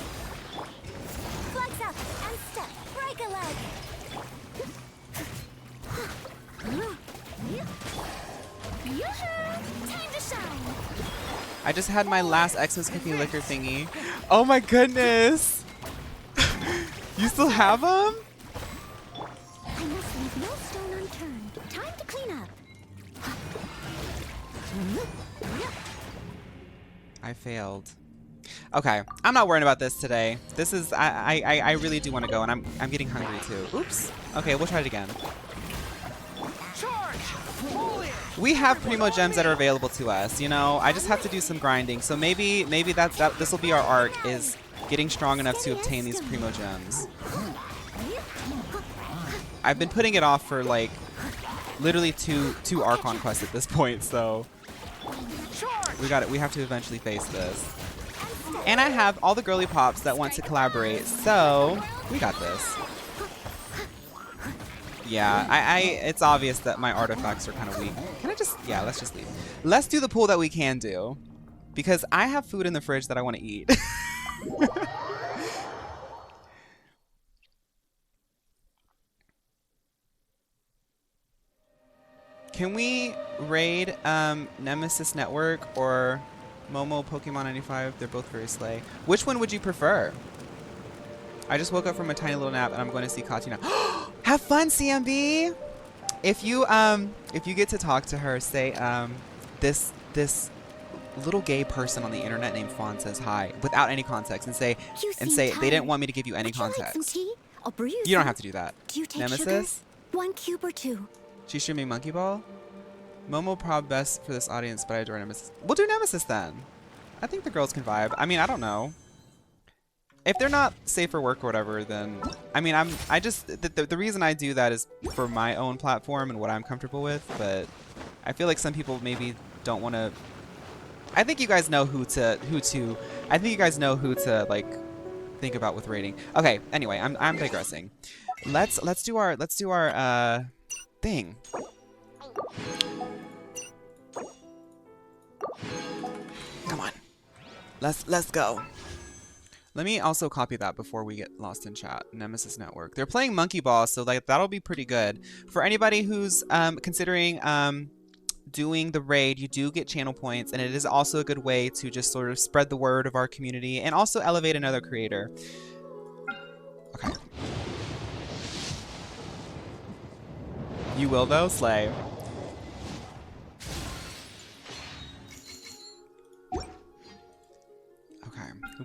S2: Flex up and step. Break a leg. Time to shine.
S1: I just had my last Xmas cookie liquor thingy. Oh my goodness! You still have them?
S2: I must leave no stone unturned. Time to clean up.
S1: I failed. Okay, I'm not worrying about this today. This is I really do want to go, and I'm getting hungry too. Oops. Okay, we'll try it again. We have primo gems that are available to us. You know, I just have to do some grinding. So maybe this will be our arc, is getting strong enough to obtain these primo gems. I've been putting it off for like literally two Archon quests at this point. So we have to eventually face this. And I have all the girly pops that want to collaborate, so we got this. Yeah, it's obvious that my artifacts are kind of weak. Can I just, yeah, let's just leave. Let's do the pool that we can do, because I have food in the fridge that I want to eat. Can we raid Nemesis Network or Momo Pokemon 95? They're both very slay. Which one would you prefer? I just woke up from a tiny little nap and I'm going to see Katina. Have fun, CMB! If you get to talk to her, say this little gay person on the internet named Fawn says hi without any context and say
S2: You seem
S1: they
S2: tired.
S1: didn't want me to give you any
S2: Would you like some
S1: context.
S2: tea? I'll brew you
S1: You don't
S2: some.
S1: have to do that.
S2: Do you take
S1: Nemesis?
S2: sugar? 1 cube or 2?
S1: She's streaming Monkey Ball. Momo prob best for this audience, but I adore Nemesis. We'll do Nemesis then. I think the girls can vibe. I mean, I don't know. If they're not safe for work or whatever, then I mean, the reason I do that is for my own platform and what I'm comfortable with. But I feel like some people maybe don't want to. I think you guys know who to. I think you guys know who to like think about with rating. Okay. Anyway, I'm digressing. Let's do our thing. Come on. Let's go. Let me also copy that before we get lost in chat. Nemesis Network. They're playing Monkey Ball, so like that'll be pretty good. For anybody who's considering doing the raid, you do get channel points, and it is also a good way to just sort of spread the word of our community and also elevate another creator. Okay. You will though, Slay.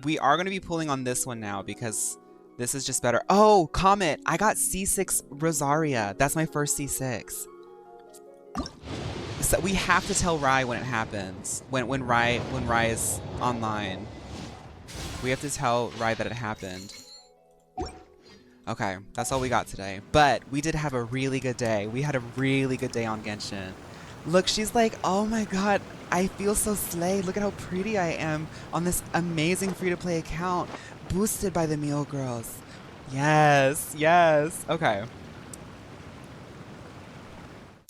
S1: We are going to be pulling on this one now because this is just better. Oh, Comet. I got C6 Rosaria. That's my first C6. So we have to tell Rai when it happens. When Rai is online. We have to tell Rai that it happened. Okay, that's all we got today. But we did have a really good day. We had a really good day on Genshin. Look, she's like, oh my god, I feel so slay. Look at how pretty I am on this amazing free-to-play account, boosted by the Mio girls. Yes, yes. Okay.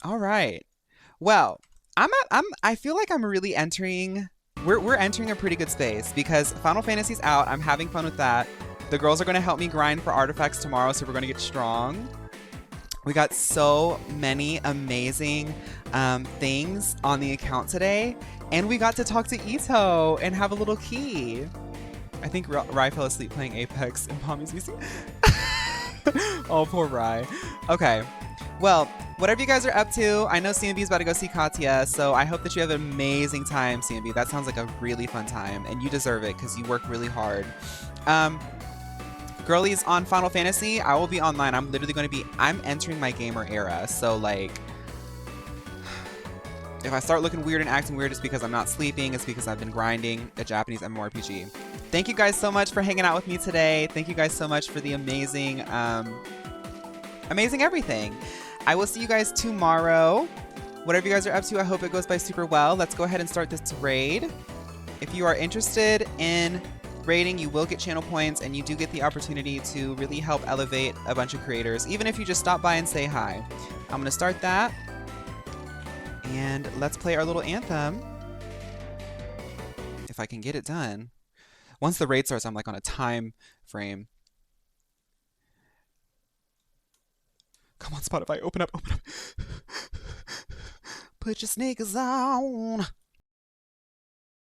S1: All right. Well, I feel like I'm really entering. We're entering a pretty good space because Final Fantasy's out. I'm having fun with that. The girls are going to help me grind for artifacts tomorrow, so we're going to get strong. We got so many amazing things on the account today, and we got to talk to Itto and have a little key. I think Rai fell asleep playing Apex and Pommy's VC. Oh, poor Rai. Okay, well, whatever you guys are up to, I know CMB's about to go see Katya, so I hope that you have an amazing time, CMB. That sounds like a really fun time, and you deserve it because you work really hard. Girlies on Final Fantasy, I will be online. I'm literally going to be, I'm entering my gamer era. So like, if I start looking weird and acting weird, it's because I'm not sleeping. It's because I've been grinding a Japanese MMORPG. Thank you guys so much for hanging out with me today. Thank you guys so much for the amazing, amazing everything. I will see you guys tomorrow. Whatever you guys are up to, I hope it goes by super well. Let's go ahead and start this raid. If you are interested in rating, you will get channel points, and you do get the opportunity to really help elevate a bunch of creators, even if you just stop by and say hi. I'm gonna start that, and let's play our little anthem. If I can get it done. Once the raid starts, I'm like on a time frame. Come on, Spotify, open up, open up. Put your sneakers on.